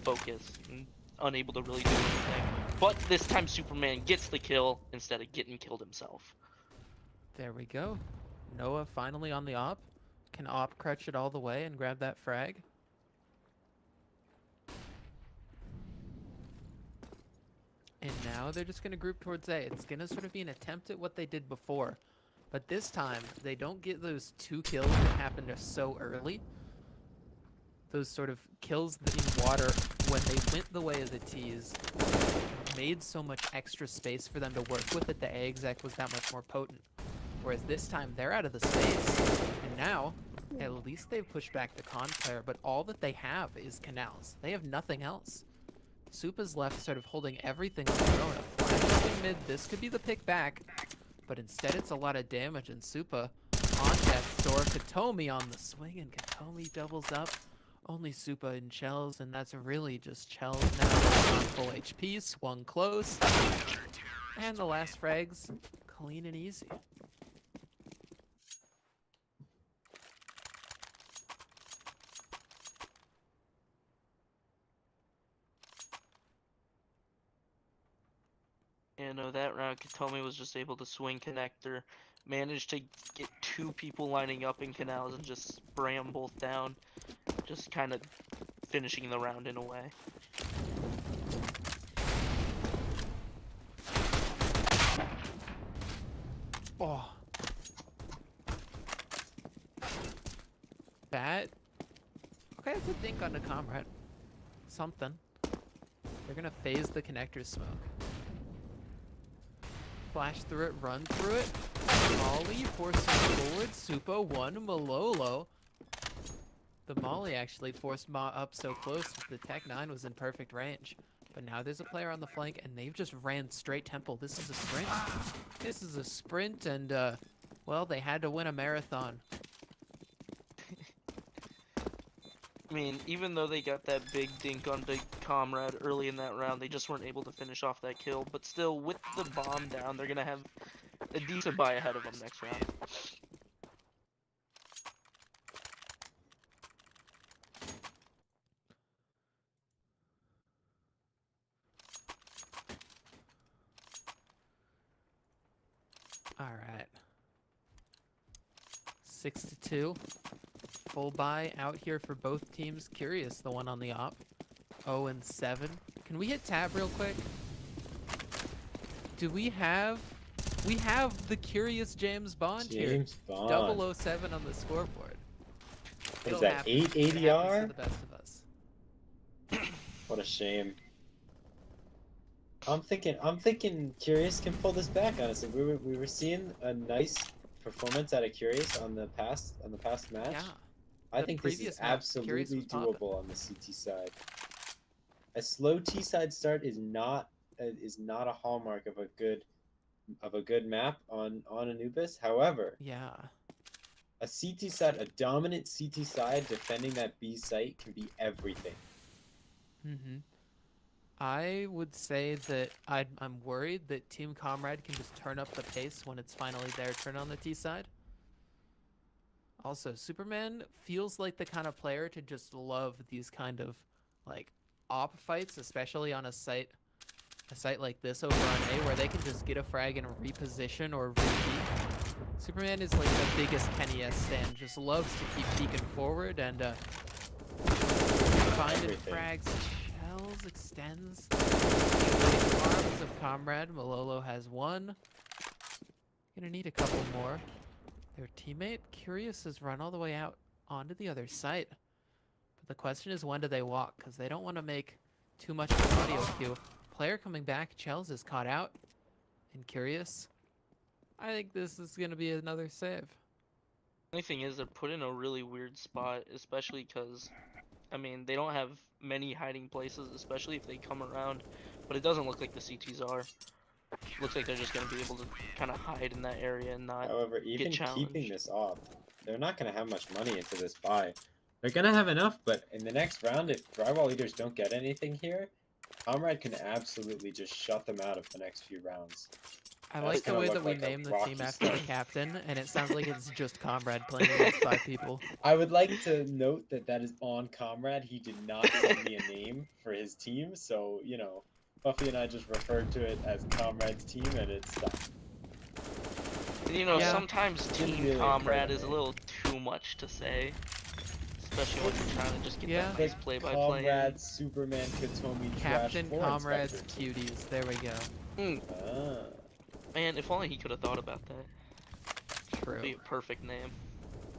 [SPEAKER 6] focus, and unable to really do anything. But this time Superman gets the kill instead of getting killed himself.
[SPEAKER 4] There we go. Noah finally on the op. Can op crutch it all the way and grab that frag? And now they're just going to group towards A. It's going to sort of be an attempt at what they did before. But this time, they don't get those 2 kills that happened so early. Those sort of kills in water when they went the way of the T's. Made so much extra space for them to work with that the A exec was that much more potent. Whereas this time, they're out of the space. And now, at least they've pushed back the con player, but all that they have is canals. They have nothing else. Supa's left sort of holding everything on their own. A flash in mid, this could be the pick back. but instead it's a lot of damage, and Supa on death's door. Katomi on the swing, and Katomi doubles up. Only Supa in Shells, and that's really just Shells now on full HP, swung close. And the last frag's clean and easy.
[SPEAKER 6] Yeah, no, that round Katomi was just able to swing connector, managed to get 2 people lining up in canals and just spray them both down, just kind of finishing the round in a way.
[SPEAKER 4] Oh. Bat. Okay, it's a dink on the comrade. Something. They're gonna phase the connector smoke. Flash through it, run through it. Molly forcing forward. Supa 1, Malolo. The Molly actually forced Ma up so close that the Tech 9 was in perfect range. But now there's a player on the flank, and they've just ran straight temple. This is a sprint. This is a sprint, and, well, they had to win a marathon.
[SPEAKER 6] I mean, even though they got that big dink on Big Comrade early in that round, they just weren't able to finish off that kill. But still, with the bomb down, they're gonna have a decent buy ahead of them next round.
[SPEAKER 4] All right. 6-2. Full buy out here for both teams. Curious, the one on the op. 0-7. Can we hit tab real quick? Do we have... We have the Curious James Bond
[SPEAKER 5] James
[SPEAKER 4] here.
[SPEAKER 5] Bond.
[SPEAKER 4] 007 on the scoreboard.
[SPEAKER 5] Is
[SPEAKER 4] It'll
[SPEAKER 5] that
[SPEAKER 4] happen.
[SPEAKER 5] 8
[SPEAKER 4] It happens
[SPEAKER 5] ADR?
[SPEAKER 4] to the best of us.
[SPEAKER 5] What a shame. I'm thinking Curious can pull this back. Honestly, we were seeing a nice performance out of Curious on the past match.
[SPEAKER 4] Yeah.
[SPEAKER 5] I
[SPEAKER 4] The
[SPEAKER 5] think this is
[SPEAKER 4] previous map, Curious
[SPEAKER 5] absolutely
[SPEAKER 4] was poppin'.
[SPEAKER 5] doable on the CT side. A slow T side start is not a hallmark of a good map on Anubis. However,
[SPEAKER 4] Yeah.
[SPEAKER 5] a CT side, a dominant CT side defending that B site can be everything.
[SPEAKER 4] Mm-hmm. I would say that I'm worried that Team Comrade can just turn up the pace when it's finally their turn on the T side. Also, Superman feels like the kind of player to just love these kind of like op fights, especially on a site like this over on A, where they can just get a frag and reposition or repeat. Superman is like the biggest Kenny S stand, just loves to keep peeking forward and finding
[SPEAKER 5] Everything.
[SPEAKER 4] frags. Shells extends. Arms of Comrade. Malolo has 1. Gonna need a couple more. Their teammate, Curious, has run all the way out onto the other site. But the question is, when do they walk? Because they don't want to make too much of an audio cue. Player coming back, Chels is caught out. And Curious, I think this is going to be another save.
[SPEAKER 6] Only thing is, they're put in a really weird spot, especially because, I mean, they don't have many hiding places, especially if they come around. But it doesn't look like the CTs are. Looks like they're just going to be able to kind of hide in that area and not
[SPEAKER 5] However, even
[SPEAKER 6] get challenged.
[SPEAKER 5] keeping this off, they're not going to have much money into this buy. They're going to have enough, but in the next round, if drywall leaders don't get anything here, Comrade can absolutely just shut them out of the next few rounds.
[SPEAKER 4] I
[SPEAKER 5] That's
[SPEAKER 4] like the
[SPEAKER 5] gonna
[SPEAKER 4] way
[SPEAKER 5] look
[SPEAKER 4] that we
[SPEAKER 5] like a
[SPEAKER 4] name the
[SPEAKER 5] rocky
[SPEAKER 4] team after the captain, and it sounds like it's just Comrade playing against 5 people.
[SPEAKER 5] I would like to note that that is on Comrade. He did not send me a name for his team, so, you know, Buffy and I just referred to it as Comrade's team, and it's stuck.
[SPEAKER 6] You know,
[SPEAKER 4] Yeah.
[SPEAKER 6] sometimes
[SPEAKER 5] Didn't
[SPEAKER 6] Team
[SPEAKER 5] really
[SPEAKER 6] Comrade
[SPEAKER 5] occur
[SPEAKER 6] is
[SPEAKER 5] to
[SPEAKER 6] a
[SPEAKER 5] me.
[SPEAKER 6] little too much to say. Especially when you're trying to just get
[SPEAKER 4] Yeah.
[SPEAKER 6] that nice play-by-play.
[SPEAKER 5] Comrade, Superman, Katomi,
[SPEAKER 4] Captain,
[SPEAKER 5] Trash, Four
[SPEAKER 4] Comrades,
[SPEAKER 5] Inspector.
[SPEAKER 4] Cuties. There we go.
[SPEAKER 5] Ah.
[SPEAKER 6] Man, if only he could have thought about that.
[SPEAKER 4] True.
[SPEAKER 6] Be a perfect name.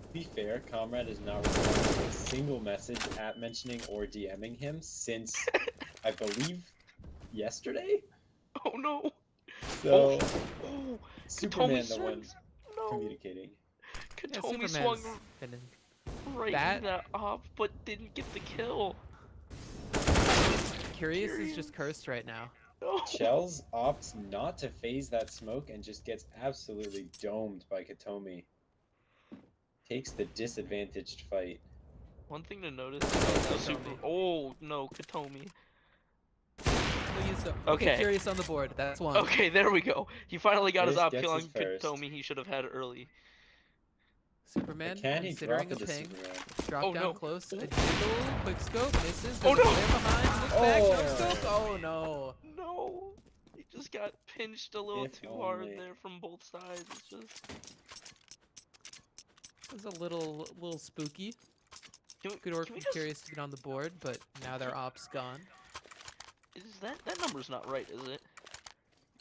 [SPEAKER 5] To be fair, Comrade is not responding to a single message at mentioning or DMing him since, I believe, yesterday?
[SPEAKER 6] Oh no!
[SPEAKER 5] So,
[SPEAKER 6] Oh!
[SPEAKER 5] Superman
[SPEAKER 6] Katomi
[SPEAKER 5] the one
[SPEAKER 6] swings! No!
[SPEAKER 5] communicating.
[SPEAKER 4] Yeah,
[SPEAKER 6] Katomi
[SPEAKER 4] Superman's
[SPEAKER 6] swung
[SPEAKER 4] been in-
[SPEAKER 6] right
[SPEAKER 4] That-
[SPEAKER 6] in that op, but didn't get the kill.
[SPEAKER 4] Curious is just cursed right now.
[SPEAKER 6] No.
[SPEAKER 5] Chels opts not to phase that smoke and just gets absolutely domed by Katomi. Takes the disadvantaged fight.
[SPEAKER 6] One thing to notice about the super.
[SPEAKER 4] Katomi.
[SPEAKER 6] Oh no, Katomi.
[SPEAKER 4] Please don't.
[SPEAKER 6] Okay.
[SPEAKER 4] Okay, Curious on the board. That's one.
[SPEAKER 6] Okay, there we go. He finally got his
[SPEAKER 5] Curious
[SPEAKER 6] op
[SPEAKER 5] gets
[SPEAKER 6] kill
[SPEAKER 5] his
[SPEAKER 6] on
[SPEAKER 5] first.
[SPEAKER 6] Katomi he should have had early.
[SPEAKER 4] Superman,
[SPEAKER 5] But can he drop
[SPEAKER 4] considering a
[SPEAKER 5] into
[SPEAKER 4] ping.
[SPEAKER 5] Superman?
[SPEAKER 4] Drop
[SPEAKER 6] Oh,
[SPEAKER 4] down
[SPEAKER 6] no.
[SPEAKER 4] close.
[SPEAKER 6] Oh.
[SPEAKER 4] A jiggle. Quick scope. Misses.
[SPEAKER 6] Oh,
[SPEAKER 4] There's a
[SPEAKER 6] no.
[SPEAKER 4] flare behind. Look back. No
[SPEAKER 5] Oh.
[SPEAKER 4] scope. Oh no.
[SPEAKER 6] No, he just got pinched a little
[SPEAKER 5] If
[SPEAKER 6] too hard
[SPEAKER 5] only.
[SPEAKER 6] there from both sides. It's just.
[SPEAKER 4] It was a little spooky.
[SPEAKER 6] Can we,
[SPEAKER 4] Good work
[SPEAKER 6] can
[SPEAKER 4] from
[SPEAKER 6] we just,
[SPEAKER 4] Curious to get on the board, but now their op's gone.
[SPEAKER 6] Is that number's not right, is it?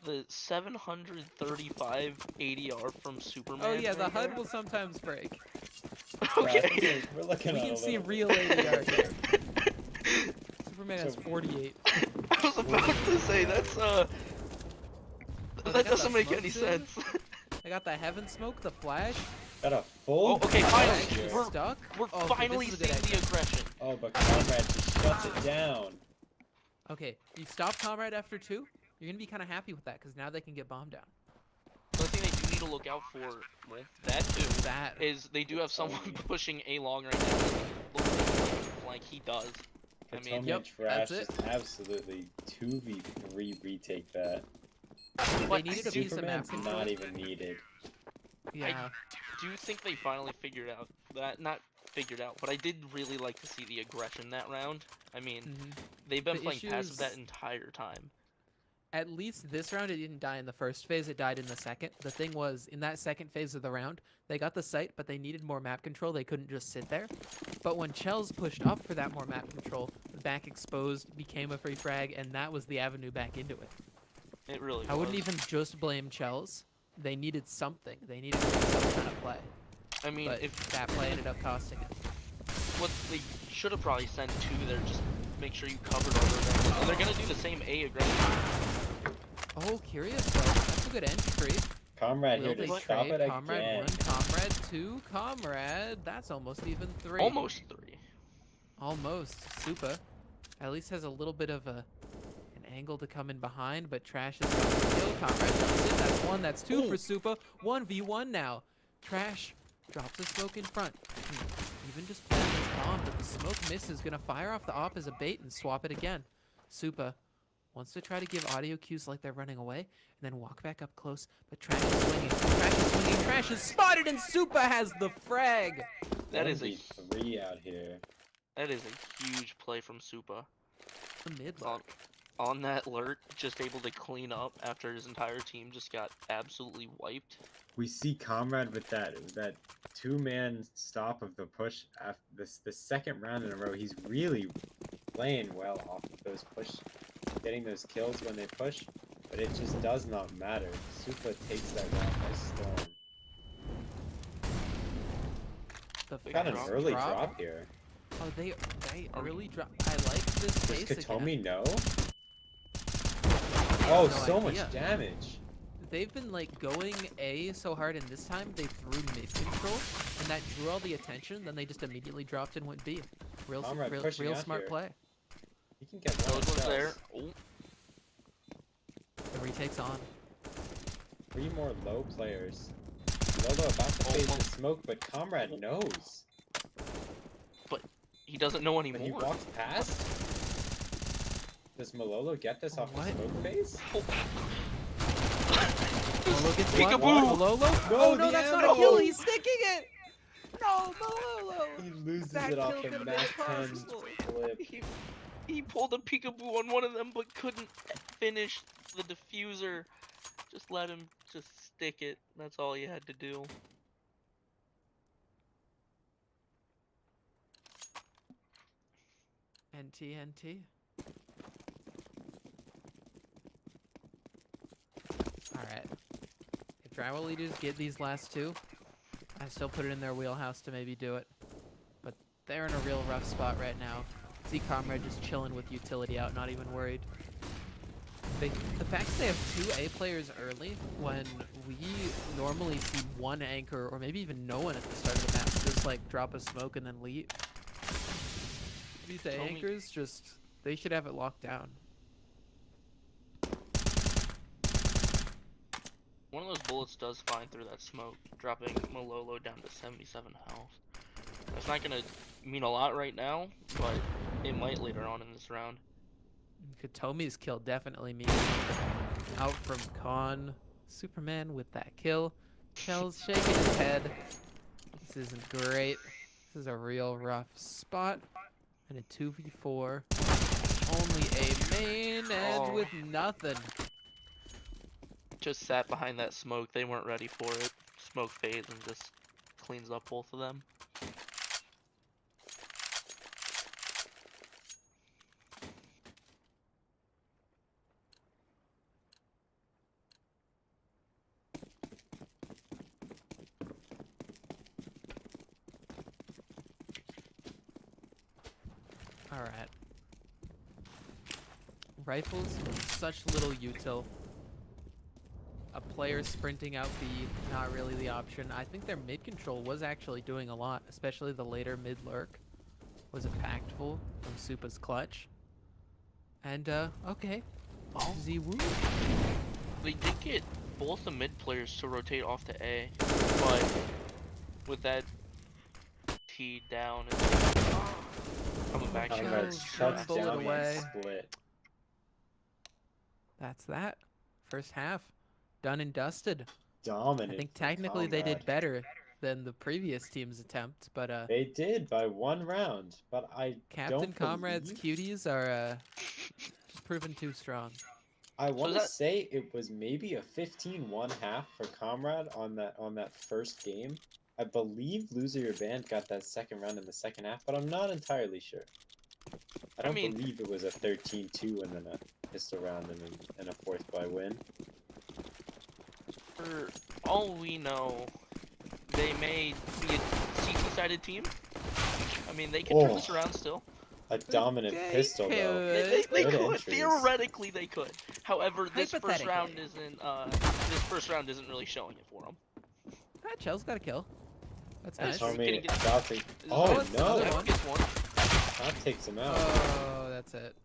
[SPEAKER 6] The 735 ADR from Superman.
[SPEAKER 4] Oh yeah, the
[SPEAKER 6] right
[SPEAKER 4] HUD
[SPEAKER 6] there?
[SPEAKER 4] will sometimes break.
[SPEAKER 6] Okay.
[SPEAKER 5] We're looking
[SPEAKER 4] We
[SPEAKER 5] at
[SPEAKER 4] can
[SPEAKER 5] a
[SPEAKER 4] see
[SPEAKER 5] little
[SPEAKER 4] real
[SPEAKER 5] bit.
[SPEAKER 4] ADR here. Superman has
[SPEAKER 5] So-
[SPEAKER 4] 48.
[SPEAKER 6] I was about to say that's
[SPEAKER 4] Oh, they
[SPEAKER 6] that
[SPEAKER 4] got
[SPEAKER 6] doesn't
[SPEAKER 4] the
[SPEAKER 6] make any
[SPEAKER 4] smokes in.
[SPEAKER 6] sense.
[SPEAKER 4] I got the heaven smoke, the flash.
[SPEAKER 5] Got a full.
[SPEAKER 6] Oh, okay,
[SPEAKER 5] flash
[SPEAKER 6] finally,
[SPEAKER 5] here.
[SPEAKER 6] we're-
[SPEAKER 4] Stuck.
[SPEAKER 6] We're
[SPEAKER 4] Oh, okay,
[SPEAKER 6] finally
[SPEAKER 4] this is a
[SPEAKER 6] seeing
[SPEAKER 4] good
[SPEAKER 6] the
[SPEAKER 4] angle.
[SPEAKER 6] aggression.
[SPEAKER 5] Oh, but Conrad just shuts it down.
[SPEAKER 4] Okay, you stop Comrade after 2. You're gonna be kind of happy with that because now they can get bombed down.
[SPEAKER 6] The thing they do need to look out for, well, that too,
[SPEAKER 4] That
[SPEAKER 6] is they do have someone
[SPEAKER 5] Katomi.
[SPEAKER 6] pushing A long right now. Looks like he does. I mean,
[SPEAKER 5] Katomi
[SPEAKER 4] Yep,
[SPEAKER 5] and Trash
[SPEAKER 4] that's it.
[SPEAKER 5] just absolutely 2v3 retake that.
[SPEAKER 4] they needed a piece of map
[SPEAKER 5] Superman's
[SPEAKER 4] control.
[SPEAKER 5] not even needed.
[SPEAKER 4] Yeah.
[SPEAKER 6] do you think they finally figured out that? Not figured out, but I did really like to see the aggression that round. I mean,
[SPEAKER 4] Mhm.
[SPEAKER 6] they've been
[SPEAKER 4] The
[SPEAKER 6] playing passive
[SPEAKER 4] issues-
[SPEAKER 6] that entire time.
[SPEAKER 4] At least this round, it didn't die in the first phase. It died in the second. The thing was, in that second phase of the round, they got the site, but they needed more map control. They couldn't just sit there. But when Chels pushed up for that more map control, the back exposed, became a free frag, and that was the avenue back into it.
[SPEAKER 6] It really
[SPEAKER 4] I wouldn't
[SPEAKER 6] was.
[SPEAKER 4] even just blame Chels. They needed something. They needed some kind of play.
[SPEAKER 6] I mean,
[SPEAKER 4] But
[SPEAKER 6] if
[SPEAKER 4] that play ended up costing it.
[SPEAKER 6] what they should have probably sent two there, just make sure you covered all of them. And they're gonna do the same A aggression.
[SPEAKER 4] Oh, Curious, though. That's a good entry.
[SPEAKER 5] Comrade
[SPEAKER 4] Will
[SPEAKER 5] here
[SPEAKER 4] they
[SPEAKER 5] to stop
[SPEAKER 4] trade?
[SPEAKER 5] it
[SPEAKER 4] Comrade
[SPEAKER 5] again.
[SPEAKER 4] 1, Comrade 2, Comrade. That's almost even 3.
[SPEAKER 6] Almost 3.
[SPEAKER 4] Almost. Supa at least has a little bit of an angle to come in behind, but Trash is going to kill. Comrade jumps in. That's 1. That's 2 for Supa. 1v1 now. Trash drops a smoke in front. Even just playing this bomb, but the smoke miss is going to fire off the op as a bait and swap it again. Supa wants to try to give audio cues like they're running away, and then walk back up close, but Trash is swinging. Trash is swinging. Trash is spotted, and Supa has the frag.
[SPEAKER 6] That is a
[SPEAKER 5] 1v3 out here.
[SPEAKER 6] huge play from Supa.
[SPEAKER 4] The mid
[SPEAKER 6] On,
[SPEAKER 4] lurk.
[SPEAKER 6] on that lurk, just able to clean up after his entire team just got absolutely wiped.
[SPEAKER 5] We see Comrade with that 2-man stop of the push after the second round in a row. He's really playing well off of those push, getting those kills when they push, but it just does not matter. Supa takes that round by storm.
[SPEAKER 4] The
[SPEAKER 5] Got an
[SPEAKER 6] Drop,
[SPEAKER 5] early drop here.
[SPEAKER 4] Oh, they early drop. I like this
[SPEAKER 5] Does
[SPEAKER 4] base again.
[SPEAKER 5] Katomi know?
[SPEAKER 4] I
[SPEAKER 5] Oh,
[SPEAKER 4] have no
[SPEAKER 5] so
[SPEAKER 4] idea.
[SPEAKER 5] much damage.
[SPEAKER 4] They've been like going A so hard, and this time they threw mid control, and that drew all the attention. Then they just immediately dropped and went B. Real
[SPEAKER 5] Comrade pushing out
[SPEAKER 4] smart
[SPEAKER 5] here.
[SPEAKER 4] play.
[SPEAKER 5] He can get
[SPEAKER 6] Those
[SPEAKER 5] one
[SPEAKER 6] ones there.
[SPEAKER 5] himself.
[SPEAKER 6] Oh,
[SPEAKER 4] The retake's on.
[SPEAKER 5] 3 more low players. Lolo about to face
[SPEAKER 6] Almost.
[SPEAKER 5] the smoke, but Comrade knows.
[SPEAKER 6] he doesn't know
[SPEAKER 5] But he
[SPEAKER 6] anymore.
[SPEAKER 5] walks past? Does Malolo get this off
[SPEAKER 4] What?
[SPEAKER 5] the smoke phase?
[SPEAKER 4] Malolo gets one.
[SPEAKER 6] Peekaboo!
[SPEAKER 4] Malolo?
[SPEAKER 5] No,
[SPEAKER 4] Oh no,
[SPEAKER 5] the
[SPEAKER 4] that's not a
[SPEAKER 5] ammo!
[SPEAKER 4] kill. He's sticking it. No, Malolo.
[SPEAKER 5] He loses
[SPEAKER 4] That
[SPEAKER 5] it off
[SPEAKER 4] kill
[SPEAKER 5] the
[SPEAKER 4] could've been
[SPEAKER 5] Mac 10
[SPEAKER 4] impossible.
[SPEAKER 5] clip.
[SPEAKER 6] He pulled a peekaboo on one of them, but couldn't finish the diffuser. Just let him just stick it. That's all he had to do.
[SPEAKER 4] NT. Alright. If Drywall leaders get these last 2, I still put it in their wheelhouse to maybe do it. But they're in a real rough spot right now. See Comrade just chilling with utility out, not even worried. The fact that they have 2 A players early, when we normally see 1 anchor, or maybe even no one at the start of the match, just like drop a smoke and then leave. These
[SPEAKER 6] Tell me-
[SPEAKER 4] anchors just, they should have it locked down.
[SPEAKER 6] one of those bullets does find through that smoke, dropping Malolo down to 77 health. That's not gonna mean a lot right now, but it might later on in this round.
[SPEAKER 4] Katomi's kill definitely means out from Khan. Superman with that kill. Shell's shaking his head. This isn't great. This is a real rough spot. And a 2v4. Only a main edge with nothing.
[SPEAKER 6] Just sat behind that smoke. They weren't ready for it. Smoke fades and just cleans up both of them.
[SPEAKER 4] Alright. Rifles, such little util. A player sprinting out B, not really the option. I think their mid control was actually doing a lot, especially the later mid lurk was impactful from Supa's clutch. And, okay.
[SPEAKER 6] Oh.
[SPEAKER 4] Z-Woo.
[SPEAKER 6] They did get both the mid players to rotate off to A, but with that T down, it's coming back.
[SPEAKER 4] Shells,
[SPEAKER 5] Shuts
[SPEAKER 4] bullet
[SPEAKER 5] down
[SPEAKER 4] away.
[SPEAKER 5] and split.
[SPEAKER 4] That's that. First half. Done and dusted.
[SPEAKER 5] Dominant.
[SPEAKER 4] I think
[SPEAKER 5] from
[SPEAKER 4] technically they did
[SPEAKER 5] Comrade.
[SPEAKER 4] better than the previous team's attempt, but
[SPEAKER 5] They did by 1 round, but I
[SPEAKER 4] Captain
[SPEAKER 5] don't
[SPEAKER 4] Comrade's
[SPEAKER 5] believe...
[SPEAKER 4] cuties are just proven too strong.
[SPEAKER 5] I want to
[SPEAKER 6] that-
[SPEAKER 5] say it was maybe a 15-1 half for Comrade on that first game. I believe Loser Your Band got that second round in the second half, but I'm not entirely sure. I don't
[SPEAKER 6] mean-
[SPEAKER 5] believe it was a 13-2 and then a pistol round and a fourth by win.
[SPEAKER 6] For all we know, they may be a CT-sided team. I mean, they can turn this around still.
[SPEAKER 5] A dominant
[SPEAKER 4] They
[SPEAKER 5] pistol though.
[SPEAKER 6] They
[SPEAKER 5] Good
[SPEAKER 6] could.
[SPEAKER 5] entries.
[SPEAKER 6] Theoretically, they could. However, this first
[SPEAKER 4] Hypothetically.
[SPEAKER 6] round isn't. This first round isn't really showing it for them.
[SPEAKER 4] Ah, Chell's got a kill. That's
[SPEAKER 6] That's
[SPEAKER 4] nice.
[SPEAKER 6] Tommy.
[SPEAKER 5] Tommy
[SPEAKER 6] Getting-
[SPEAKER 5] about to...
[SPEAKER 6] Is
[SPEAKER 5] Oh
[SPEAKER 4] that
[SPEAKER 5] no!
[SPEAKER 4] another
[SPEAKER 6] Tap
[SPEAKER 4] one?
[SPEAKER 6] gets one.
[SPEAKER 5] That takes him out.
[SPEAKER 4] Oh, that's it.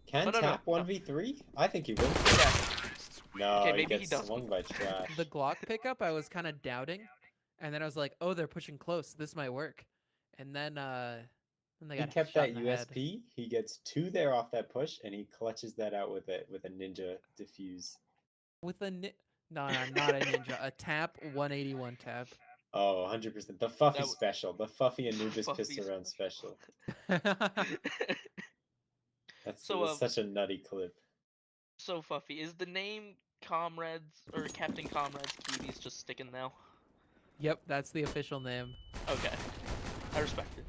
[SPEAKER 5] Can
[SPEAKER 6] No, no,
[SPEAKER 5] Tap
[SPEAKER 6] no.
[SPEAKER 5] 1v3? I think he wins.
[SPEAKER 6] Yeah.
[SPEAKER 5] No,
[SPEAKER 6] Okay,
[SPEAKER 5] he
[SPEAKER 6] maybe he
[SPEAKER 5] gets
[SPEAKER 6] doesn't.
[SPEAKER 5] swung by trash.
[SPEAKER 4] The Glock pickup, I was kind of doubting, and then I was like, "Oh, they're pushing close. This might work." And then they
[SPEAKER 5] He
[SPEAKER 4] got
[SPEAKER 5] kept
[SPEAKER 4] shot
[SPEAKER 5] that
[SPEAKER 4] in the head.
[SPEAKER 5] USP. He gets 2 there off that push, and he clutches that out with a ninja diffuse.
[SPEAKER 4] With a no, not a ninja, a tap 181 tap.
[SPEAKER 5] Oh, 100%. The Fuffy
[SPEAKER 6] That
[SPEAKER 5] special. The Fuffy Anubis
[SPEAKER 6] Fuffy
[SPEAKER 5] pistol round special. That's
[SPEAKER 6] So,
[SPEAKER 5] such a nutty clip.
[SPEAKER 6] So Fuffy, is the name Comrades or Captain Comrades Cuties just sticking now?
[SPEAKER 4] Yep, that's the official name.
[SPEAKER 6] Okay, I respect it.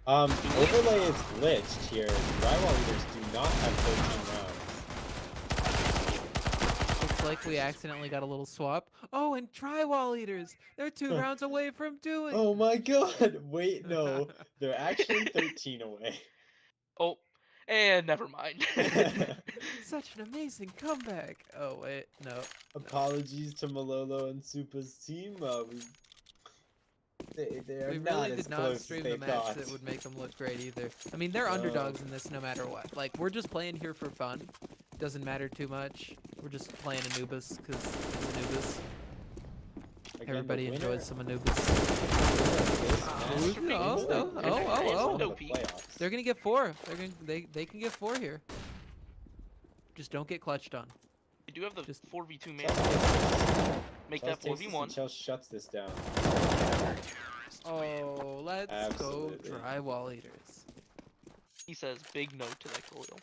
[SPEAKER 5] Overlay is glitched here. Drywall Eaters do not have 13 rounds.
[SPEAKER 4] Looks like we accidentally got a little swap. Oh, and drywall eaters. They're 2 rounds away from doing.
[SPEAKER 5] Oh my god! Wait, no. They're actually 13 away.
[SPEAKER 6] Oh, and never mind.
[SPEAKER 4] Such an amazing comeback. Oh wait, no.
[SPEAKER 5] Apologies to Malolo and Supa's team. They're
[SPEAKER 4] We
[SPEAKER 5] not
[SPEAKER 4] really
[SPEAKER 5] as
[SPEAKER 4] did not
[SPEAKER 5] close
[SPEAKER 4] stream
[SPEAKER 5] as they
[SPEAKER 4] the match
[SPEAKER 5] thought.
[SPEAKER 4] that would make them look great either. I mean, they're
[SPEAKER 5] No.
[SPEAKER 4] underdogs in this no matter what. Like, we're just playing here for fun. Doesn't matter too much. We're just playing Anubis because it's Anubis.
[SPEAKER 5] Again, the
[SPEAKER 4] Everybody
[SPEAKER 5] winner
[SPEAKER 4] enjoys some Anubis.
[SPEAKER 5] of this
[SPEAKER 6] Oh,
[SPEAKER 5] match
[SPEAKER 4] no,
[SPEAKER 5] is
[SPEAKER 4] no,
[SPEAKER 5] the
[SPEAKER 4] oh,
[SPEAKER 5] winner
[SPEAKER 4] oh, oh.
[SPEAKER 5] of the
[SPEAKER 6] OP.
[SPEAKER 5] playoffs.
[SPEAKER 4] They're gonna get 4. They can get 4 here. Just don't get clutched on.
[SPEAKER 6] You do have the
[SPEAKER 4] Just-
[SPEAKER 6] 4v2 man.
[SPEAKER 5] Chelsea
[SPEAKER 6] Make that
[SPEAKER 5] takes this and
[SPEAKER 6] 4v1.
[SPEAKER 5] Chelsea shuts this down.
[SPEAKER 4] Oh, let's
[SPEAKER 5] Absolutely.
[SPEAKER 4] go drywall eaters.
[SPEAKER 6] He says big no to that coil.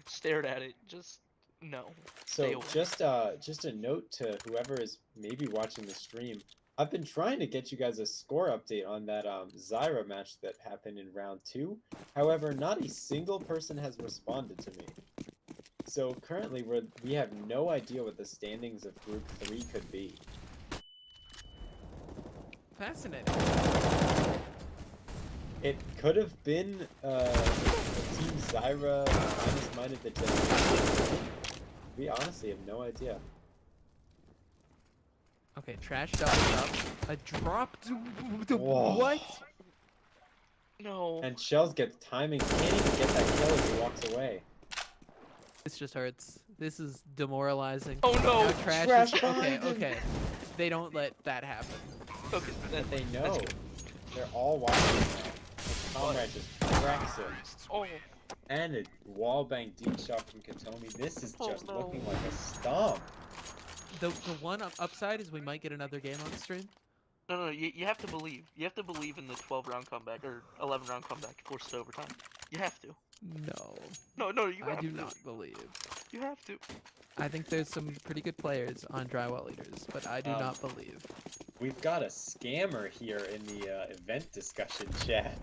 [SPEAKER 6] Stared at it, just no. Stay
[SPEAKER 5] So
[SPEAKER 6] away.
[SPEAKER 5] just a note to whoever is maybe watching the stream. I've been trying to get you guys a score update on that Zyra match that happened in round 2. However, not a single person has responded to me. So currently we have no idea what the standings of group 3 could be.
[SPEAKER 4] Fascinating.
[SPEAKER 5] It could have been Team Zyra minus the Jets. We honestly have no idea.
[SPEAKER 4] Okay, trash dodged up. A drop.
[SPEAKER 5] Whoa.
[SPEAKER 4] What?
[SPEAKER 6] No.
[SPEAKER 5] And Shells gets timing, can't even get that kill as he walks away.
[SPEAKER 4] This just hurts. This is demoralizing.
[SPEAKER 6] Oh no!
[SPEAKER 4] Now trash,
[SPEAKER 5] Trash
[SPEAKER 4] is, okay,
[SPEAKER 5] behind him.
[SPEAKER 4] okay. They don't let that happen.
[SPEAKER 6] Okay,
[SPEAKER 5] But they
[SPEAKER 6] that's
[SPEAKER 5] know.
[SPEAKER 6] good.
[SPEAKER 5] They're all watching now. And Comrade just cracks him.
[SPEAKER 6] Oh,
[SPEAKER 5] And a wallbang deep shot from Katomi. This is
[SPEAKER 6] Oh,
[SPEAKER 5] just
[SPEAKER 6] no.
[SPEAKER 5] looking like a stomp.
[SPEAKER 4] The one upside is we might get another game on the stream.
[SPEAKER 6] no, you have to believe. You have to believe in the 12-round comeback or 11-round comeback forced to overtime. You have to.
[SPEAKER 4] No,
[SPEAKER 6] You have
[SPEAKER 4] I do
[SPEAKER 6] to.
[SPEAKER 4] not believe.
[SPEAKER 6] You have to.
[SPEAKER 4] I think there's some pretty good players on Drywall Eaters, but I do not believe.
[SPEAKER 5] We've got a scammer here in the event discussion chat.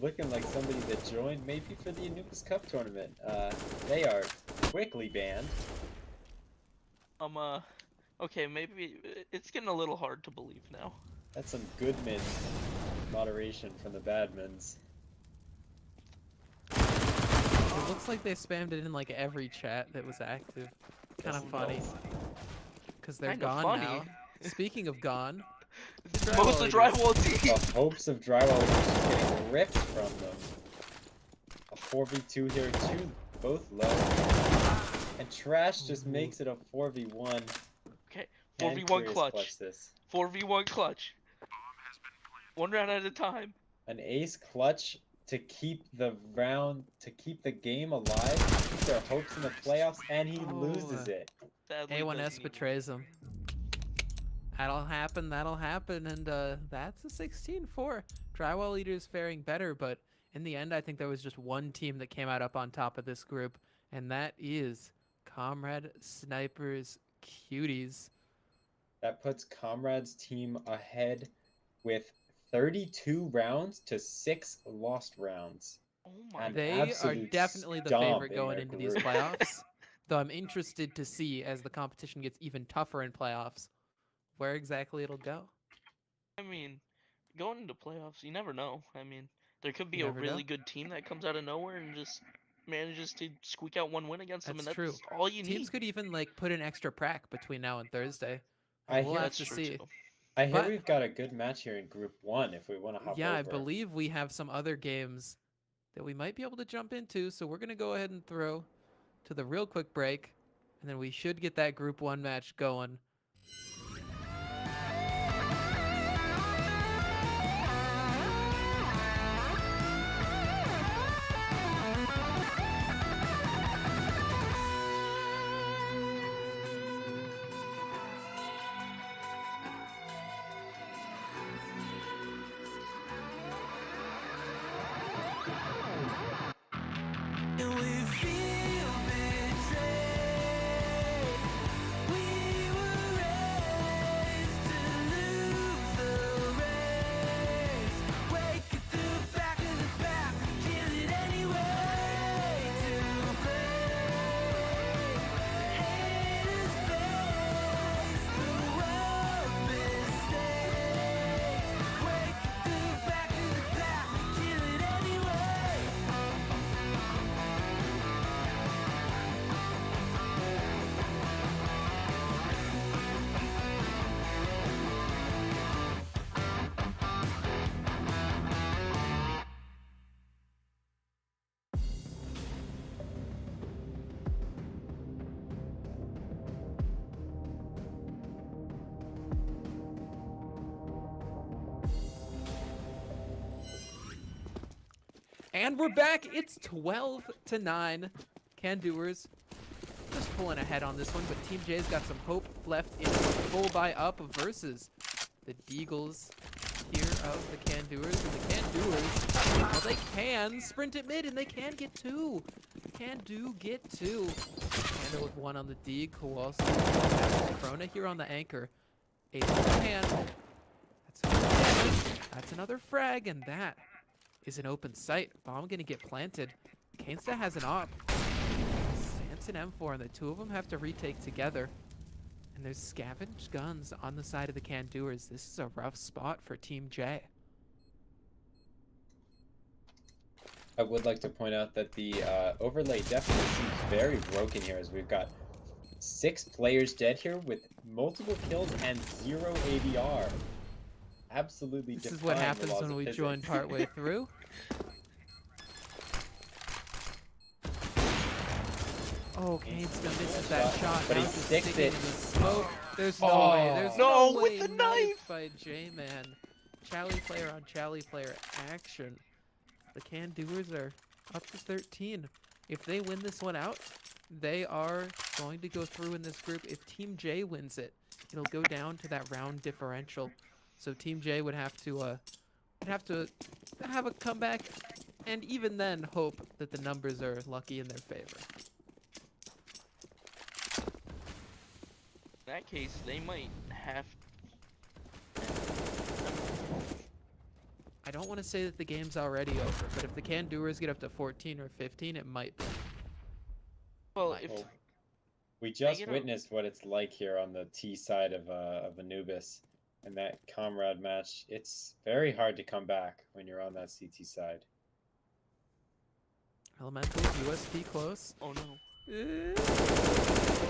[SPEAKER 5] Looking like somebody that joined maybe for the Anubis Cup tournament. They are quickly banned.
[SPEAKER 6] Okay, maybe it's getting a little hard to believe now.
[SPEAKER 5] That's some good min moderation from the Badmins.
[SPEAKER 4] It looks like they spammed it in like every chat that was active. Kind of
[SPEAKER 5] Yes, it
[SPEAKER 4] funny.
[SPEAKER 5] does.
[SPEAKER 4] Because they're
[SPEAKER 6] Kinda
[SPEAKER 4] gone
[SPEAKER 6] funny.
[SPEAKER 4] now. Speaking of gone,
[SPEAKER 6] Most of the drywall team.
[SPEAKER 5] The hopes of Drywall is just getting ripped from them. A 4v2 here, both low. And Trash just makes it a 4v1.
[SPEAKER 6] Okay,
[SPEAKER 5] Can
[SPEAKER 6] 4v1
[SPEAKER 5] Curious
[SPEAKER 6] clutch.
[SPEAKER 5] this.
[SPEAKER 6] 4v1 clutch. One round at a time.
[SPEAKER 5] An ace clutch to keep the game alive, keep their hopes in the playoffs, and he loses it.
[SPEAKER 6] Sadly,
[SPEAKER 4] A1S
[SPEAKER 6] doesn't even-
[SPEAKER 4] betrays him. That'll happen, and that's a 16-4. Drywall Eaters faring better, but in the end, I think there was just one team that came out up on top of this group, and that is Comrade Snipers Cuties.
[SPEAKER 5] That puts Comrade's team ahead with 32 rounds to 6 lost rounds.
[SPEAKER 6] Oh my
[SPEAKER 5] And
[SPEAKER 4] They are
[SPEAKER 5] absolute
[SPEAKER 4] definitely the
[SPEAKER 5] stomp
[SPEAKER 4] favorite
[SPEAKER 5] in
[SPEAKER 4] going
[SPEAKER 5] their
[SPEAKER 4] into these
[SPEAKER 5] group.
[SPEAKER 4] playoffs. Though I'm interested to see as the competition gets even tougher in playoffs, where exactly it'll go.
[SPEAKER 6] I mean, going into playoffs, you never know. I mean, there could be
[SPEAKER 4] You
[SPEAKER 6] a
[SPEAKER 4] never
[SPEAKER 6] really
[SPEAKER 4] know.
[SPEAKER 6] good team that comes out of nowhere and just manages to squeak out one win against them,
[SPEAKER 4] That's
[SPEAKER 6] and
[SPEAKER 4] true.
[SPEAKER 6] that's all you
[SPEAKER 4] Teams
[SPEAKER 6] need.
[SPEAKER 4] could even like put an extra prac between now and Thursday.
[SPEAKER 5] I
[SPEAKER 4] We'll
[SPEAKER 5] hear-
[SPEAKER 4] have
[SPEAKER 6] That's
[SPEAKER 4] to
[SPEAKER 6] true
[SPEAKER 4] see.
[SPEAKER 6] too.
[SPEAKER 5] I hear
[SPEAKER 4] But-
[SPEAKER 5] we've got a good match here in Group 1 if we want to hop
[SPEAKER 4] Yeah,
[SPEAKER 5] over.
[SPEAKER 4] I believe we have some other games that we might be able to jump into, so we're going to go ahead and throw to the real quick break, and then we should get that Group 1 match going.
[SPEAKER 3] And we feel betrayed. We were raised to lose the race. Wake at the back of the pack, kill it anyway. To play, haters face the world's mistakes. Wake at the back of the pack, kill it anyway.
[SPEAKER 4] And we're back. It's 12-9. Can-doers just pulling ahead on this one, but Team J's got some hope left in full buy up versus the Deagles here of the Can-doers. And the Can-doers, well, they can sprint it mid, and they can get two. Can-do get two. Panda with one on the Deag, who also has Krona here on the anchor. A hand. That's another frag, and that is an open sight. Bomb gonna get planted. Kainsta has an op. Sanson M4, and the two of them have to retake together. And there's scavenged guns on the side of the Can-doers. This is a rough spot for Team J.
[SPEAKER 5] I would like to point out that the overlay definitely seems very broken here, as we've got 6 players dead here with multiple kills and 0 ADR. Absolutely
[SPEAKER 4] This is
[SPEAKER 5] defying
[SPEAKER 4] what
[SPEAKER 5] the
[SPEAKER 4] happens
[SPEAKER 5] laws
[SPEAKER 4] when
[SPEAKER 5] of
[SPEAKER 4] we
[SPEAKER 5] physics.
[SPEAKER 4] join partway through. Oh, Kane's gonna miss that shot.
[SPEAKER 5] But
[SPEAKER 4] Now
[SPEAKER 5] he
[SPEAKER 4] just
[SPEAKER 5] sticks
[SPEAKER 4] sticking
[SPEAKER 5] it.
[SPEAKER 4] in the smoke. There's no
[SPEAKER 5] Oh.
[SPEAKER 4] way. There's
[SPEAKER 6] No,
[SPEAKER 4] no
[SPEAKER 6] with
[SPEAKER 4] way.
[SPEAKER 6] the knife!
[SPEAKER 4] By J-Man. Chally player on Chally player action. The Can Doers are up to 13. If they win this one out, they are going to go through in this group. If Team J wins it, it'll go down to that round differential. So Team J would have to have a comeback, and even then hope that the numbers are lucky in their favor.
[SPEAKER 6] In that case, they might have.
[SPEAKER 4] I don't want to say that the game's already over, but if the Can Doers get up to 14 or 15, it might be.
[SPEAKER 6] Well,
[SPEAKER 4] Might.
[SPEAKER 6] if
[SPEAKER 5] Well, we just
[SPEAKER 6] get a-
[SPEAKER 5] witnessed what it's like here on the T side of Anubis in that comrade match. It's very hard to come back when you're on that CT side.
[SPEAKER 4] Elementals, USP close.
[SPEAKER 6] oh no,
[SPEAKER 4] Eh,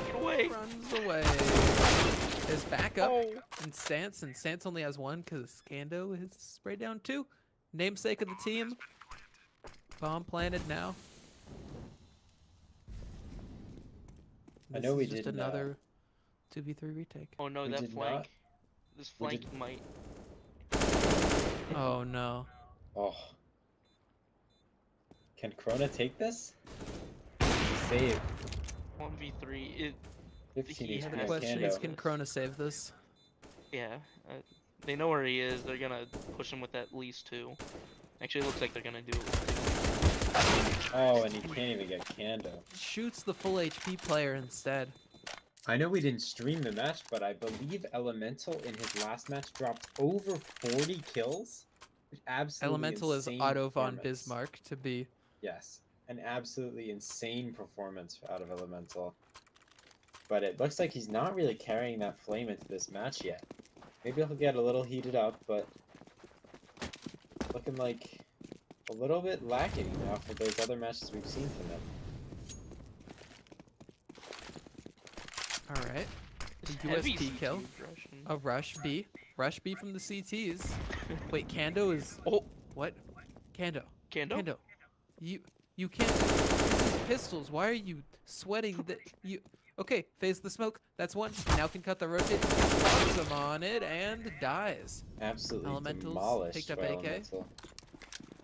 [SPEAKER 6] get away!
[SPEAKER 4] runs away. There's backup
[SPEAKER 6] Oh,
[SPEAKER 4] and Stance only has one because Kando has sprayed down 2. Namesake of the team. Bomb planted now.
[SPEAKER 5] I know
[SPEAKER 4] This
[SPEAKER 5] we
[SPEAKER 4] is just
[SPEAKER 5] didn't,
[SPEAKER 4] another 2v3 retake.
[SPEAKER 6] oh no,
[SPEAKER 5] We
[SPEAKER 6] that
[SPEAKER 5] did
[SPEAKER 6] flank.
[SPEAKER 5] not-
[SPEAKER 6] This
[SPEAKER 5] we
[SPEAKER 6] flank
[SPEAKER 5] did-
[SPEAKER 6] might.
[SPEAKER 4] Oh no.
[SPEAKER 5] Oh. Can Krona take this? Save.
[SPEAKER 6] 1v3. It.
[SPEAKER 5] 15
[SPEAKER 6] He
[SPEAKER 5] HP
[SPEAKER 6] had
[SPEAKER 4] The
[SPEAKER 6] Yes,
[SPEAKER 4] question
[SPEAKER 6] Kando.
[SPEAKER 4] is, can Krona save this?
[SPEAKER 6] Yeah. They know where he is. They're gonna push him with at least 2. Actually, it looks like they're gonna do it with 2.
[SPEAKER 5] Oh, and he can't even get Kando.
[SPEAKER 4] Shoots the full HP player instead.
[SPEAKER 5] I know we didn't stream the match, but I believe Elemental in his last match dropped over 40 kills. Absolutely
[SPEAKER 4] Elemental is
[SPEAKER 5] insane
[SPEAKER 4] Otto von
[SPEAKER 5] performance.
[SPEAKER 4] Bismarck to be.
[SPEAKER 5] Yes, an absolutely insane performance out of Elemental. But it looks like he's not really carrying that flame into this match yet. Maybe he'll get a little heated up, but looking like a little bit lacking now for those other matches we've seen from him.
[SPEAKER 4] Alright. The
[SPEAKER 6] Heavy
[SPEAKER 4] USP kill.
[SPEAKER 6] CT aggression.
[SPEAKER 4] A Rush B. Rush B from the CTs. Wait, Kando is...
[SPEAKER 6] Oh,
[SPEAKER 4] What? Kando.
[SPEAKER 6] Kando?
[SPEAKER 4] Kando. You can't... This is pistols. Why are you sweating that you... Okay, phase the smoke. That's one. Now can cut the rotate. Stops him on it and dies.
[SPEAKER 5] Absolutely
[SPEAKER 4] Elementals
[SPEAKER 5] demolished
[SPEAKER 4] picked up
[SPEAKER 5] by
[SPEAKER 4] AK.
[SPEAKER 5] Elemental.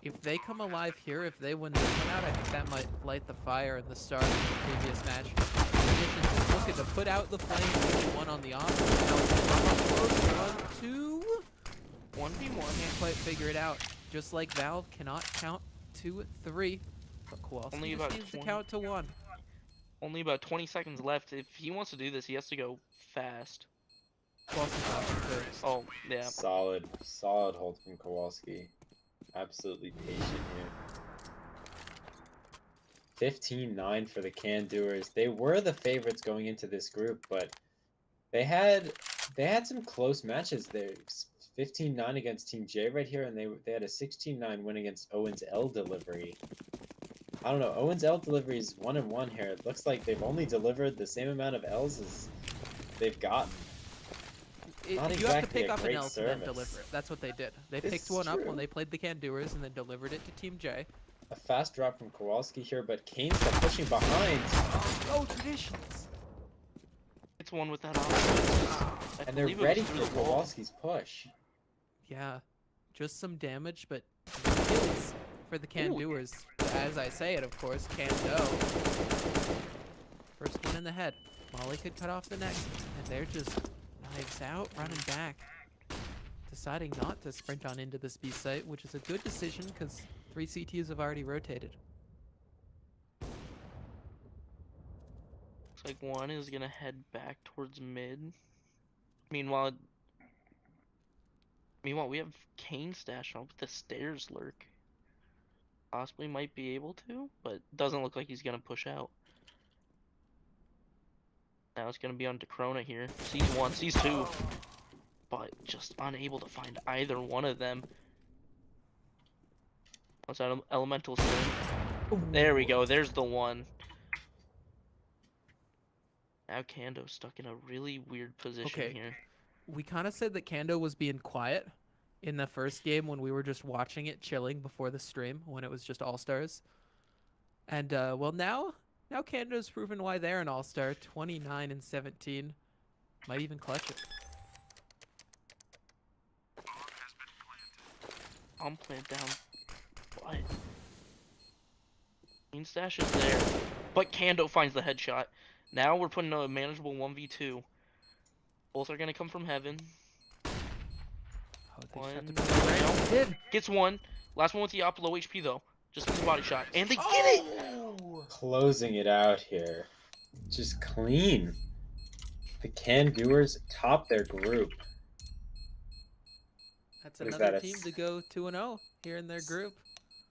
[SPEAKER 4] If they come alive here, if they win this one out, I think that might light the fire in the start of the previous match. Conditions is looking to put out the flame. Only one on the offense. Now it's close. 1, 2.
[SPEAKER 6] 1v1.
[SPEAKER 4] Can't quite figure it out. Just like Valve cannot count to 3. But Kowalski
[SPEAKER 6] Only
[SPEAKER 4] just
[SPEAKER 6] about
[SPEAKER 4] needs to
[SPEAKER 6] 20.
[SPEAKER 4] count to 1.
[SPEAKER 6] Only about 20 seconds left. If he wants to do this, he has to go fast.
[SPEAKER 4] Kowalski's option first.
[SPEAKER 6] Oh, yeah.
[SPEAKER 5] Solid hold from Kowalski. Absolutely patient here. 15-9 for the Can Doers. They were the favorites going into this group, but they had some close matches there. 15-9 against Team J right here, and they had a 16-9 win against Owen's L Delivery. I don't know. Owen's L Delivery is 1-1 here. It looks like they've only delivered the same amount of L's as they've gotten. Not
[SPEAKER 4] You have to
[SPEAKER 5] exactly
[SPEAKER 4] pick
[SPEAKER 5] a
[SPEAKER 4] up an
[SPEAKER 5] great
[SPEAKER 4] L to then
[SPEAKER 5] service.
[SPEAKER 4] deliver it. That's what they did. They
[SPEAKER 5] This
[SPEAKER 4] picked
[SPEAKER 5] is
[SPEAKER 4] one up
[SPEAKER 5] true.
[SPEAKER 4] when they played the Can Doers and then delivered it to Team J.
[SPEAKER 5] A fast drop from Kowalski here, but Kane's still pushing behind.
[SPEAKER 4] Oh, traditions!
[SPEAKER 6] It's one with that option.
[SPEAKER 5] And they're ready for Kowalski's push.
[SPEAKER 4] Yeah, just some damage, but no kills for the Can
[SPEAKER 6] Ooh.
[SPEAKER 4] Doers. As I say it, of course, Kando. First one in the head. Molly could cut off the next, and they're just knives out, running back. Deciding not to sprint on into this B site, which is a good decision because 3 CTs have already rotated.
[SPEAKER 6] Looks like one is gonna head back towards mid. Meanwhile, we have Kane stashed up with the stairs lurk. Possibly might be able to, but doesn't look like he's gonna push out. Now it's gonna be on to Krona here. Sees 1, sees 2. But just unable to find either one of them. What's that Elemental's turn? There we go, there's the one. Now Kando's stuck in a really weird position
[SPEAKER 4] Okay.
[SPEAKER 6] here.
[SPEAKER 4] We kind of said that Kando was being quiet in the first game when we were just watching it chilling before the stream when it was just All-Stars. And, well, now Now Canada's proven why they're an all-star. 29 and 17. Might even clutch it.
[SPEAKER 6] I'm plant down. What? Green stash is there, but Kando finds the headshot. Now we're putting a manageable 1v2. Both are gonna come from heaven.
[SPEAKER 4] Oh, they just have to
[SPEAKER 6] One,
[SPEAKER 4] put it right. They did.
[SPEAKER 6] Gets one. Last one with the op, low HP though. Just with the body shot, and they get it.
[SPEAKER 5] Closing it out here. Just clean. The Can Doers top their group.
[SPEAKER 4] That's
[SPEAKER 5] What is
[SPEAKER 4] another
[SPEAKER 5] that,
[SPEAKER 4] team to go 2-0 here in their group.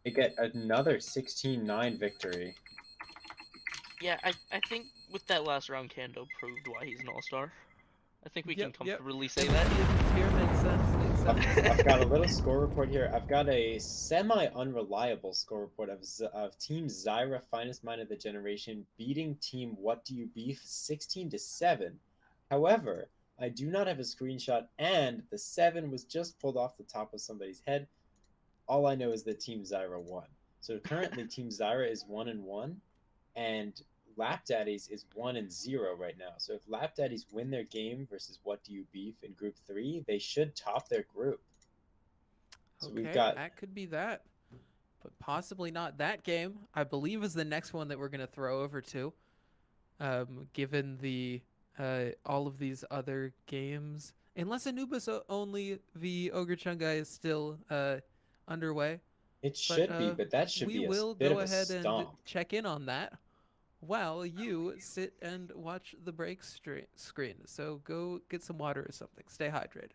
[SPEAKER 5] They get another 16-9 victory.
[SPEAKER 6] Yeah, I think with that last round, Kando proved why he's an all-star. I think we can comfortably say that.
[SPEAKER 4] Here makes sense.
[SPEAKER 5] I've got a little score report here. I've got a semi-unreliable score report of Team Zyra, finest mind of the generation, beating Team What Do You Beef 16-7. However, I do not have a screenshot, and the 7 was just pulled off the top of somebody's head. All I know is that Team Zyra won. So currently, Team Zyra is 1-1, and Lap Daddies is 1-0 right now. So if Lap Daddies win their game versus What Do You Beef in Group 3, they should top their group. So
[SPEAKER 4] Okay,
[SPEAKER 5] we've got
[SPEAKER 4] that could be that, but possibly not that game. I believe is the next one that we're gonna throw over to. Given the all of these other games, unless Anubis only v Ogre Chungai is still underway.
[SPEAKER 5] it should be, but that should be a
[SPEAKER 4] will
[SPEAKER 5] bit
[SPEAKER 4] go
[SPEAKER 5] of a
[SPEAKER 4] ahead and
[SPEAKER 5] stomp.
[SPEAKER 4] check in on that while you sit and watch the break screen. So go get some water or something. Stay hydrated.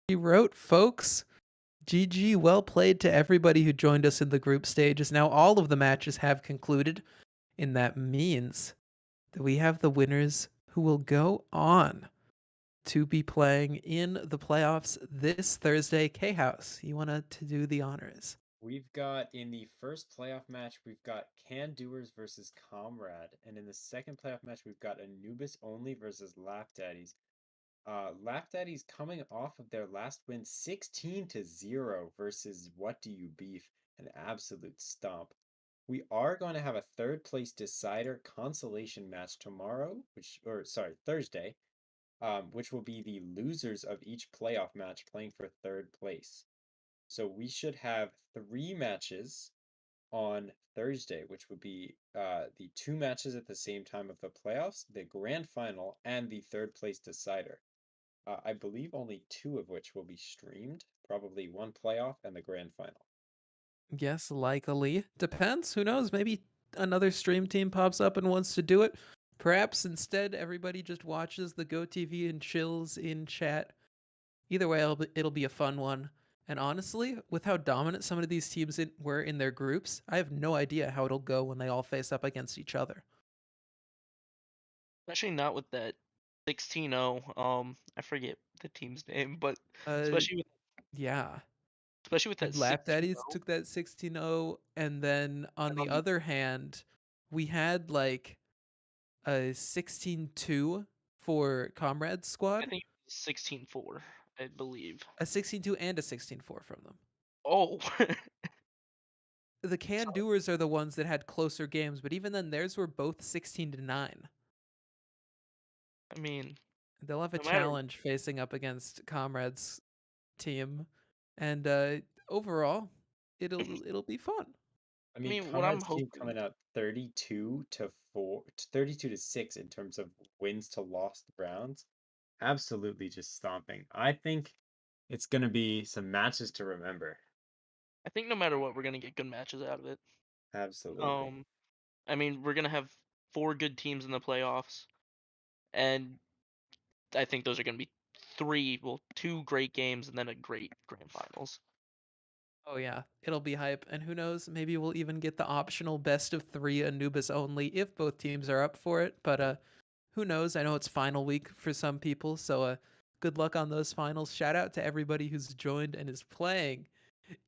[SPEAKER 4] He wrote, folks. GG, well played to everybody who joined us in the group stages. Now all of the matches have concluded, and that means that we have the winners who will go on to be playing in the playoffs this Thursday. K-House, you want to do the honors?
[SPEAKER 5] We've got in the first playoff match, we've got Can Doers versus Comrade, and in the second playoff match, we've got Anubis Only versus Lap Daddies. Lap Daddies coming off of their last win 16-0 versus What Do You Beef, an absolute stomp. We are going to have a third place decider consolation match tomorrow, Thursday, which will be the losers of each playoff match playing for third place. So we should have 3 matches on Thursday, which would be the 2 matches at the same time of the playoffs, the grand final, and the third place decider. I believe only 2 of which will be streamed, probably one playoff and the grand final.
[SPEAKER 4] Yes, likely. Depends. Who knows? Maybe another stream team pops up and wants to do it. Perhaps instead everybody just watches the GoTV and chills in chat. Either way, it'll be a fun one. And honestly, with how dominant some of these teams were in their groups, I have no idea how it'll go when they all face up against each other.
[SPEAKER 6] Especially not with that 16-0. I forget the team's name, but
[SPEAKER 4] Uh,
[SPEAKER 6] especially with
[SPEAKER 4] yeah.
[SPEAKER 6] that
[SPEAKER 4] Lap
[SPEAKER 6] 16-0.
[SPEAKER 4] Daddies took that 16-0, and then on
[SPEAKER 6] And
[SPEAKER 4] the other hand, we had like a 16-2 for Comrades
[SPEAKER 6] I
[SPEAKER 4] squad,
[SPEAKER 6] think it was 16-4, I believe.
[SPEAKER 4] a 16-2 and a 16-4 from them.
[SPEAKER 6] Oh,
[SPEAKER 4] The Can Doers are the ones that had closer games, but even then theirs were both 16-9.
[SPEAKER 6] I mean,
[SPEAKER 4] They'll have a
[SPEAKER 6] no matter.
[SPEAKER 4] challenge facing up against Comrades team, and overall, it'll be fun.
[SPEAKER 5] I mean,
[SPEAKER 6] What I'm
[SPEAKER 5] Comrade's team
[SPEAKER 6] hoping.
[SPEAKER 5] coming out 32-6 in terms of wins to lost rounds. Absolutely just stomping. I think it's going to be some matches to remember.
[SPEAKER 6] I think no matter what, we're gonna get good matches out of it.
[SPEAKER 5] Absolutely.
[SPEAKER 6] I mean, we're gonna have 4 good teams in the playoffs, and I think those are gonna be 2 great games and then a great grand finals.
[SPEAKER 4] Oh yeah, it'll be hype, and who knows, maybe we'll even get the optional best of 3 Anubis only if both teams are up for it, but who knows? I know it's final week for some people, so good luck on those finals. Shout out to everybody who's joined and is playing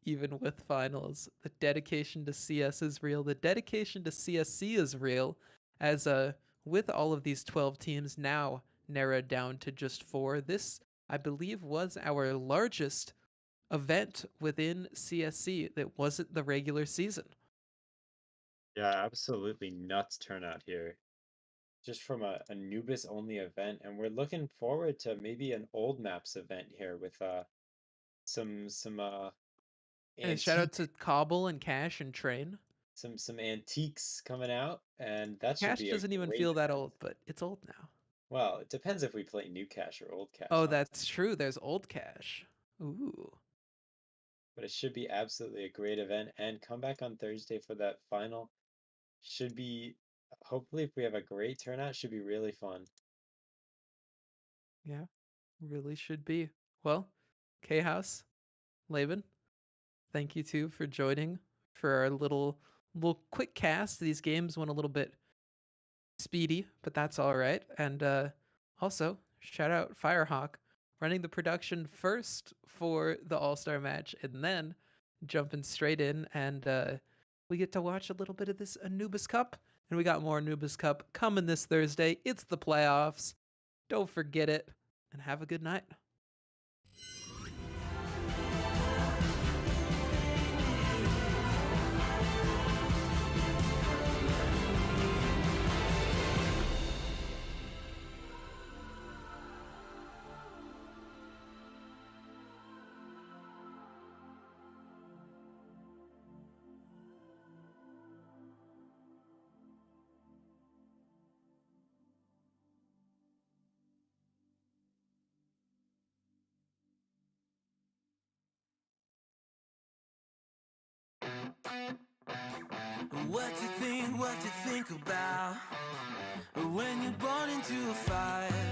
[SPEAKER 4] even with finals. The dedication to CS is real. The dedication to CSC is real, as with all of these 12 teams now narrowed down to just 4. This, I believe, was our largest event within CSC that wasn't the regular season.
[SPEAKER 5] Yeah, absolutely nuts turnout here. Just from a Anubis only event, and we're looking forward to maybe an old maps event here with some
[SPEAKER 4] And shout out
[SPEAKER 5] antique
[SPEAKER 4] to Cobble and Cash and Train.
[SPEAKER 5] some antiques coming out, and that should
[SPEAKER 4] Cash
[SPEAKER 5] be a
[SPEAKER 4] doesn't even
[SPEAKER 5] great
[SPEAKER 4] feel that
[SPEAKER 5] event.
[SPEAKER 4] old, but it's old now.
[SPEAKER 5] Well, it depends if we play new cash or old cash,
[SPEAKER 4] Oh,
[SPEAKER 5] honestly.
[SPEAKER 4] that's true. There's old Cash. Ooh.
[SPEAKER 5] But it should be absolutely a great event, and come back on Thursday for that final. Should be, hopefully, if we have a great turnout, should be really fun.
[SPEAKER 4] Yeah, really should be. Well, K House, Laban, thank you too for joining for our little quick cast. These games went a little bit speedy, but that's all right. And also, shout out Firehawk running the production first for the All-Star match and then jumping straight in, and we get to watch a little bit of this Anubis Cup, and we got more Anubis Cup coming this Thursday. It's the playoffs. Don't forget it, and have a good night.
[SPEAKER 3] What you think about when you're born into a fire?